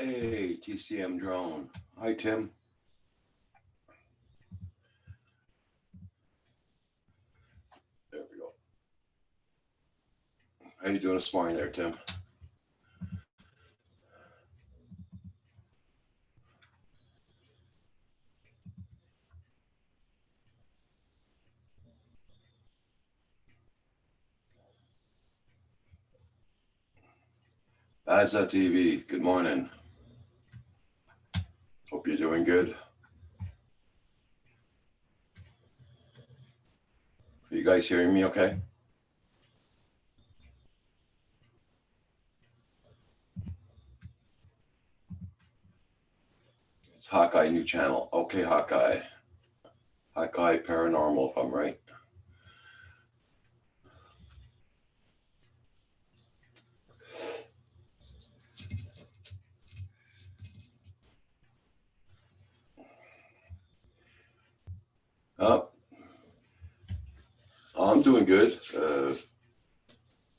Hey, TCM drone. Hi, Tim. There we go. How you doing this morning there, Tim? Baza TV, good morning. Hope you're doing good. Are you guys hearing me okay? It's Hawkeye new channel. Okay, Hawkeye. Hawkeye Paranormal, if I'm right. Oh, I'm doing good.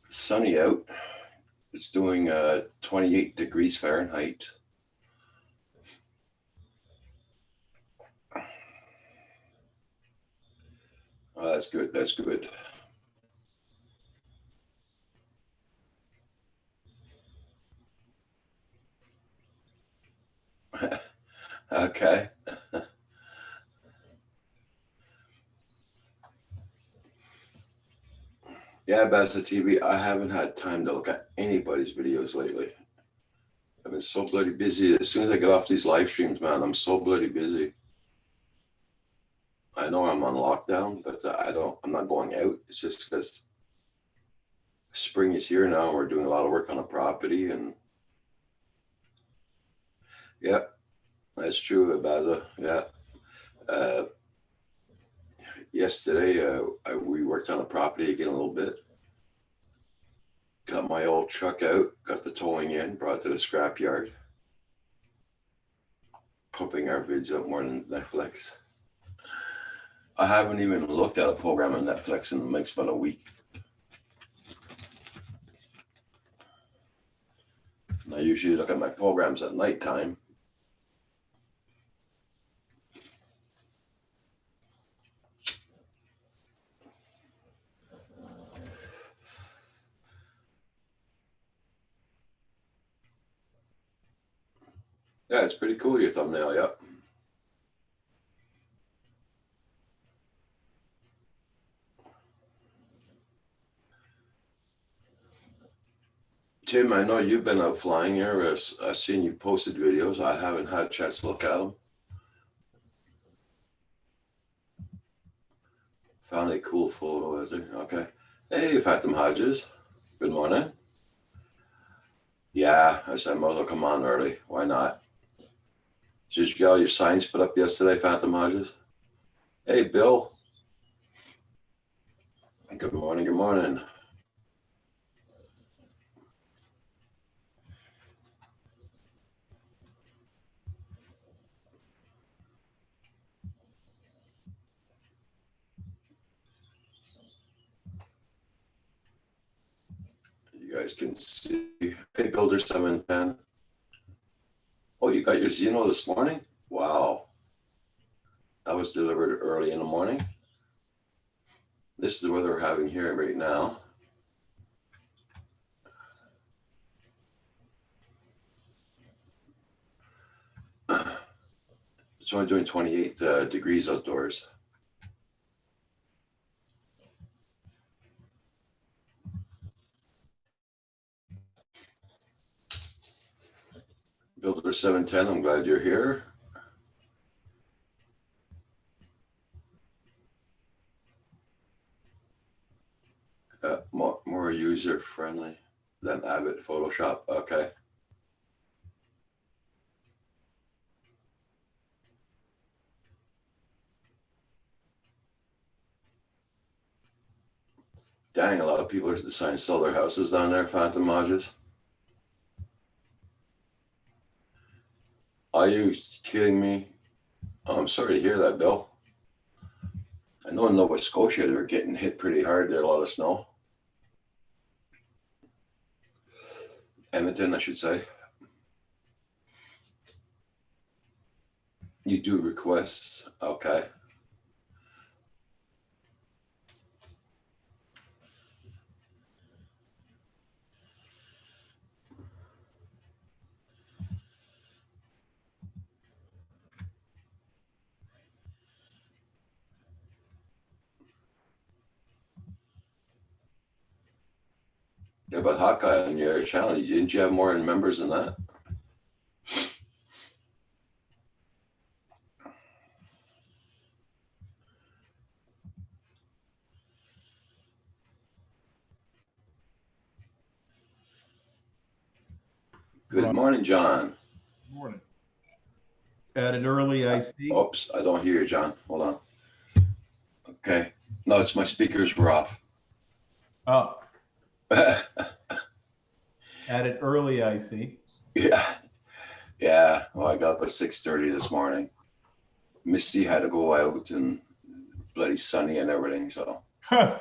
Sunny out. It's doing 28 degrees Fahrenheit. Oh, that's good. That's good. Okay. Yeah, Baza TV. I haven't had time to look at anybody's videos lately. I've been so bloody busy. As soon as I get off these live streams, man, I'm so bloody busy. I know I'm on lockdown, but I'm not going out. It's just because spring is here now. We're doing a lot of work on a property, and yeah, that's true, Baza. Yeah. Uh, Yesterday, we worked on a property again a little bit. Got my old truck out, got the towing in, brought it to the scrap yard. Pumping our vids out more than Netflix. I haven't even looked at a program on Netflix in like about a week. I usually look at my programs at nighttime. Yeah, it's pretty cool, your thumbnail, yep. Tim, I know you've been out flying here. I've seen you posted videos. I haven't had a chance to look at them. Found a cool photo, is there? Okay. Hey, Fatim Hodges. Good morning. Yeah, I said I might as well come on early. Why not? Did you get all your signs put up yesterday, Fatim Hodges? Hey, Bill. Good morning, good morning. You guys can see. Hey, Builder 710. Oh, you got your Xeno this morning? Wow. That was delivered early in the morning. This is the weather we're having here right now. It's only doing 28 degrees outdoors. Builder 710, I'm glad you're here. More user friendly than Avid Photoshop. Okay. Dang, a lot of people are deciding to sell their houses down there, Phantom Hodges. Are you kidding me? Oh, I'm sorry to hear that, Bill. I know in Nova Scotia they're getting hit pretty hard. There's a lot of snow. Edmonton, I should say. You do requests. Okay. Yeah, but Hawkeye on your channel, didn't you have more members than that? Good morning, John. Morning. Added early, I see. Oops, I don't hear you, John. Hold on. Okay. No, it's my speakers were off. Oh, added early, I see. Yeah. Yeah. Well, I got up at 6:30 this morning. Misty had to go out and bloody sunny and everything. So I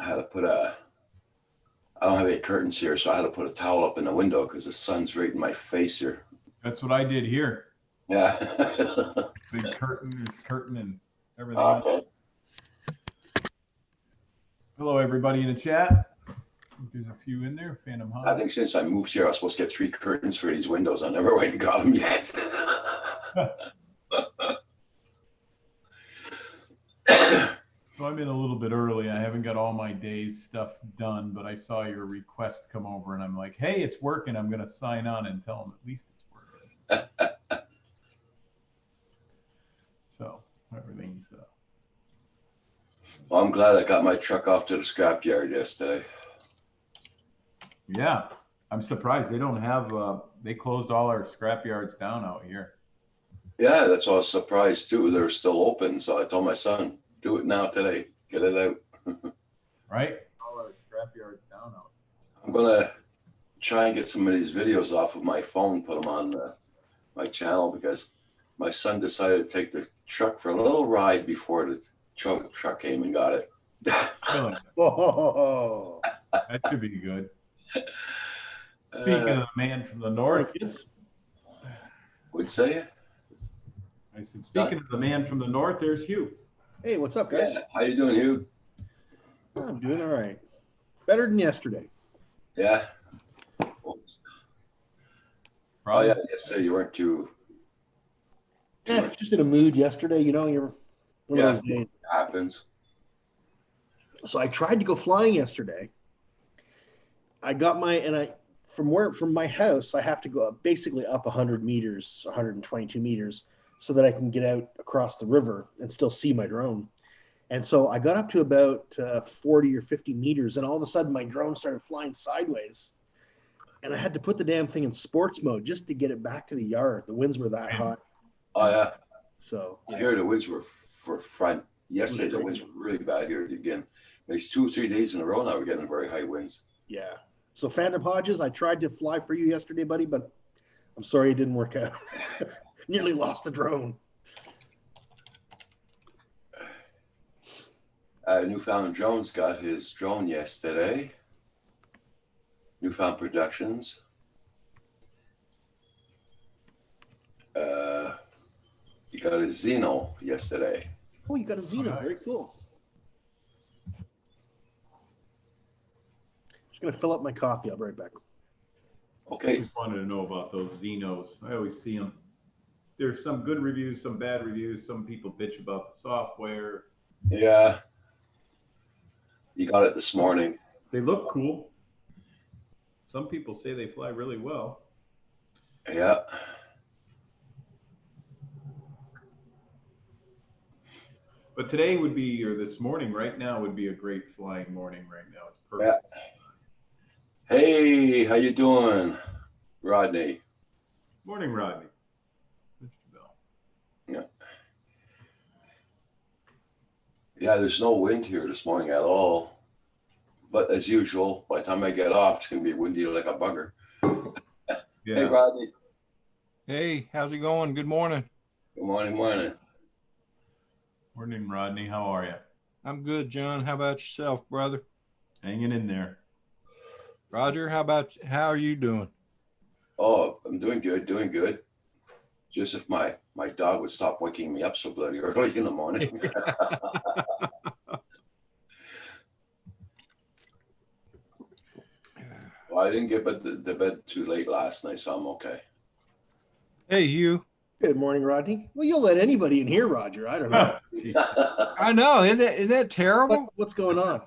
had to put I don't have any curtains here, so I had to put a towel up in the window because the sun's right in my face here. That's what I did here. Yeah. Big curtain and everything. Okay. Hello, everybody in the chat. There's a few in there. Phantom Hawk. I think since I moved here, I was supposed to get 3 curtains for these windows. I never went and got them yet. So I'm in a little bit early. I haven't got all my day's stuff done, but I saw your request come over and I'm like, hey, it's working. I'm going to sign on and tell them at least it's working. So everything's... Well, I'm glad I got my truck off to the scrapyard yesterday. Yeah, I'm surprised they don't have, they closed all our scrap yards down out here. Yeah, that's why I was surprised too. They're still open. So I told my son, do it now today. Get it out. Right? All our scrap yards down out. I'm going to try and get some of these videos off of my phone, put them on my channel because my son decided to take the truck for a little ride before the truck came and got it. Really? Oh, That should be good. Speaking of the man from the north, Would say? I said, speaking of the man from the north, there's Hugh. hey, what's up, guys? Yeah. How you doing, Hugh? I'm doing all right. Better than yesterday. Yeah. Oops. Oh yeah, yesterday you weren't too much. Just in a mood yesterday, you know, you're one of those days. Happens. So I tried to go flying yesterday. I got from my house, I have to go up, basically up 100 meters, 122 meters, so that I can get out across the river and still see my drone. And so I got up to about 40 or 50 meters, and all of a sudden my drone started flying sideways. And I had to put the damn thing in sports mode just to get it back to the yard. The winds were that high. Oh yeah. So I hear the winds were for front. Yesterday the winds were really bad here again. It's 2 or 3 days in a row now we're getting very high winds. yeah. So Phantom Hodges, I tried to fly for you yesterday, buddy, but I'm sorry it didn't work out. Nearly lost the drone. Newfound Jones got his drone yesterday. Newfound Productions. He got a Xeno yesterday. Oh, you got a Xeno. Right. Very cool. Just going to fill up my coffee. I'll be right back. I Okay. always wanted to know about those Xenos. I always see them. There's some good reviews, some bad reviews. Some people bitch about the software. Yeah. You got it this morning. They look cool. Some people say they fly really well. Yeah. But today would be, or this morning, right now, would be a great flying morning right now. It's perfect. Yeah. Hey, how you doing, Rodney? Morning, Rodney. Mr. Bell. Yeah. Yeah, there's no wind here this morning at all. But as usual, by the time I get off, it's going to be windy like a bugger. Yeah. Hey, Rodney. Hey, how's it going? Good morning. Good morning, morning. Morning, Rodney. How are you? I'm good, John. How about yourself, brother? Hanging in there. Roger, how are you doing? Oh, I'm doing good, doing good. Just if my dog would stop waking me up so bloody early in the morning. Well, I didn't get the bed too late last night, so I'm okay. Hey, you. Good morning, Rodney. Well, you'll let anybody in here, Roger. I don't know. I know. Isn't that terrible? What's going on?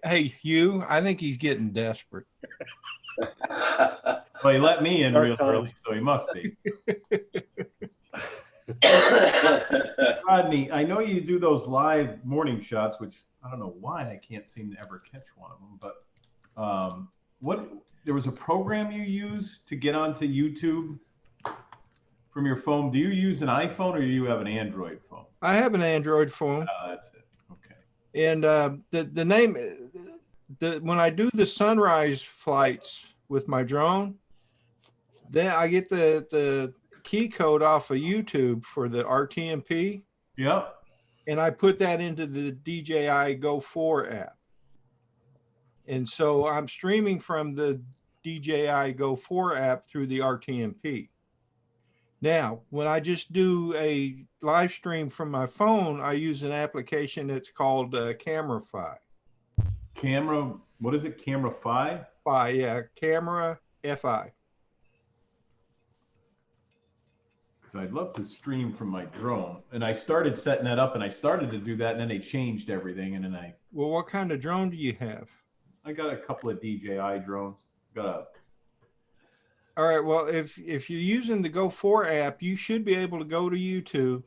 Hey, Hugh, I think he's getting desperate. Well, he let me in Dark real times. early, so he must be. Rodney, I know you do those live morning shots, which I don't know why I can't seem to ever catch one of them. But there was a program you used to get onto YouTube from your phone. Do you use an iPhone or do you have an Android phone? I have an Android phone, That's it. Okay. and the name, when I do the sunrise flights with my drone, then I get the key code off of YouTube for the RTMP, Yep. and I put that into the DJI Go 4 app. And so I'm streaming from the DJI Go 4 app through the RTMP. Now, when I just do a live stream from my phone, I use an application that's called Camerafy. What is it? Camera Fi? Yeah, Camera FI. Because I'd love to stream from my drone. And I started setting that up and I started to do that and then they changed everything. And then Well, what kind of drone do you have? I got a couple of DJI drones. All right. Well, if you're using the Go 4 app, you should be able to go to YouTube,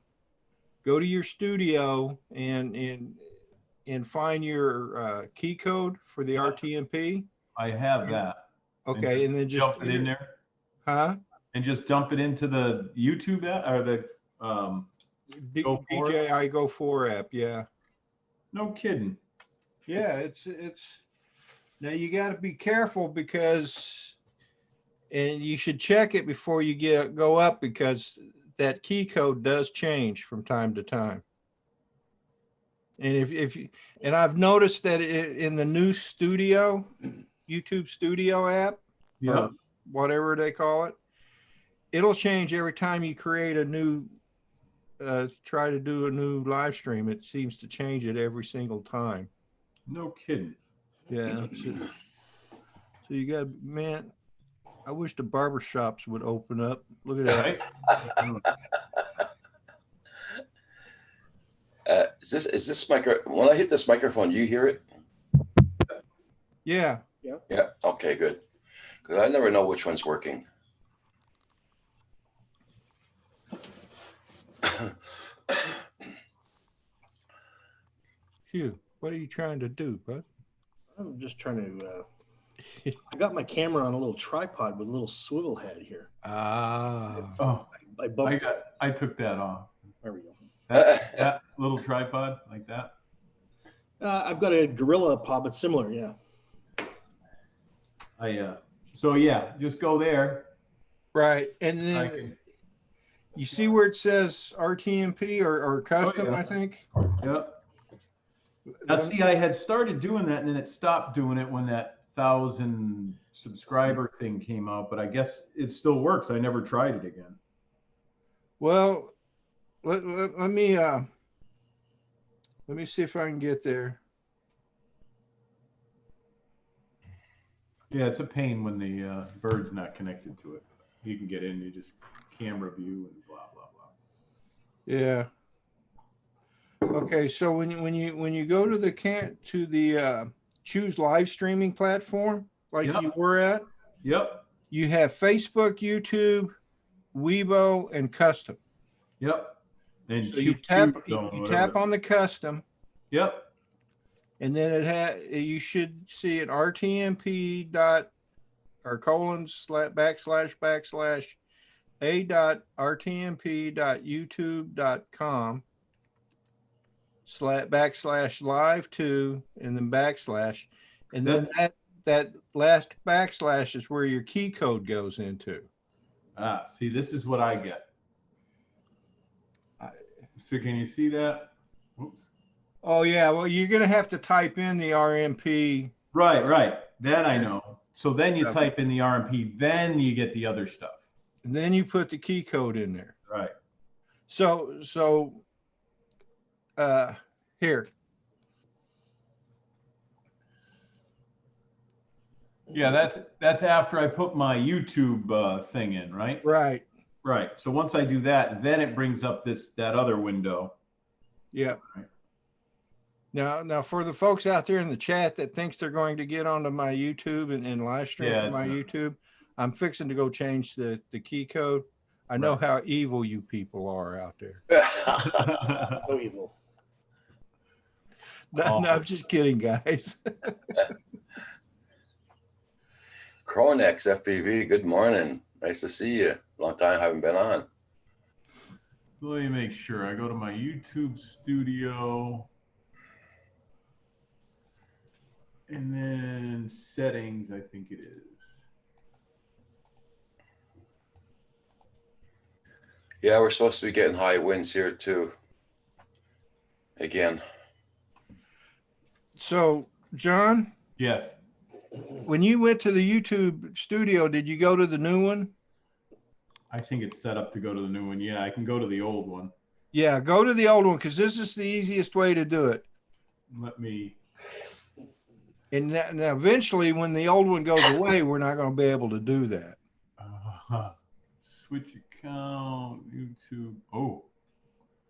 go to your studio, and find your key code for the RTMP. I have that. Okay, and then just dump it in there. Huh? And just dump it into the YouTube app or the Go 4? DJI Go 4 app. Yeah. No kidding. Yeah. It's now you got to be careful because. And you should check it before you go up because that key code does change from time to time. And and I've noticed that in the new studio, YouTube Studio app, Yeah. whatever they call it, it'll change every time you create a new, try to do a new live stream. It seems to change it every single time. No kidding. Yeah. So you got, man. I wish the barber shops would open up. Look at that. Right? Is this when I hit this microphone, do you hear it? Yeah. Yeah. Okay, good. Because I never know which one's working. Hugh, what are you trying to do, bud? I'm just trying to. I got my camera on a little tripod with a little swivel head here. Oh, I bumped. I took that off. There we go. That little tripod like that. I've got a Gorilla Pod, but similar. Yeah. So yeah, just go there. Right. And then you see where it says RTMP or custom, yeah. I think. Yep. Now see, I had started doing that and then it stopped doing it when that 1,000 subscriber thing came out, but I guess it still works. I never tried it again. Well, let me see if I can get there. Yeah, it's a pain when the bird's not connected to it. You can get in, you just camera view and blah blah blah. Yeah. Okay, so when you go to the choose live streaming platform like Yep. you were at, Yep. you have Facebook, YouTube, Weibo, and custom. Yep. And So you tap on the custom. Yep. And then you should see it RTMP dot or colon // a dot RTMP dot YouTube.com /live2 and then / and then that last / is where your key code goes into. See, this is what I get. So can you see that? Oops. Oh yeah, well you're gonna have to type in the RMP. Right. That I know. So then you type in the RMP, then you get the other stuff. And then you put the key code in there. Right. So here. Yeah, that's after I put my YouTube thing in, right? Right. Right. So once I do that, then it brings up that other window. Yeah. Right. Now for the folks out there in the chat that thinks they're going to get onto my YouTube and live stream Yeah, from my it's YouTube, I'm fixing to go change the key code. I know Right. how evil you people are out there. So evil. No, I'm just kidding, guys. Cronex FPV, good morning. Nice to see you. Long time haven't been on. Let me make sure. I go to my YouTube studio. And then settings, I think it is. Yeah, we're supposed to be getting high winds here too. Again. So, John, Yes. when you went to the YouTube studio, did you go to the new one? I think it's set up to go to the new one. Yeah, I can go to the old one. Yeah, go to the old one because this is the easiest way to do it. Let me. And now eventually, when the old one goes away, we're not going to be able to do that. Switch account, YouTube. Oh.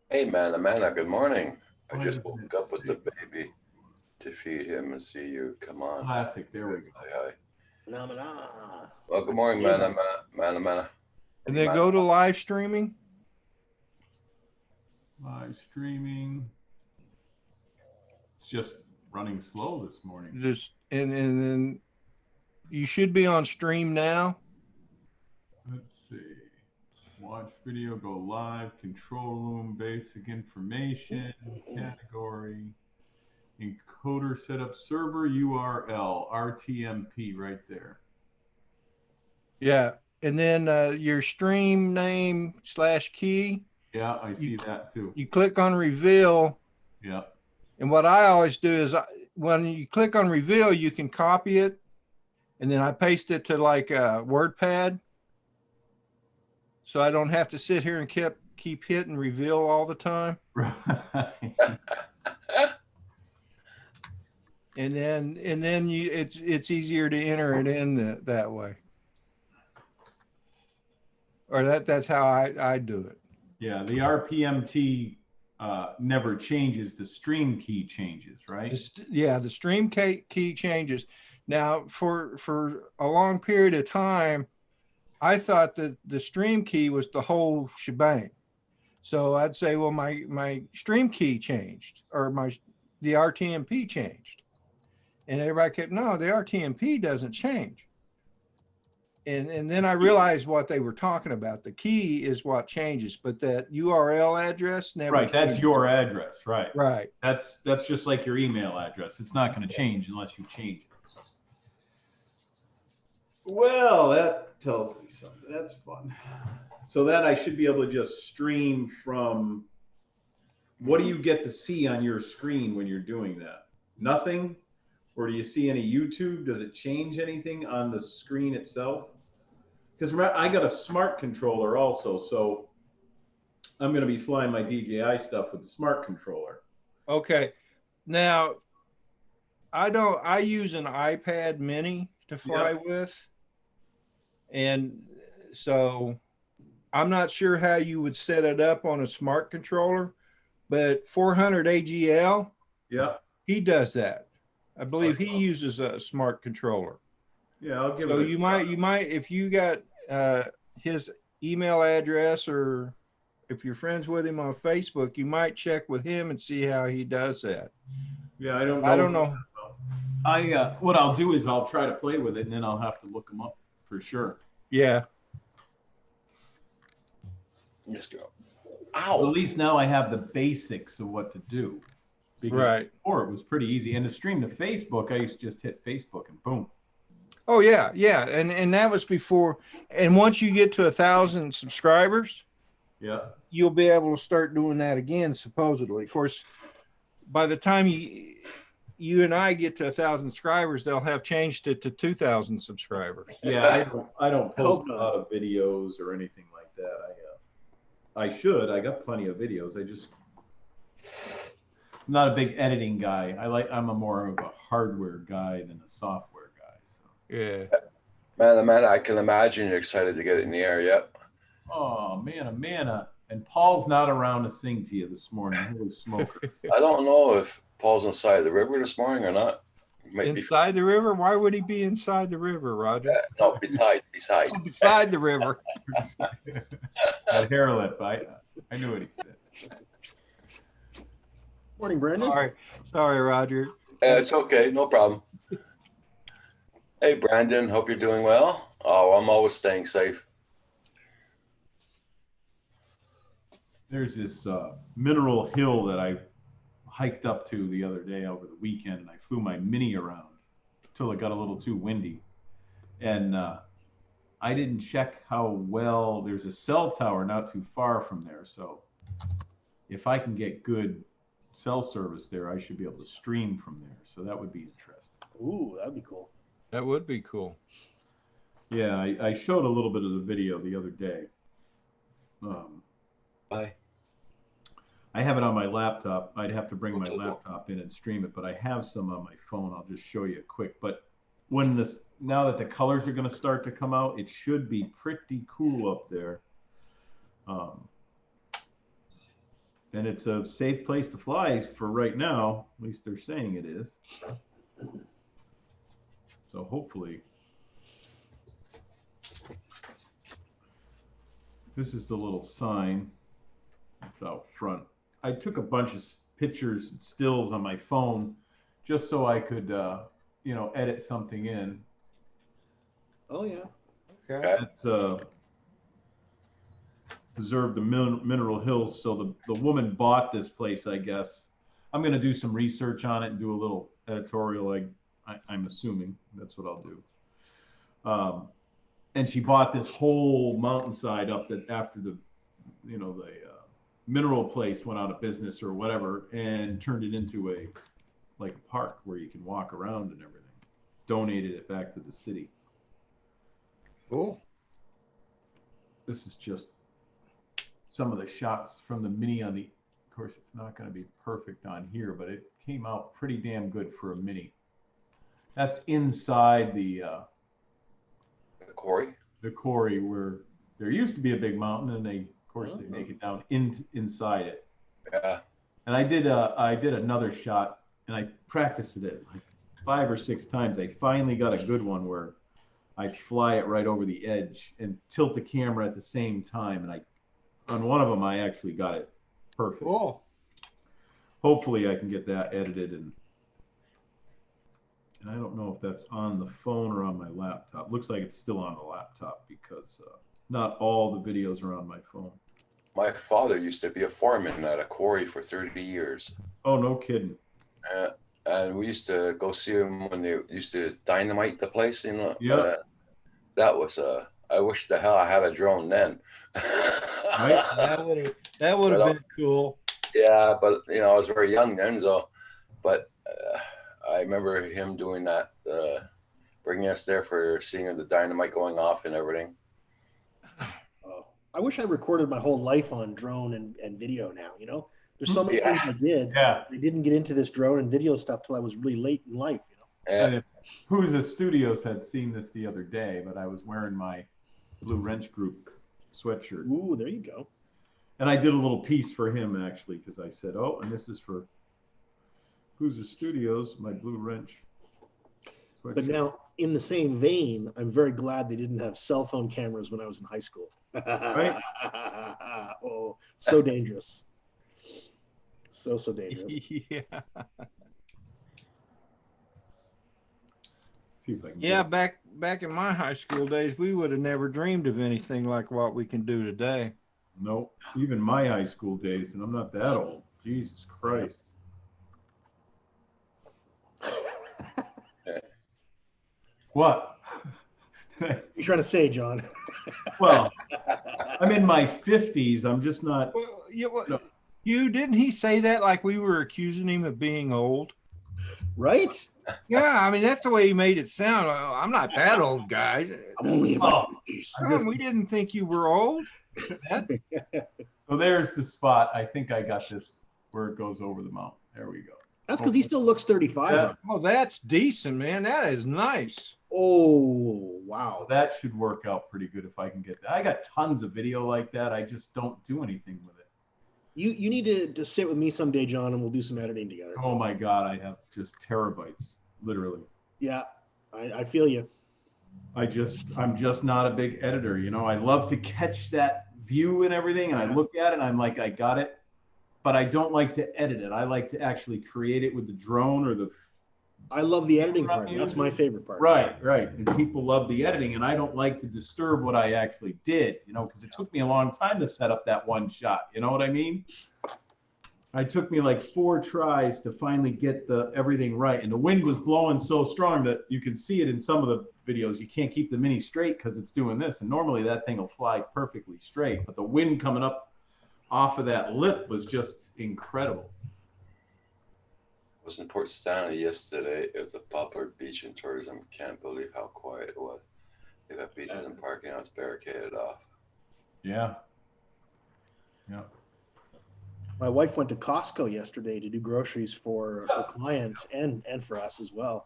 Hey, man, Amanda, good morning. I Why just doesn't woke it up with the say- baby to feed him and see you. Come on. Classic. There we go. Hi, hi. Phenomena. Well, good morning, man, Amanda. And then go to live streaming. Live streaming. It's just running slow this morning. Just and then you should be on stream now. Let's see. Watch video, go live, control room, basic information, category, encoder setup, server URL, RTMP right there. Yeah, and then your stream name / key. Yeah, I see that too. You click on reveal. Yeah. And what I always do is when you click on reveal, you can copy it. And then I paste it to like a WordPad. So I don't have to sit here and keep hitting reveal all the time. Right. And then it's easier to enter it in that way. Or that's how I do it. Yeah, the RPMT never changes. The stream key changes, right? The stream key changes. Now, for a long period of time, I thought that the stream key was the whole shebang. So I'd say, well, my stream key changed, or the RTMP changed, and everybody kept, no, the RTMP doesn't change. And then I realized what they were talking about. The key is what changes, but that URL address never. Right, that's changes. your address, right? Right. That's just like your email address. It's not going to change unless you change it. Well, that tells me something. That's fun. So then I should be able to just stream from. What do you get to see on your screen when you're doing that? Nothing? Or do you see any YouTube? Does it change anything on the screen itself? Because I got a smart controller also, so I'm going to be flying my DJI stuff with the smart controller. Okay. Now, I use an iPad mini to fly with. And so I'm not sure how you would set it up on a smart controller, but 400 AGL, Yeah. he does that. I believe he uses a smart controller. Yeah, I'll give it. So you might, if you got his email address, or if you're friends with him on Facebook, you might check with him and see how he does that. Yeah, I don't know. I don't know. What I'll do is I'll try to play with it, and then I'll have to look them up for sure. Yeah. Just go. But Ow. at least now I have the basics of what to do. Because Right. before it was pretty easy. And to stream to Facebook, I used to just hit Facebook and boom. Oh yeah, yeah, and that was before. And once you get to 1,000 subscribers, Yeah. you'll be able to start doing that again, supposedly. Of course, by the time you and I get to 1,000 subscribers, they'll have changed it to 2,000 subscribers. Yeah, I don't post hope a not. lot of videos or anything like that. I should. I got plenty of videos. I'm not a big editing guy. I'm a more of a hardware guy than a software guy. So. Yeah. Man, I can imagine you're excited to get it in the air. Yep. Oh man. And Paul's not around to sing to you this morning. Holy smoker. I don't know if Paul's inside the river this morning or not. Might be. Inside the river? Why would he be inside the river, Roger? No, beside. Oh, beside the river. That hair lip. I knew what he said. Morning, Brandon. Sorry, Roger. It's okay, no problem. Hey, Brandon, hope you're doing well. Oh, I'm always staying safe. There's this mineral hill that I hiked up to the other day over the weekend, and I flew my Mini around until it got a little too windy. And I didn't check how well. There's a cell tower not too far from there, so if I can get good cell service there, I should be able to stream from there. So that would be interesting. Ooh, that'd be cool. That would be cool. Yeah, I showed a little bit of the video the other day. Bye. I have it on my laptop. I'd have to bring my laptop in and stream it, but I have some on my phone. I'll just show you quick. But now that the colors are going to start to come out, it should be pretty cool up there. And it's a safe place to fly for right now. At least they're saying it is. So hopefully. This is the little sign. It's out front. I took a bunch of pictures and stills on my phone just so I could, edit something in. Oh yeah. Okay. It's preserve the mineral hills. So the woman bought this place, I guess. I'm going to do some research on it and do a little editorial. I'm assuming that's what I'll do. And she bought this whole mountainside up that after the mineral place went out of business or whatever, and turned it into a park where you can walk around and everything. Donated it back to the city. Cool. This is just some of the shots from the Mini on the. Of course, it's not going to be perfect on here, but it came out pretty damn good for a Mini. That's inside the Corey? the quarry where there used to be a big mountain, and they make it down inside it. Yeah. And I did another shot, and I practiced it like 5 or 6 times. I finally got a good one where I fly it right over the edge and tilt the camera at the same time. And on one of them, I actually got it perfect. Cool. Hopefully I can get that edited, and I don't know if that's on the phone or on my laptop. Looks like it's still on the laptop because not all the videos are on my phone. My father used to be a foreman at a quarry for 30 years. Oh, no kidding. And we used to go see him when they used to dynamite the place, Yeah. That was, I wish the hell I had a drone then. Right? That would have been cool. Yeah, but, I was very young then, but I remember him doing that, bringing us there for seeing the dynamite going off and everything. I wish I recorded my whole life on drone and video now, There's so many things I did. Yeah. I didn't get into this drone and video stuff till I was really late in life, Yeah. Who's the Studios had seen this the other day, but I was wearing my Blue Wrench Group sweatshirt. Ooh, there you go. And I did a little piece for him, actually, because I said, oh, and this is for Who's the Studios, my Blue Wrench sweatshirt. But now, in the same vein, I'm very glad they didn't have cell phone cameras when I was in high school. Right. Oh, so dangerous. So dangerous. Yeah. See if I can Yeah, get back in my high school days, we would have never dreamed of anything like what we can do today. it. Nope. Even my high school days, and I'm not that old. Jesus Christ. What? You trying to say, John? Well, I'm in my 50s. I'm just not. Well, No. didn't he say that like we were accusing him of being old? Right? Yeah, I mean, that's the way he made it sound. I'm not that old, guys. I'm only in my Oh. 50s. Son, we didn't think you were old. So there's the spot. I think I got this where it goes over the mountain. There we go. That's because he still looks 35. Yeah. Ron. Oh, that's decent, man. That is nice. Oh, wow. That should work out pretty good if I can get that. I got tons of video like that. I just don't do anything with it. You need to sit with me someday, John, and we'll do some editing together. Oh my God, I have just terabytes, literally. Yeah, I feel you. I'm just not a big editor. You know, I love to catch that view and everything, and I look at it and I'm like, I got it, but I don't like to edit it. I like to actually create it with the drone or the. I love the editing part. That's my favorite part. Right. And people love the editing, and I don't like to disturb what I actually did, you know, because it took me a long time to set up that one shot. You know what I mean? It took me like 4 tries to finally get everything right. And the wind was blowing so strong that you can see it in some of the videos. You can't keep the Mini straight because it's doing this. And normally that thing will fly perfectly straight. But the wind coming up off of that lip was just incredible. I was in Port Stanley yesterday. It was a popular beach and tourism. Can't believe how quiet it was. They got beaches and parking lots barricaded off. Yeah. My wife went to Costco yesterday to do groceries for a client and for us as well.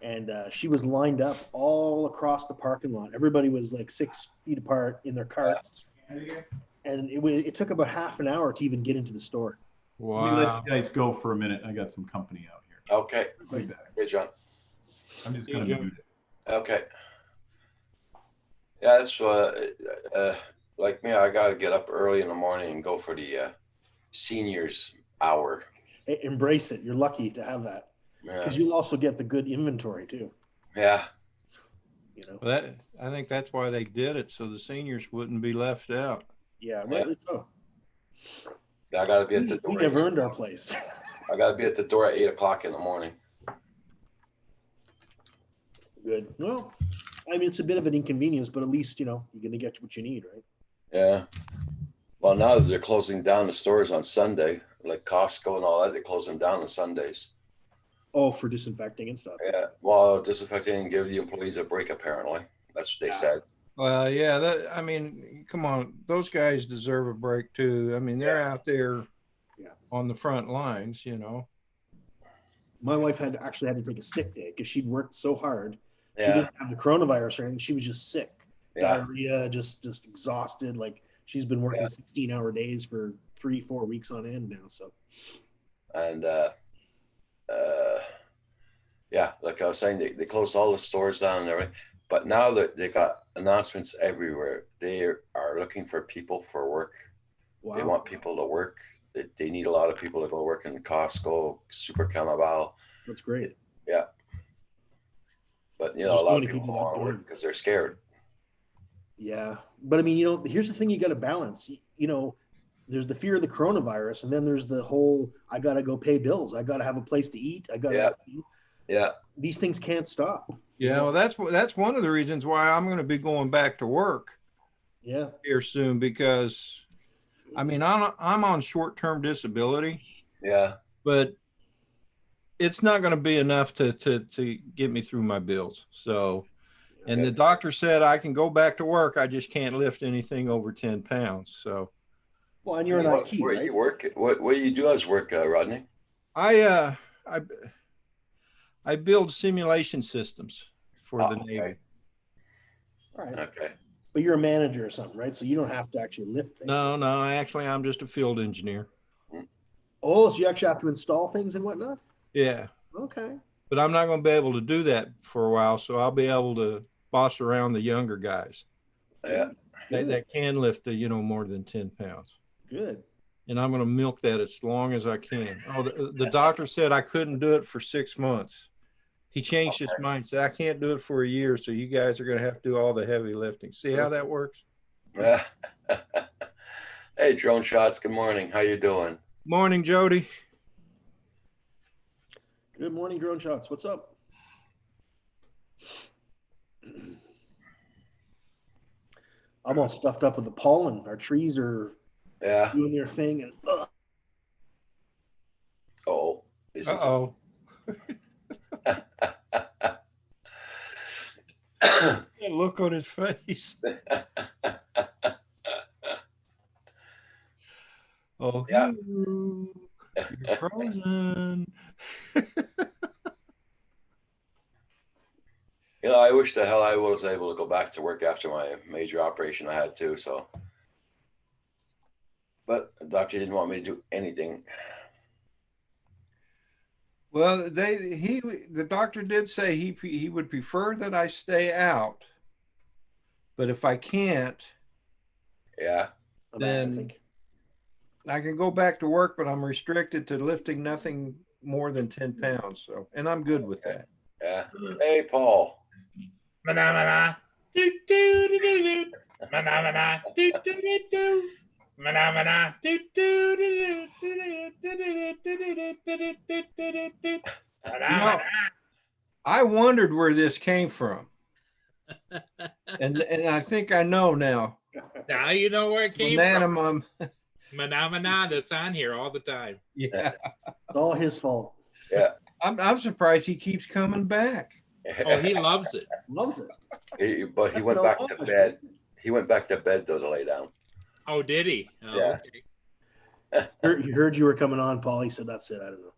And she was lined up all across the parking lot. Everybody was like 6 feet apart in their carts. And it took about half an hour to even get into the store. Let me let Wow. you guys go for a minute. I got some company out here. Okay. I'll be back. Hey, John. I'm just Hey, going to John. mute it. Okay. Yeah, that's like me. I got to get up early in the morning and go for the seniors hour. Embrace it. You're lucky to have that Yeah. because you'll also get the good inventory too. Yeah. You know. I think that's why they did it, so the seniors wouldn't be left out. Yeah, rightly so. I got to be at the We door. have earned our place. I got to be at the door at 8 o'clock in the morning. Good. Well, I mean, it's a bit of an inconvenience, but at least, you're going to get what you need, right? Yeah. Well, now that they're closing down the stores on Sunday, like Costco and all that, they're closing down on Sundays. Oh, for disinfecting and stuff. Yeah. Well, disinfecting and give the employees a break, apparently. That's what they said. Well, yeah, I mean, come on, those guys deserve a break too. I mean, they're out there on the front lines, you know. My wife had to take a sick day because she'd worked so hard. She Yeah. didn't have the coronavirus or anything. She was just sick, Yeah. diarrhea, just exhausted. Like she's been working Yeah. 16-hour days for 3-4 weeks on end now. So And yeah, like I was saying, they closed all the stores down and everything. But now that they got announcements everywhere, they are looking for people for work. wow, They want people to work. They need a lot of people to go work in Costco, Super Carnival. that's great. Yeah. But, There's a lot so of many people people don't want that to work don't. because they're scared. Yeah, but I mean, here's the thing: you got to balance. There's the fear of the coronavirus, and then there's the whole I got to go pay bills. I got to have a place to eat. I got to. Yeah. These things can't stop. Yeah, well, that's one of the reasons why I'm going to be going back to work Yeah. here soon, because I mean, I'm on short-term disability, Yeah. but it's not going to be enough to get me through my bills. So, and the doctor said I can go back to work. I just can't lift anything over 10 pounds. So Well, and you're in IT, Where right? you work? What do you do as work, Rodney? I build simulation systems for the Oh, Navy. okay. All right. Okay. But you're a manager or something, right? So you don't have to actually lift things. No, I'm just a field engineer. Oh, so you actually have to install things and whatnot? Yeah. Okay. But I'm not going to be able to do that for a while. So I'll be able to boss around the younger guys Yeah. that can lift more than 10 pounds. Good. And I'm going to milk that as long as I can. Oh, the doctor said I couldn't do it for 6 months. He changed his mind. Said I can't do it for a year. So you guys are going to have to do all the heavy lifting. See how that works? Yeah. Hey, Drone Shots. Good morning. How you doing? Morning, Jody. Good morning, Drone Shots. What's up? I'm all stuffed up with the pollen. Our trees are Yeah. doing their thing, and Oh. Is it- Uh-oh. That look on his face. Oh, Yeah. Hugh, you're frozen. You know, I wish the hell I was able to go back to work after my major operation I had too. So, but the doctor didn't want me to do anything. Well, the doctor did say he would prefer that I stay out, but if I can't, Yeah. I Then- think. I can go back to work, but I'm restricted to lifting nothing more than 10 pounds. So, and I'm good with that. Yeah. Hey, Paul. Mana do do do do do. Mana do do do do. Mana do do do do. I wondered where this came from, and I think I know now. Now you know where it came from. Banana, Mana that's on here all the time. yeah. It's all his fault. I'm surprised he keeps coming back. Oh, he loves it. Loves it. But he went back to bed. He went back to bed though to lay down. Oh, did he? Oh, Yeah. okay. He heard you were coming on, Paul. He said, "That's it. I don't know.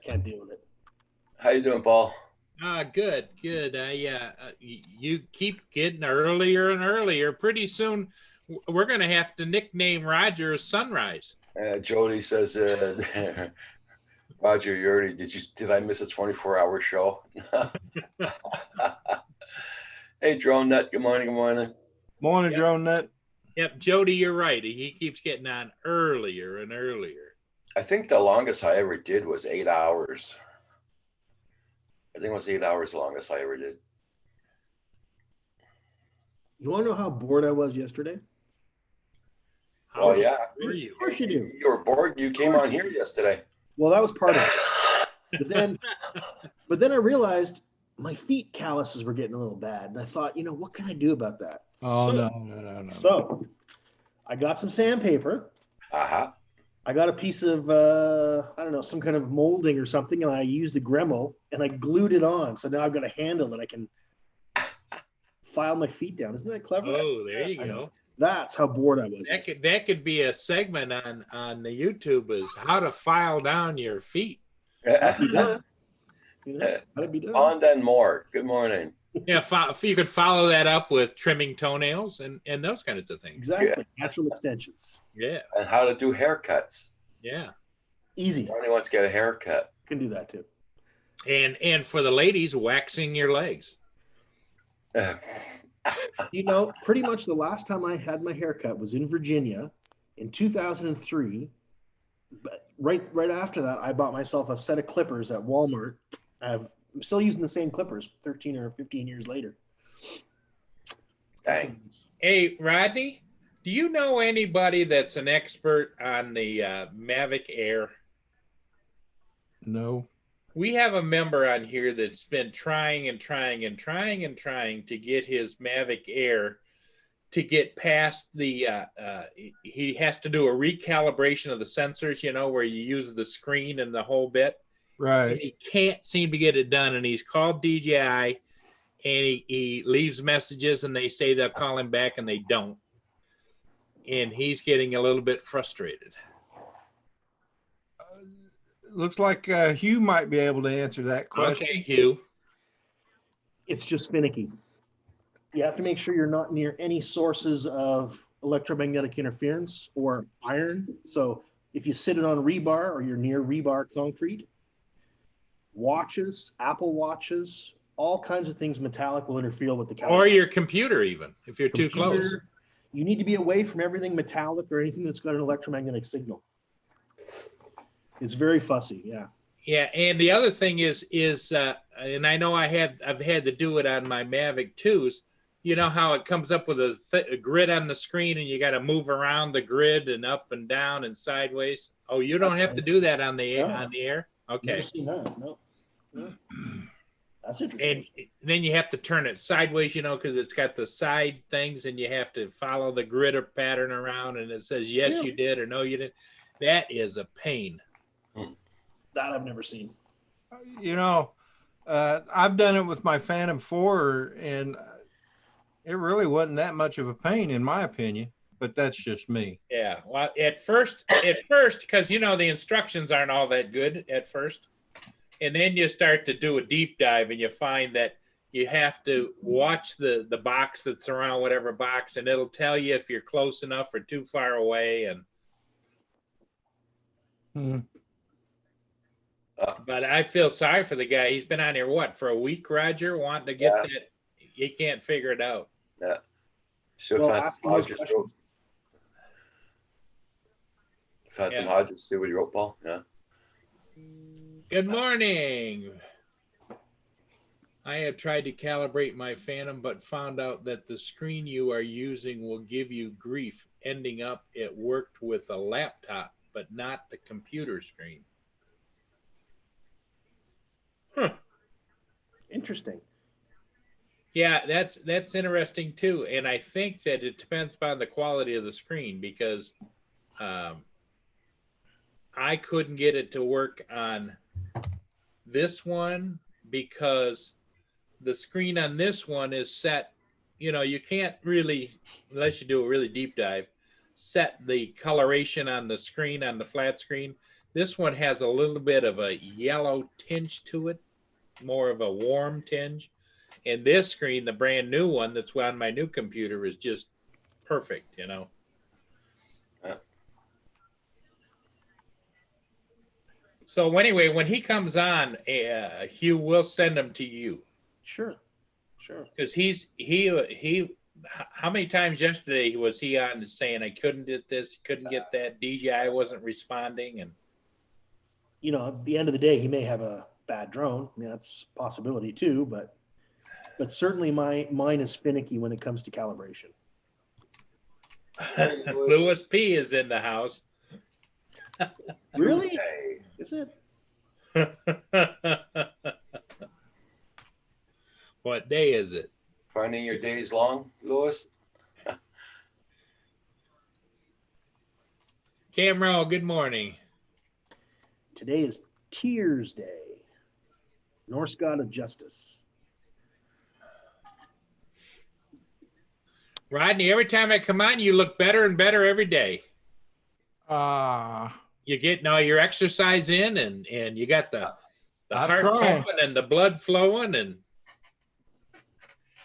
Can't deal with it." How you doing, Paul? Good. You keep getting earlier and earlier. Pretty soon, we're gonna have to nickname Roger Sunrise. Jody says, Roger, you already did I miss a 24-hour show? Hey, Drone Nut, good morning, good morning. Morning, Yep. Drone Nut. Yep, Jody, you're right. He keeps getting on earlier and earlier. I think the longest I ever did was 8 hours. I think it was 8 hours the longest I ever did. You want to know how bored I was yesterday? Oh, yeah. How are you? Of course you do. You were bored. You came on here yesterday. Well, that was part of it. But then I realized my feet calluses were getting a little bad, and I thought, what can I do about that? No. So I got some sandpaper. Uh-huh. I got a piece of I don't know, some kind of molding or something, and I used a Gremel and I glued it on. So now I've got a handle that I can file my feet down. Isn't that clever? Oh, there you I go. know. That's how bored I was. That could be a segment on the YouTube is how to file down your feet. Be done. Gotta be done. On then more. Good morning. Yeah, if you could follow that up with trimming toenails and those kinds of things. Exactly. Natural extensions. Yeah, And how to do haircuts. yeah. Easy. Nobody wants to get a haircut. Can do that too. And for the ladies, waxing your legs. Pretty much the last time I had my haircut was in Virginia in 2003. But right after that, I bought myself a set of clippers at Walmart. I'm still using the same clippers 13 or 15 years later. Dang. Hey, Rodney, do you know anybody that's an expert on the Mavic Air? No. We have a member on here that's been trying to get his Mavic Air to get past the, he has to do a recalibration of the sensors, where you use the screen and the whole bit. And Right. he can't seem to get it done. And he's called DJI and he leaves messages and they say they'll call him back and they don't. And he's getting a little bit frustrated. Looks like Hugh might be able to answer that question. Okay, Hugh. It's just finicky. You have to make sure you're not near any sources of electromagnetic interference or iron. So if you sit it on rebar or you're near rebar concrete, watches, Apple watches, all kinds of things metallic will interfere with the Or calibration. your computer, even if you're too close. Computer, you need to be away from everything metallic or anything that's got an electromagnetic signal. It's very fussy, yeah. Yeah, and the other thing is, and I know I've had to do it on my Mavic 2s. You know how it comes up with a grid on the screen, and you got to move around the grid and up and down and sideways. Oh, you don't have to do that on the air. Okay, Never seen that, no. That's interesting. and then you have to turn it sideways, because it's got the side things, and you have to follow the grid or pattern around, and it says yes, Yeah. you did, or no, you didn't. That is a pain. That I've never seen. I've done it with my Phantom 4, and it really wasn't that much of a pain, in my opinion. But that's just me. Yeah. Well, at first, because you know the instructions aren't all that good at first, and then you start to do a deep dive, and you find that you have to watch the box that's around whatever box, and it'll tell you if you're close enough or too far away. And Hmm. but I feel sorry for the guy. He's been on here for a week, Roger, wanting to get Yeah. that. He can't figure it out. Yeah. So Well, Phantom asking those Hodges questions. wrote. Phantom Yeah. Hodges, see what you wrote, Paul? Yeah. Good morning. I have tried to calibrate my Phantom, but found out that the screen you are using will give you grief. Ending up, it worked with a laptop, but not the computer screen. Huh. Interesting. Yeah, that's interesting too. And I think that it depends upon the quality of the screen because I couldn't get it to work on this one because the screen on this one is set, you know, you can't really, unless you do a really deep dive, set the coloration on the screen, on the flat screen. This one has a little bit of a yellow tinge to it, more of a warm tinge. And this screen, the brand new one that's on my new computer, is just perfect, you know. Yeah. So anyway, when he comes on, Hugh will send them to you Sure. Sure. because he. How many times yesterday was he on saying I couldn't get this, couldn't get that, DJI wasn't responding, and You know, at the end of the day, he may have a bad drone. I mean, that's a possibility too, but certainly mine is finicky when it comes to calibration. Louis P is in the house. Really? Hey. Is it? What day is it? Finding your days long, Louis? Camero, good morning. Today is Tears Day, Norse god of justice. Rodney, every time I come on, you look better and better every day. You get all your exercise in, and you got the I'm heart trying. pumping and the blood flowing, and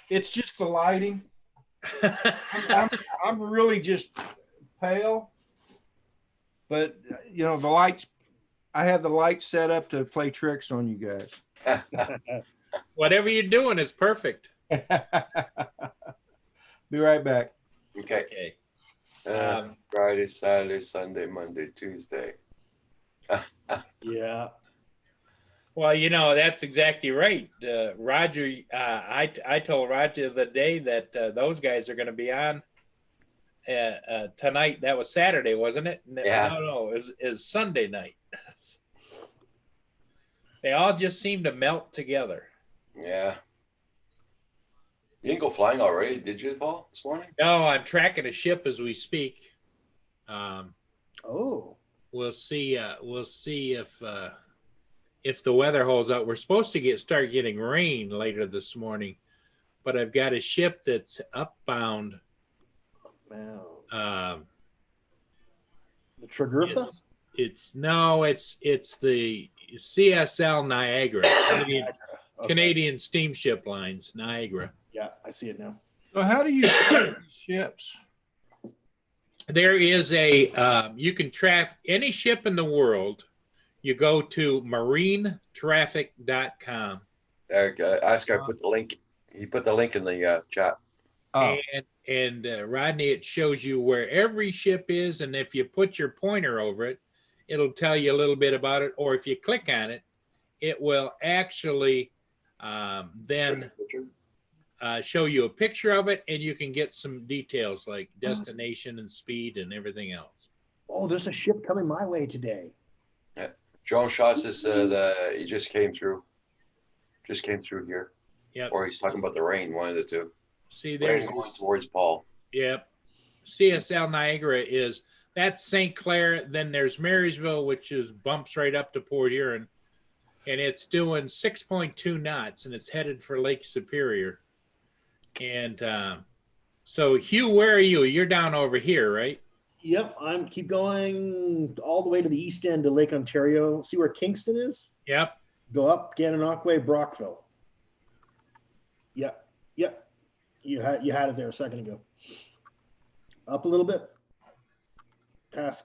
It's just the lighting. I'm really just pale, but you know the lights. I have the lights set up to play tricks on you guys. whatever you're doing is perfect. Be right back. Okay. Okay. Friday, Saturday, Sunday, Monday, Tuesday. Yeah. Well, you know, that's exactly right. Roger, I told Roger the day that those guys are going to be on tonight. That was Saturday, wasn't it? Yeah. No, it was Sunday night. They all just seem to melt together. Yeah. You didn't go flying already, did you, Paul, this morning? No, I'm tracking a ship as we speak. Oh. We'll see. We'll see if the weather holds out. We're supposed to start getting rain later this morning, but I've got a ship that's upbound. Wow. The Tregurtha? It's the CSL Niagara, Canadian Steamship Lines, Niagara. Yeah, I see it now. So how do you track these ships? There is you can track any ship in the world. You go to marinetraffic.com. Eric, Oscar put the link. He put the link in the chat. Oh, And Rodney, it shows you where every ship is, and if you put your pointer over it, it'll tell you a little bit about it. Or if you click on it, it will actually then show you a picture of it, and you can get some details like destination and speed and everything else. Oh, there's a ship coming my way today. John Shaw says that he just came through. Just came through here. Yep. Or he's talking about the rain, one of the two. See, Rain there's going towards Paul. Yep. CSL Niagara that's St. Clair. Then there's Marysville, which is bumps right up to Port Huron. and it's doing 6.2 knots, and it's headed for Lake Superior. And so, Hugh, where are you? You're down over here, right? Yep, I'm keep going all the way to the east end of Lake Ontario. See where Kingston is? Yep. Go up Gananoque, Brockville. Yep, yep. You had it there a second ago. Up a little bit. Past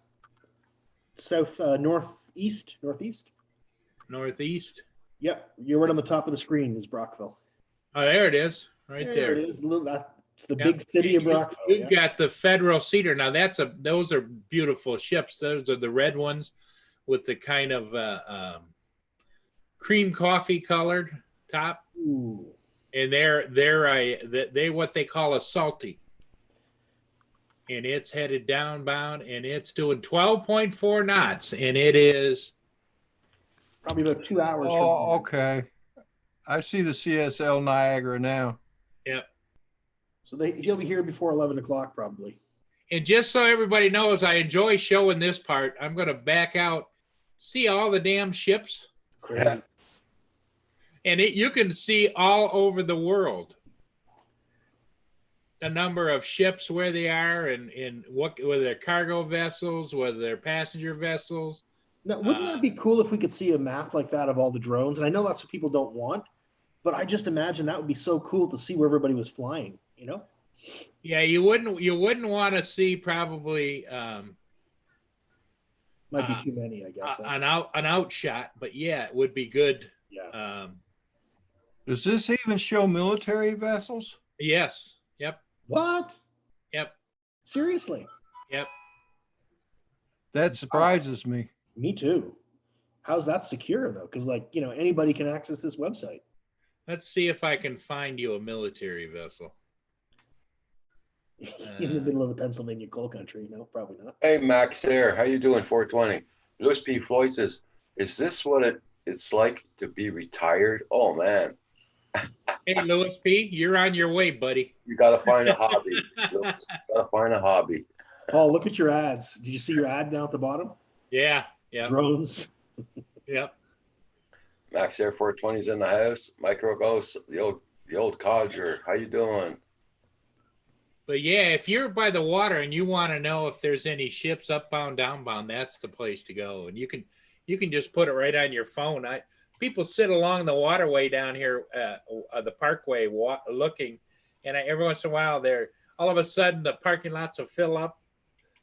south northeast. Northeast. Yep, you're right on the top of the screen is Brockville. Oh, there it is, right there. It is. That's the Yep. big city of Brockville. You've got the Federal Cedar. Now those are beautiful ships. Those are the red ones with the kind of cream coffee colored top, Ooh. and they're what they call a salty, and it's headed downbound, and it's doing 12.4 knots, and it is Probably about 2 hours. Oh, okay. I see the CSL Niagara now. Yep. So he'll be here before 11 o'clock probably. And just so everybody knows, I enjoy showing this part. I'm going to back out, see all the damn ships, Crazy. and you can see all over the world the number of ships, where they are, and whether they're cargo vessels, whether they're passenger vessels. Now, wouldn't that be cool if we could see a map like that of all the drones? And I know that's what people don't want, but I just imagine that would be so cool to see where everybody was flying, you know? Yeah, you wouldn't want to see probably Might be too many, I guess. an outshot, but yeah, it would be good. Yeah. Does this even show military vessels? Yes. Yep. What? Yep. Seriously? Yep. That surprises me. Me too. How's that secure though? Because anybody can access this website. Let's see if I can find you a military vessel. In the middle of the Pennsylvania coal country. No, probably not. Hey, Max there. How you doing, 420? Louis P. Floyd says, is this what it's like to be retired? Oh, man. Hey, Louis P., you're on your way, buddy. You got to find a hobby. Louis, got to find a hobby. Oh, look at your ads. Did you see your ad down at the bottom? Yeah. Yeah. Drones. Yep. Max Air 420's in the house. Micro Ghost, the old codger. How you doing? But yeah, if you're by the water and you want to know if there's any ships upbound, downbound, that's the place to go. And you can just put it right on your phone. People sit along the waterway down here, the parkway, looking, and every once in a while, all of a sudden the parking lots will fill up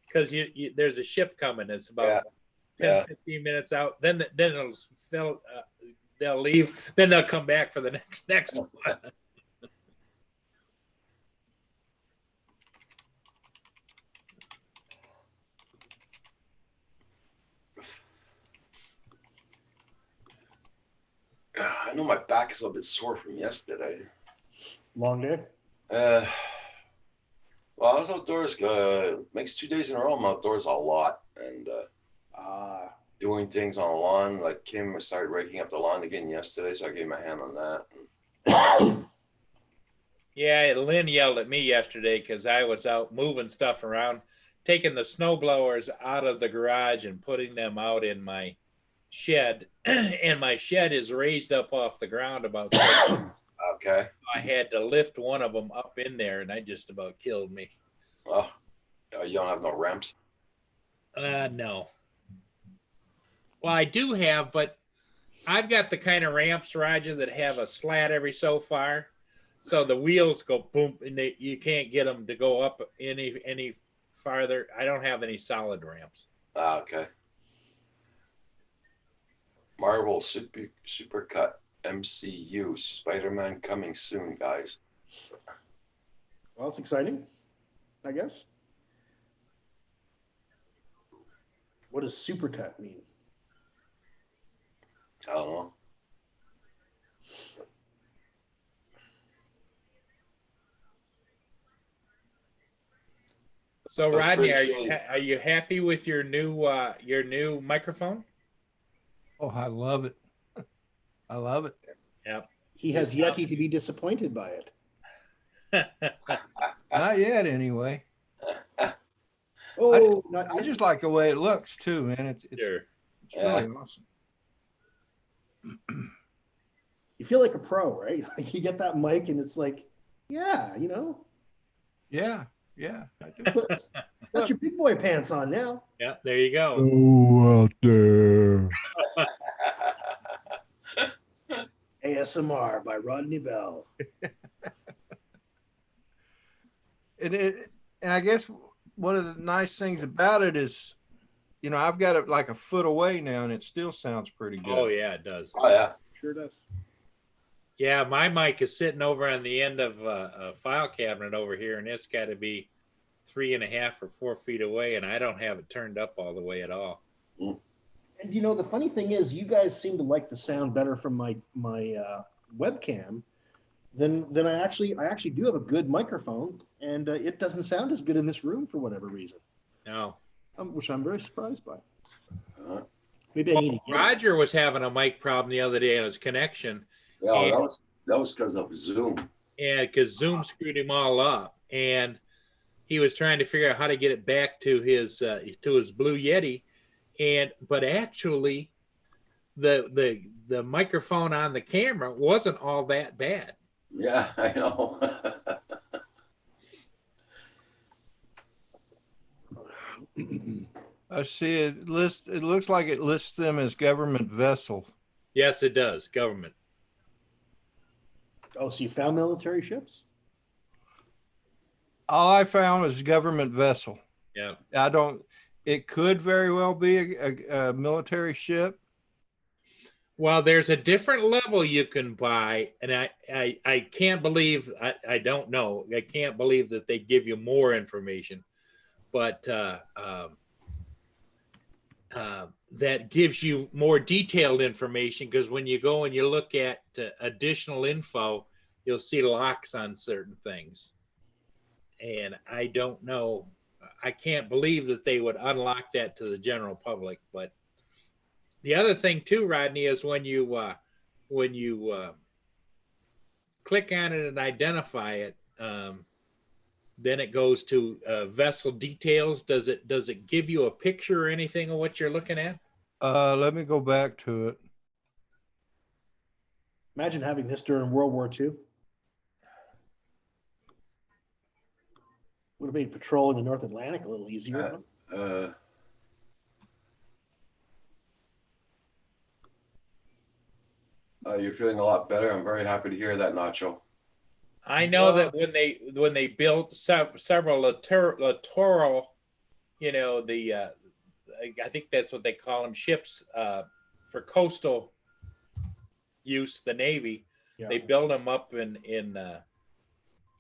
because there's a ship coming. It's about 10-15 minutes out. Then it'll fill. They'll leave. Then they'll come back for the next one. I know my back is a little bit sore from yesterday. Long day. Well, I was outdoors. Makes 2 days in a row. I'm outdoors a lot and doing things on the lawn. Like Kim started raking up the lawn again yesterday, so I gave my hand on that. Yeah, Lynn yelled at me yesterday because I was out moving stuff around, taking the snow blowers out of the garage and putting them out in my shed. And my shed is raised up off the ground about 6 feet. Okay. I had to lift one of them up in there, and that just about killed me. Well, you don't have no ramps? No. Well, I do have, but I've got the kind of ramps, Roger, that have a slat every so far. So the wheels go boom, and you can't get them to go up any farther. I don't have any solid ramps. Okay. Marvel Supercut MCU Spider-Man coming soon, guys. Well, it's exciting, I guess. What does supercut mean? I don't know. So That's Rodney, pretty are you happy with your new microphone? Oh, I love it. I love it. Yep. He has yet to be disappointed by it. Not yet, anyway. Oh, I just like the way it looks too, man. It's Sure. really awesome. you feel like a pro, right? Like you get that mic and it's like, yeah, you know, Yeah, yeah. I do. put your big boy pants on now. Yeah, there you go. Go out there. ASMR by Rodney Bell. And I guess one of the nice things about it is, you know, I've got it like a foot away now, and it still sounds pretty good. Oh yeah, it does. Oh yeah. Sure does. Yeah, my mic is sitting over on the end of a file cabinet over here, and it's got to be 3.5 or 4 feet away, and I don't have it turned up all the way at all. And you know, the funny thing is, you guys seem to like the sound better from my webcam than I actually do have a good microphone, and it doesn't sound as good in this room for whatever reason, No. which I'm very surprised by. Uh, Maybe I need to get it. Roger was having a mic problem the other day on his connection. yeah, And- that was because of Zoom. And because Zoom screwed him all up, and he was trying to figure out how to get it back to his Blue Yeti, but actually, the microphone on the camera wasn't all that bad. Yeah, I know. I see it list. It looks like it lists them as government vessel. Yes, it does. Government. Oh, so you found military ships? All I found was government vessel. Yeah. I don't. It could very well be a military ship. Well, there's a different level you can buy, and I can't believe I don't know. I can't believe that they give you more information, but that gives you more detailed information, because when you go and you look at additional info, you'll see locks on certain things. And I don't know. I can't believe that they would unlock that to the general public, but. The other thing too, Rodney, is when you click on it and identify it, then it goes to vessel details. Does it give you a picture or anything of what you're looking at? Let me go back to it. Imagine having this during World War II. Would have made patrolling the North Atlantic a little easier. Huh? You're feeling a lot better. I'm very happy to hear that, Nacho. I know that when they built several littoral, you know, I think that's what they call them, ships for coastal use, the Navy. Yeah. They build them up in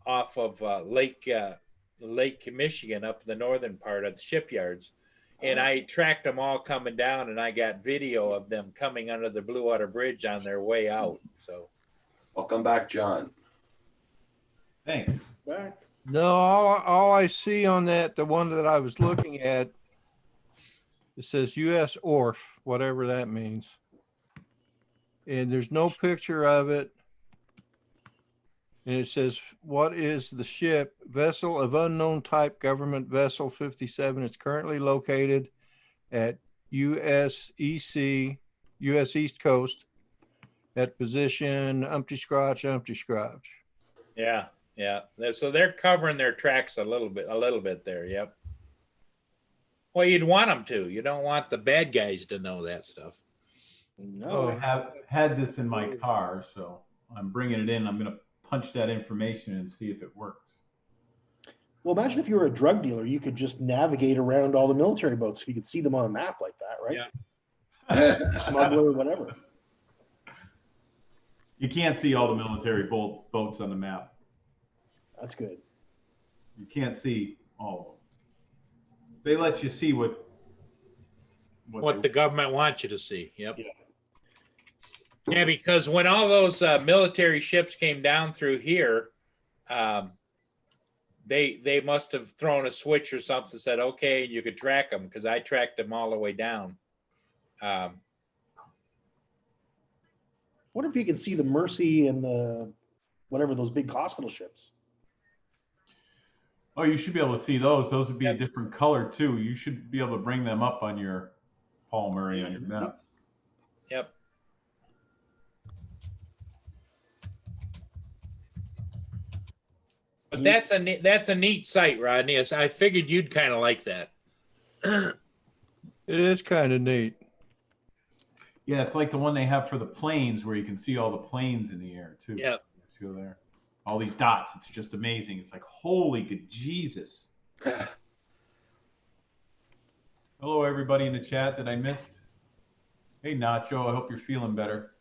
off of Lake Michigan, up the northern part of the shipyards. And I tracked them all coming down, and I got video of them coming under the Blue Water Bridge on their way out. So, Welcome back, John. Thanks. Back. No, all I see on that, the one that I was looking at, it says U.S. ORF, whatever that means. And there's no picture of it. And it says, what is the ship? Vessel of unknown type, government vessel 57. It's currently located at USEC, U.S. East Coast, at position umpty scratch. yeah. So they're covering their tracks a little bit there. Yep. Well, you'd want them to. You don't want the bad guys to know that stuff. No. I have had this in my car, so I'm bringing it in. I'm going to punch that information and see if it works. Well, imagine if you were a drug dealer, you could just navigate around all the military boats. You could see them on a map like that, right? Yeah. Smuggler or whatever. You can't see all the military boats on the map. That's good. You can't see all of them. They let you see what What the government wants you to see. Yep. Yeah. Yeah, because when all those military ships came down through here, they must have thrown a switch or something, said, okay, you could track them, because I tracked them all the way down. What if you can see the Mercy and the whatever, those big hospital ships? Oh, you should be able to see those. Those would be a different color too. You should be able to bring them up on your Paul Murray on your map. Yep. But that's a neat site, Rodney. I figured you'd kind of like that. It is kind of neat. Yeah, it's like the one they have for the planes where you can see all the planes in the air too. Yep. Let's go there. All these dots. It's just amazing. It's like, holy good Jesus. Hello, everybody in the chat that I missed. Hey, Nacho. I hope you're feeling better.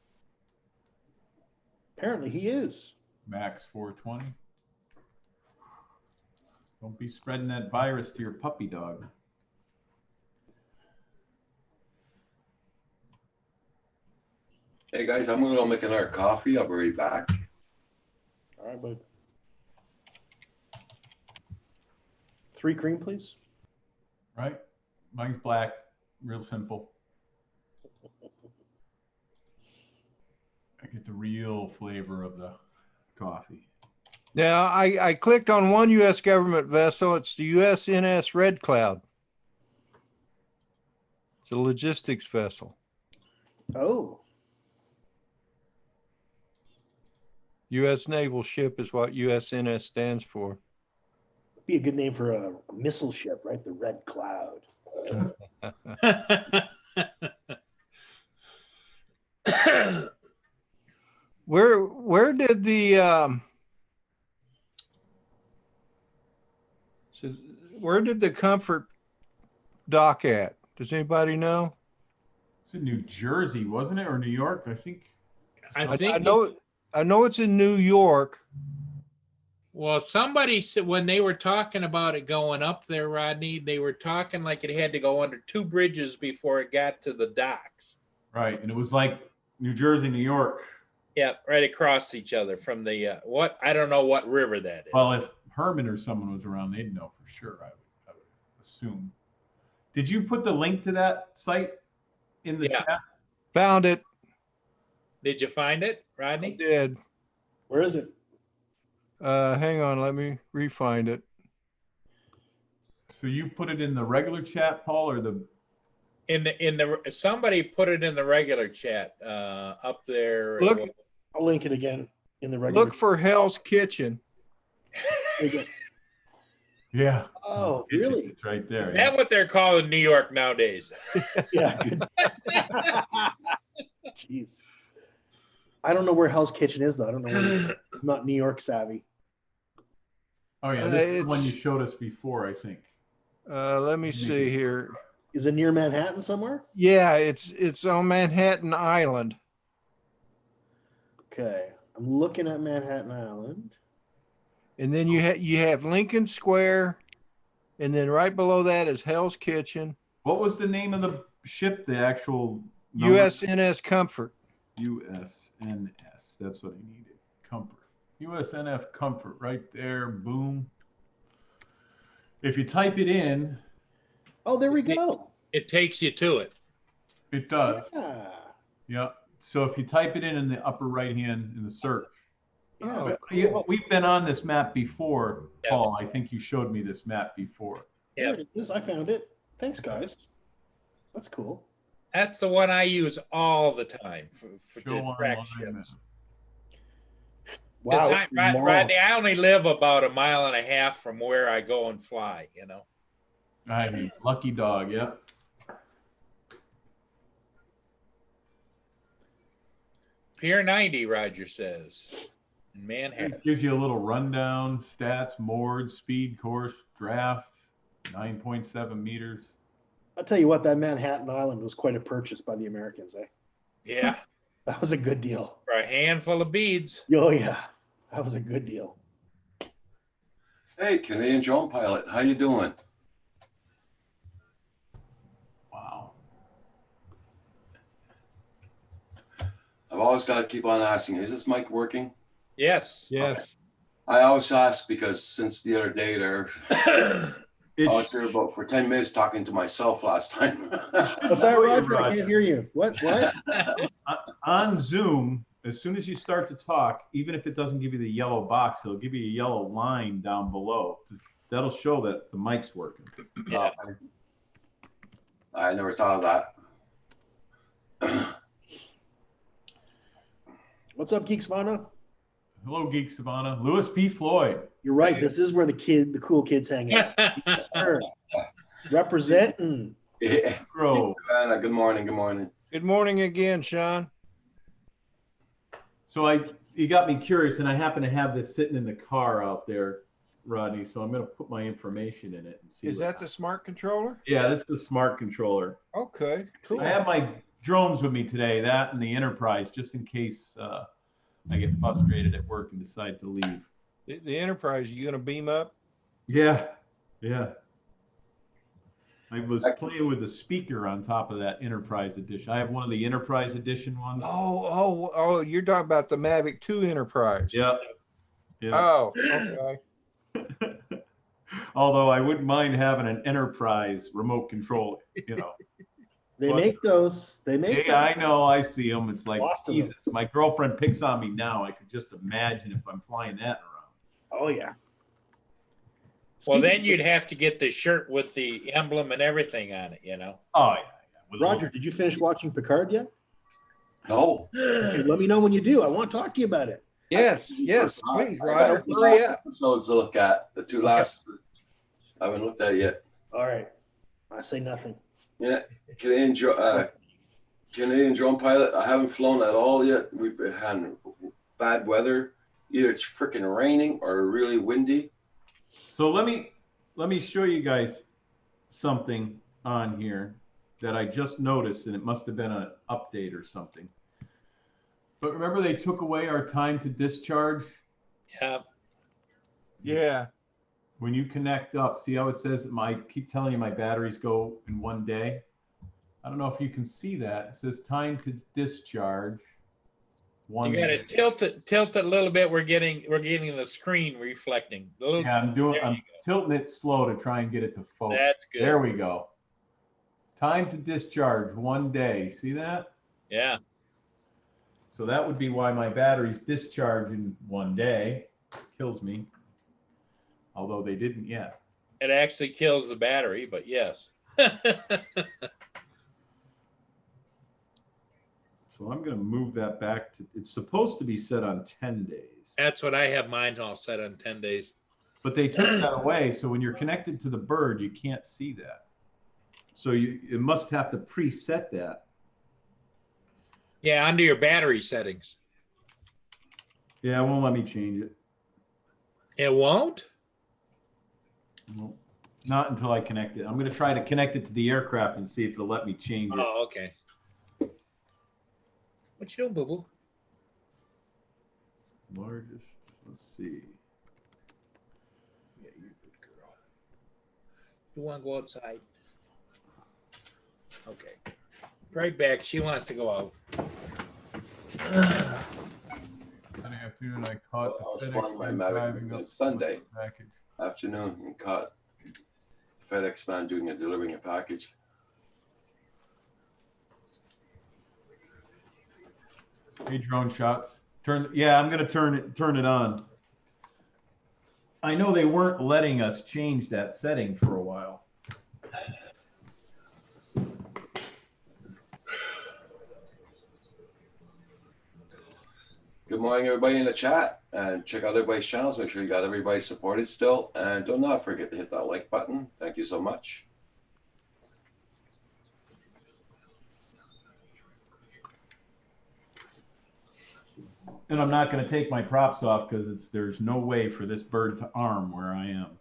Apparently he is. Max 420. Don't be spreading that virus to your puppy dog. Hey guys, I'm gonna go make another coffee. I'll be right back. All right, bud. 3 cream, please. Right? Mine's black. Real simple. I get the real flavor of the coffee. Now, I clicked on one U.S. government vessel. It's the USNS Red Cloud. It's a logistics vessel. Oh, U.S. naval ship is what USNS stands for. be a good name for a missile ship, right? The Red Cloud. Where did the where did the Comfort dock at? Does anybody know? It's in New Jersey, wasn't it? Or New York? I think. I know it's in New York. Well, somebody said when they were talking about it going up there, Rodney, they were talking like it had to go under 2 bridges before it got to the docks. Right. And it was like New Jersey, New York. Yeah, right across each other from the what? I don't know what river that is. Well, if Herman or someone was around, they'd know for sure, I would assume. Did you put the link to that site in the chat? Found it. Did you find it, I Rodney? did. Where is it? Hang on, let me re-find it. So you put it in the regular chat, Paul, or the In the somebody put it in the regular chat up there. Look. I'll link it again in the regular. Look for Hell's Kitchen. There you go. yeah. Oh, really? It's right there. Is that what they're calling New York nowadays? Yeah. Good. Jeez. I don't know where Hell's Kitchen is, though. I don't know where it is. I'm not New York savvy. Oh yeah, this is the one you showed us before, I think. Let me see here. Is it near Manhattan somewhere? Yeah, it's on Manhattan Island. Okay. I'm looking at Manhattan Island. And then you have Lincoln Square, and then right below that is Hell's Kitchen. What was the name of the ship? The actual number? USNS Comfort. USNS. That's what I needed. Comfort. USNF Comfort right there. Boom. If you type it in, Oh, there we go. It takes you to it. it does. Yeah. Yeah. So if you type it in the upper right hand in the search. Yeah. We've been on this map before, Yeah. Paul. I think you showed me this map before. There it is. I found it. Thanks, guys. That's cool. That's the one I use all the time for Show to track online map. ships. Wow. Because it's long. Rodney, I only live about 1.5 miles from where I go and fly, you know. Right. Lucky dog. Yep. Pier 90, Roger says, in Manhattan. It gives you a little rundown, stats, moored, speed, course, draft, 9.7 meters. I'll tell you what, that Manhattan Island was quite a purchase by the Americans, eh? Yeah, That was a good deal. for a handful of beads. Oh, yeah. That was a good deal. Hey, Canadian drone pilot, how you doing? Wow. I've always got to keep on asking, is this mic working? Yes. Yes. I always ask because since the other day there, I was here about for 10 minutes talking to myself last time. What's that, Roger? I can't hear you. What? On Zoom, as soon as you start to talk, even if it doesn't give you the yellow box, it'll give you a yellow line down below. That'll show that the mic's working. Yeah. Okay. I never thought of that. What's up, Geeks Vano? Hello, Geek Savannah. Louis P. Floyd. You're right. This is where the cool kids hang out. Yes, sir. Representing. Yeah. Bro. Savannah, good morning. Good morning. Good morning again, Sean. So you got me curious, and I happen to have this sitting in the car out there, Rodney. So I'm going to put my information in it and see. Is that the smart controller? Yeah, this is the smart controller. Okay, cool. I have my drones with me today, that and the Enterprise, just in case I get frustrated at work and decide to leave. The Enterprise, you gonna beam up? Yeah, yeah. I was playing with the speaker on top of that Enterprise edition. I have one of the Enterprise edition ones. Oh! You're talking about the Mavic 2 Enterprise. Yeah. Yeah. Oh, okay. Although I wouldn't mind having an Enterprise remote control, They make those. They make Yeah, I know. I see them. It's like, Lots of them. Jesus, my girlfriend picks on me now. I could just imagine if I'm flying that around. Oh yeah. Well, Speaking then you'd have to get the shirt with the emblem and everything on it, Oh, yeah. With a Roger, did you finish watching Picard yet? No. Okay, let me know when you do. I want to talk to you about it. Yes, please, I Roger, got hurry up. episodes to look at. The two last. I haven't looked at it yet. All right. I say nothing. Yeah, Canadian drone pilot. I haven't flown at all yet. We've had bad weather. Either it's freaking raining or really windy. So let me show you guys something on here that I just noticed, and it must have been an update or something. But remember, they took away our time to discharge. Yeah. Yeah. When you connect up, see how it says keep telling you my batteries go in 1 day. I don't know if you can see that. It says time to discharge. You got to tilt it a little bit. We're getting the screen reflecting. Yeah, I'm tilting it slow to try and get it to focus. That's good. There we go. Time to discharge 1 day. See that? Yeah. So that would be why my batteries discharge in 1 day. Kills me. Although they didn't yet. It actually kills the battery, but yes. So I'm going to move that back to, it's supposed to be set on 10 days. That's what I have mine all set on 10 days. But they took that away. So when you're connected to the bird, you can't see that. So it must have to preset that. Yeah, under your battery settings. Yeah, it won't let me change it. It won't? Well, not until I connect it. I'm going to try to connect it to the aircraft and see if it'll let me change it. Oh, okay. What you doing, boo-boo? Largest, let's see. Yeah, you're a good girl. You want to go outside? Okay. Right back. She wants to go out. Sunday afternoon, I caught I was the flying my FedEx man Mavic driving on up Sunday package. afternoon and caught the FedEx man delivering a package. Hey, drone shots. Yeah, I'm gonna turn it on. I know they weren't letting us change that setting for a while. Good morning, everybody in the chat, and check out everybody's channels. Make sure you got everybody supported still, and do not forget to hit that like button. Thank you so much. And I'm not gonna take my props off because there's no way for this bird to arm where I am.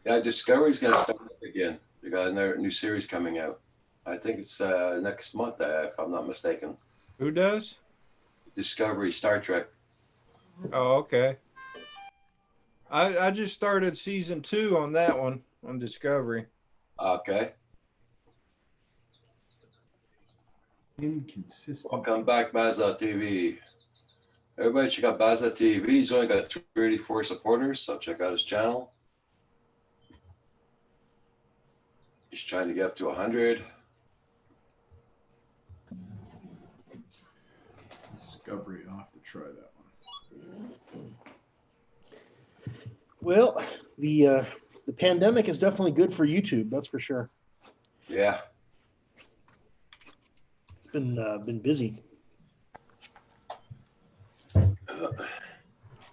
Yeah, Discovery's going to start up again. They got a new series coming out. I think it's next month, if I'm not mistaken. Who does? Discovery, Star Trek. Oh, okay. I just started season 2 on that one on Discovery. Okay. Inconsistent. Welcome back, Bazza TV. Everybody check out Bazza TV. He's only got 384 supporters, so check out his channel. He's trying to get up to 100. Discovery, I'll have to try that one. Well, the pandemic is definitely good for YouTube. That's for sure. Yeah. It's been busy.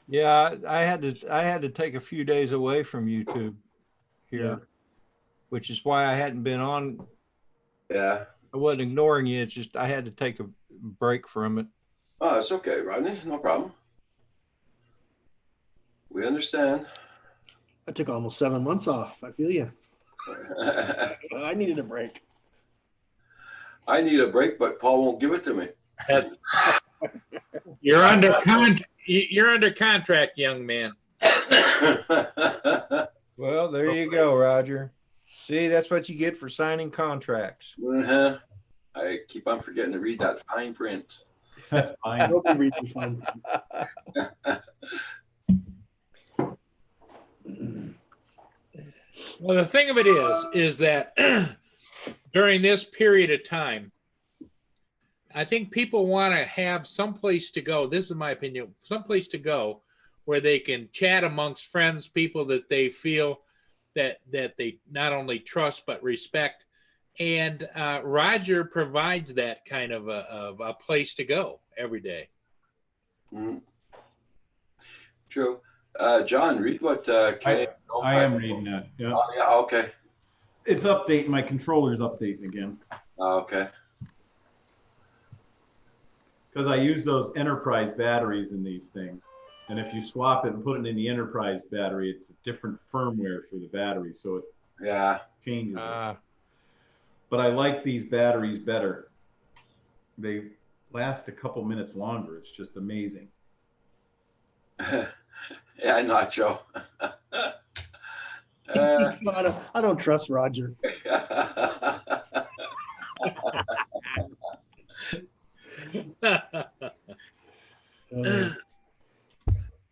Yeah, I had to take a few days away from YouTube here, Yeah. which is why I hadn't been on. Yeah. I wasn't ignoring you. It's just I had to take a break from it. Oh, it's okay, Rodney. No problem. We understand. I took almost 7 months off. I feel you. I needed a break. I need a break, but Paul won't give it to me. You're under contract, young man. Well, there you go, Roger. See, that's what you get for signing contracts. Uh-huh. I keep on forgetting to read that fine print. Fine. Nobody reads the fine print. Well, the thing of it is that during this period of time, I think people want to have some place to go. This is my opinion, some place to go where they can chat amongst friends, people that they feel that they not only trust but respect. And Roger provides that kind of a place to go every day. Mhm. True. John, read what Kenny. I am reading that. Yeah. Oh, yeah, okay. It's updating. My controller's updating again. Okay. Because I use those enterprise batteries in these things. And if you swap it and put it in the enterprise battery, it's a different firmware for the battery. So it Yeah. changes it. But I like these batteries better. They last a couple minutes longer. It's just amazing. Yeah, not Joe. I don't trust Roger.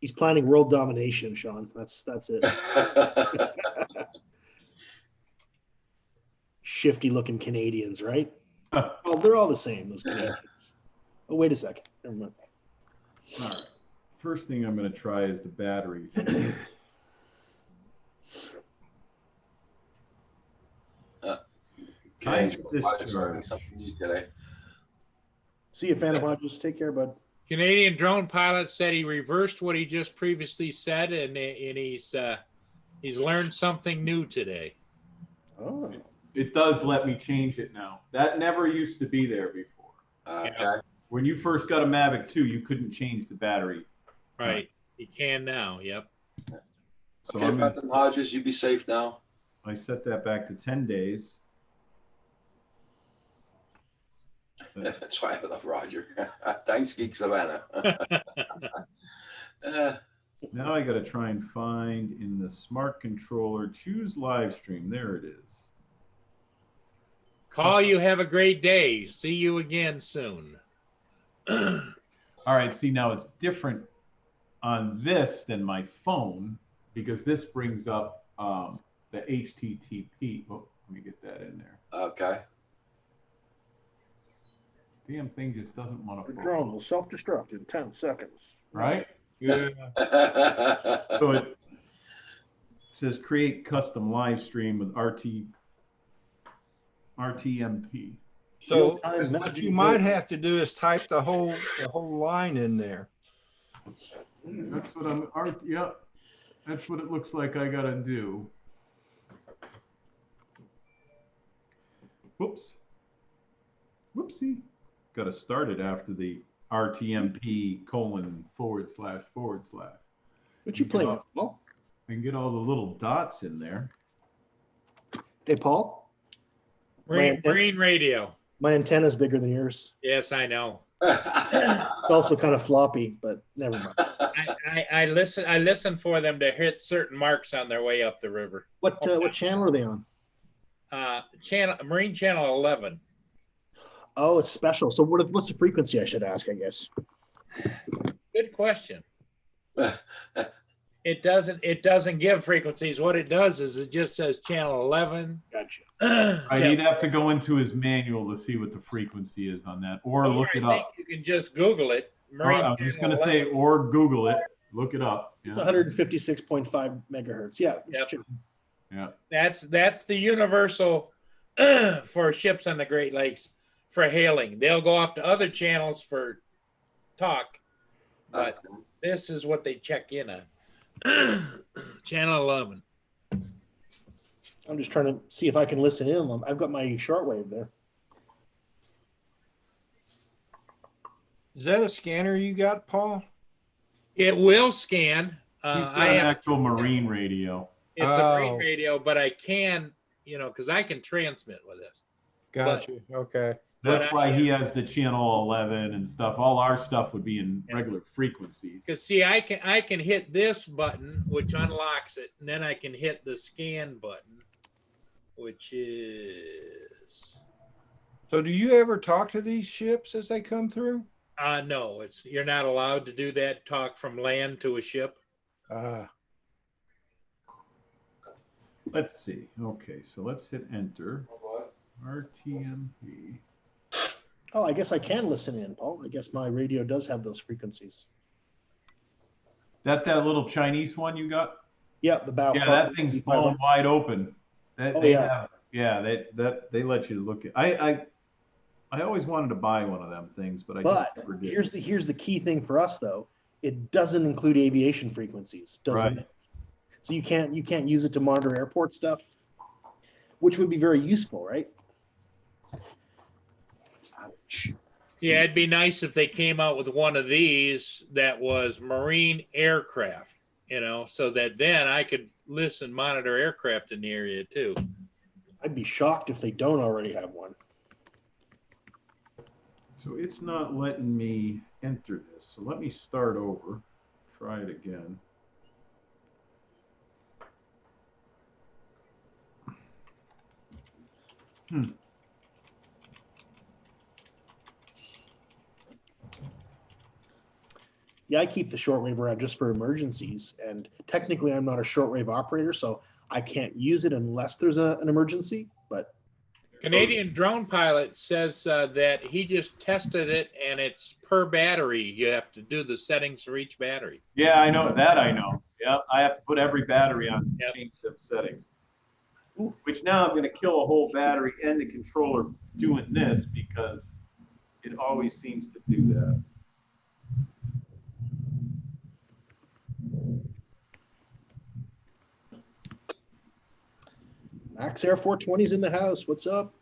He's planning world domination, Sean. That's it. Shifty looking Canadians, right? Well, they're all the same, those Canadians. Oh, wait a second. Never mind. All right. First thing I'm going to try is the battery. Kenny, Discharge. learning something new today. See you, Phantom Hodges. Take care, bud. Canadian drone pilot said he reversed what he just previously said, and he's learned something new today. Oh. It does let me change it now. That never used to be there before. Okay. When you first got a Mavic 2, you couldn't change the battery. Right. You can now. Yep. So Okay, Captain Hodges, you be safe now. I set that back to 10 days. That's why I love Roger. Thanks, Geek Savannah. Now I got to try and find in the smart controller, choose live stream. There it is. Call you. Have a great day. See you again soon. All right. See, now it's different on this than my phone because this brings up the HTTP. Oh, let me get that in there. Okay. Damn thing just doesn't want to. The drone will self-destruct in 10 seconds. Right? Yeah. So it says create custom live stream with RTMP. So what you might have to do is type the whole line in there. That's what yeah. That's what it looks like I gotta do. Whoops. Whoopsie. Gotta start it after the RTMP : // What you playing with, Paul? I can get all the little dots in there. Hey, Paul, Marine radio. my antenna's bigger than yours. Yes, I know. It's also kind of floppy, but never mind. I listen for them to hit certain marks on their way up the river. What channel are they on? Marine Channel 11. Oh, it's special. So what's the frequency, I should ask, I guess? Good question. It doesn't give frequencies. What it does is it just says channel 11. Gotcha. You'd have to go into his manual to see what the frequency is on that, or look it I think up. you can just Google it. I was just gonna say, or Google it, look it up. It's Yeah. 156.5 megahertz. Yeah. Yep. Yeah. That's the universal for ships on the Great Lakes for hailing. They'll go off to other channels for talk, but this is what they check in on. Channel 11. I'm just trying to see if I can listen in. I've got my shortwave there. Is that a scanner you got, Paul? It will scan. He's got I an have, actual marine radio. it's a marine Oh. radio, but I can, because I can transmit with this. Gotcha. Okay. That's But why he has the channel 11 and stuff. All our stuff would be in Yeah. regular frequencies. Because see, I can hit this button, which unlocks it, and then I can hit the scan button, which is So do you ever talk to these ships as they come through? no, you're not allowed to do that. Talk from land to a ship. Let's see. Okay, so let's hit enter. RTMP. Oh, I guess I can listen in, Paul. I guess my radio does have those frequencies. That little Chinese one you got? Yeah, the bow. Yeah, that thing's blown wide open. Oh, yeah. They let you look at. I always wanted to buy one of them things, but I But just never did. here's the key thing for us though. It doesn't include aviation frequencies, doesn't Right. it? So you can't use it to monitor airport stuff, which would be very useful, right? Ouch. Yeah, it'd be nice if they came out with one of these that was marine aircraft, so that then I could monitor aircraft in the area too. I'd be shocked if they don't already have one. So it's not letting me enter this. So let me start over. Try it again. Yeah, I keep the shortwave around just for emergencies, and technically I'm not a shortwave operator, so I can't use it unless there's an emergency. But Canadian drone pilot says that he just tested it and it's per battery. You have to do the settings for each battery. Yeah, I know that. I know. Yeah, I have to put every battery on to Yep. change some settings. Ooh. Which now I'm going to kill a whole battery and the controller doing this because it always seems to do that. Max Air 420's in the house. What's up?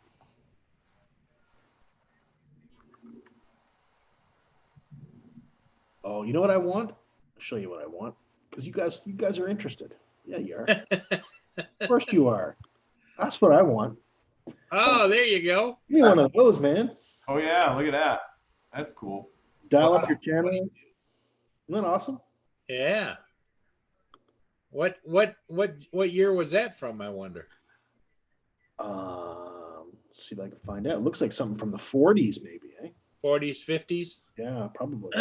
Oh, you know what I want? I'll show you what I want. Because you guys are interested. Yeah, you are. Of course you are. That's what I want. Oh, there you go. Give me one of those, man. Oh yeah, look at that. That's cool. Dial up your channel. Isn't that awesome? Yeah. What year was that from, I wonder? Let's see if I can find out. It looks like something from the 40s, maybe, eh? 40s, 50s? Yeah, probably.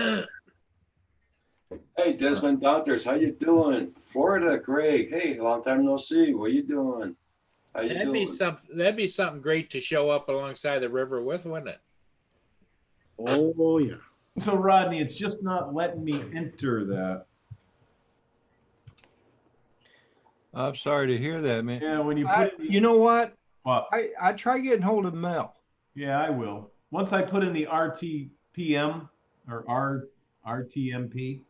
Hey, Desmond Doctors, how you doing? Florida, Greg. Hey, long time no see. What you doing? How you doing? That'd be something great to show up alongside the river with, wouldn't it? Oh, yeah. So Rodney, it's just not letting me enter that. I'm sorry to hear that, man. Yeah, when you put You know what? well, I try getting hold of Mel. yeah, I will. Once I put in the RTPM or RTMP,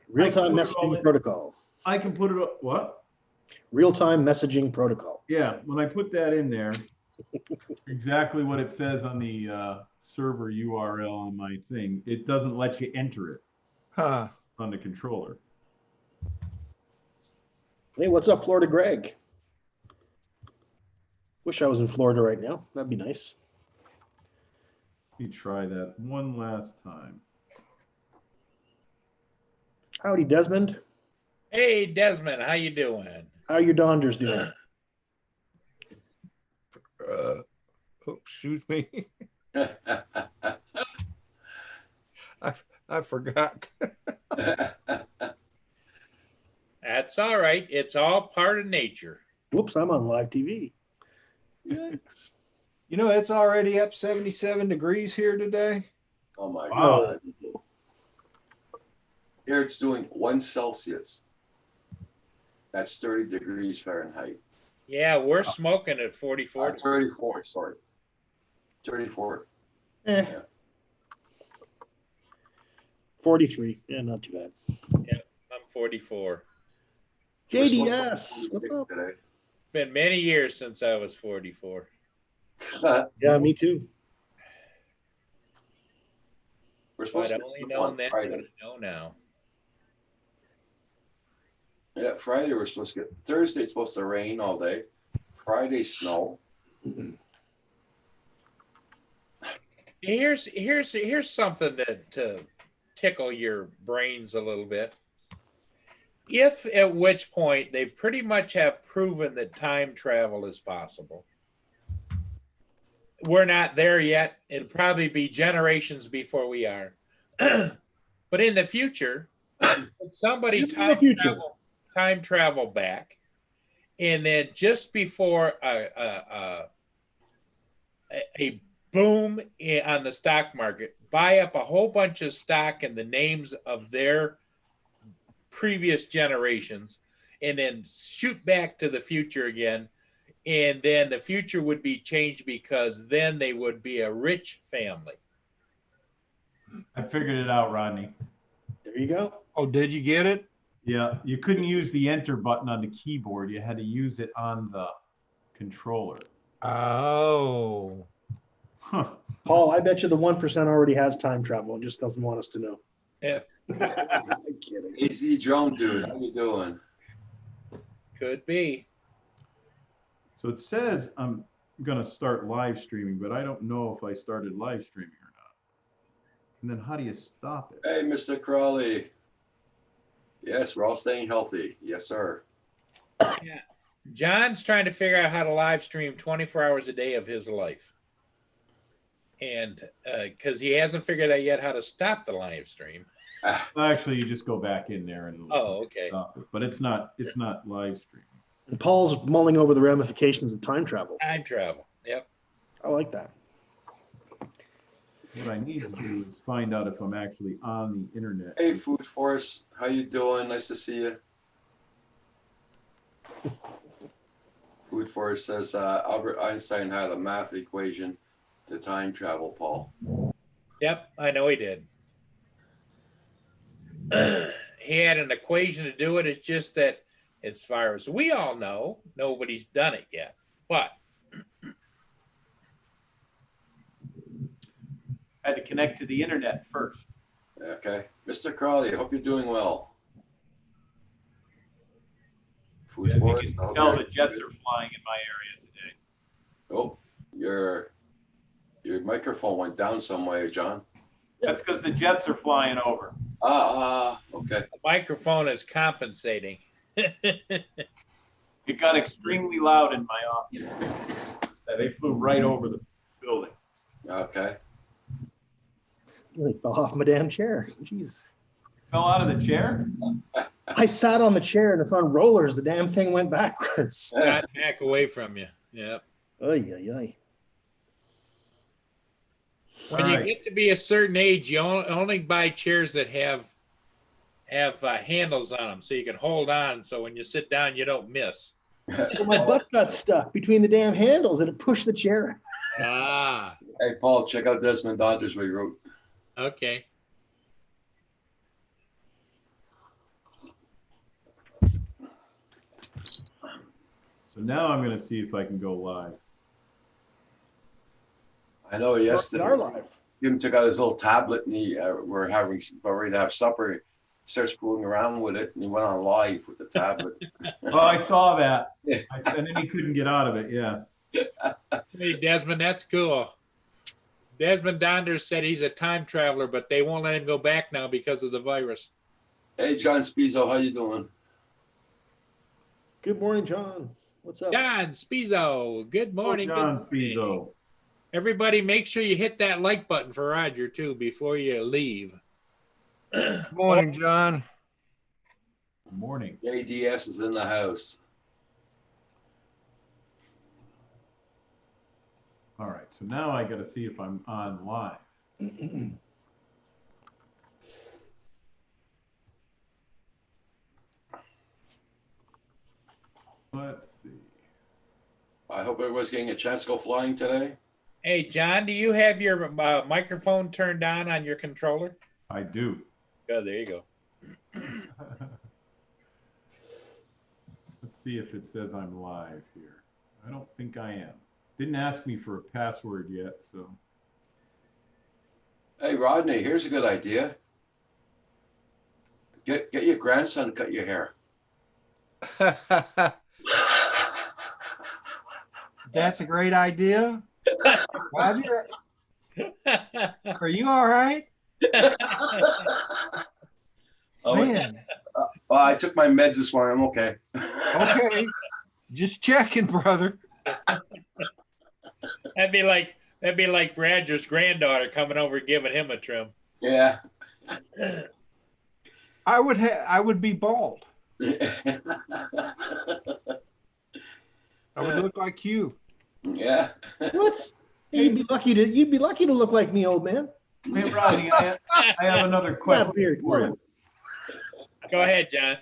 Real-time I can put it all messaging in. protocol. I can put it up. What? Real-time messaging protocol. Yeah, when I put that in there, exactly what it says on the server URL on my thing, it doesn't let you enter it Huh. on the controller. Hey, what's up, Florida Greg? Wish I was in Florida right now. That'd be nice. Let me try that one last time. Howdy, Desmond. Hey, Desmond, how you doing? How are your Donders doing? Excuse me. I forgot. That's all right. It's all part of nature. Whoops, I'm on live TV. Yikes. You know, it's already up 77 degrees here today. Oh my Wow. God. Here it's doing 1 Celsius. That's 30 degrees Fahrenheit. Yeah, we're smoking at 44. 34, sorry. 34. Eh. Yeah. 43. Yeah, not too bad. I'm 44. We're supposed to go JDS, what's 46 up? today. It's been many years since I was 44. Yeah, me too. We're If supposed I'd to only get known on that, Friday. I know now. Yeah, Friday we're supposed to get. Thursday it's supposed to rain all day. Friday snow. Here's something to tickle your brains a little bit. If at which point they pretty much have proven that time travel is possible. We're not there yet. It'll probably be generations before we are. But in the future, if somebody In the future. time travel back, and then just before a boom on the stock market, buy up a whole bunch of stock in the names of their previous generations, and then shoot back to the future again, and then the future would be changed because then they would be a rich family. I figured it out, Rodney. There you go. Oh, did you get it? Yeah, you couldn't use the enter button on the keyboard. You had to use it on the controller. Oh. Huh. Paul, I bet you the 1% already has time travel and just doesn't want us to know. Yeah, I'm kidding. AC Drone Dude, how you doing? could be. So it says I'm going to start live streaming, but I don't know if I started live streaming or not. And then how do you stop it? Hey, Mr. Crawley. Yes, we're all staying healthy. Yes, sir. Yeah. John's trying to figure out how to live stream 24 hours a day of his life. And because he hasn't figured out yet how to stop the live stream. Well, actually, you just go back in there and Oh, okay. stop it. But it's not live streaming. And Paul's mulling over the ramifications of time travel. Time travel. Yep. I like that. What I need to do is find out if I'm actually on the internet. Hey, Food Force, how you doing? Nice to see you. Food Force says Albert Einstein had a math equation to time travel, Paul. Yep, I know he did. He had an equation to do it. It's just that, as far as we all know, nobody's done it yet. But I had to connect to the internet first. Okay. Mr. Crawley, I hope you're doing well. Food As you Force, can I hope tell, you're- the jets are flying in my area today. Oh, your microphone went down some way, John. That's because the jets are flying over. Okay. the microphone is compensating. It got extremely loud in my office. They flew right over the building. Okay. Really fell off my damn chair. Jeez. Fell out of the chair? I sat on the chair and it's on rollers. The damn thing went backwards. Got back away from you. Yep. Ay, ay, ay. When All you right. get to be a certain age, you only buy chairs that have handles on them, so you can hold on. So when you sit down, you don't miss. Well, my butt got stuck between the damn handles and it pushed the chair. Ah, Hey, Paul, check out Desmond Dodgers what he wrote. okay. So now I'm going to see if I can go live. I know We yesterday. are live. Jim took out his little tablet and we're ready to have supper. He starts fooling around with it and he went on live with the tablet. Oh, I saw that. Yeah. And then he couldn't get out of it. Yeah. Hey, Desmond, that's cool. Desmond Donders said he's a time traveler, but they won't let him go back now because of the virus. Hey, John Spizzo, how you doing? Good morning, John. What's up? John Spizzo, good morning. Oh, John good morning. Spizzo. Everybody, make sure you hit that like button for Roger, too, before you leave. Good morning, John. Good morning. JDS is in the house. All right. So now I got to see if I'm on live. Let's see. I hope everybody's getting a chance to go flying today. Hey, John, do you have your microphone turned on your controller? I do. Yeah, there you go. Let's see if it says I'm live here. I don't think I am. Didn't ask me for a password yet, so. Hey, Rodney, here's a good idea. Get your grandson to cut your hair. That's a great idea. Roger, are you all right? Oh, Man, well, I took my meds this morning. I'm okay. okay. Just checking, brother. That'd be like Roger's granddaughter coming over giving him a trim. Yeah. I would be bald. I would look like you. Yeah. What? You'd be lucky to look like me, old man. Hey, Rodney, I have another question beard, for come you. Go ahead, John.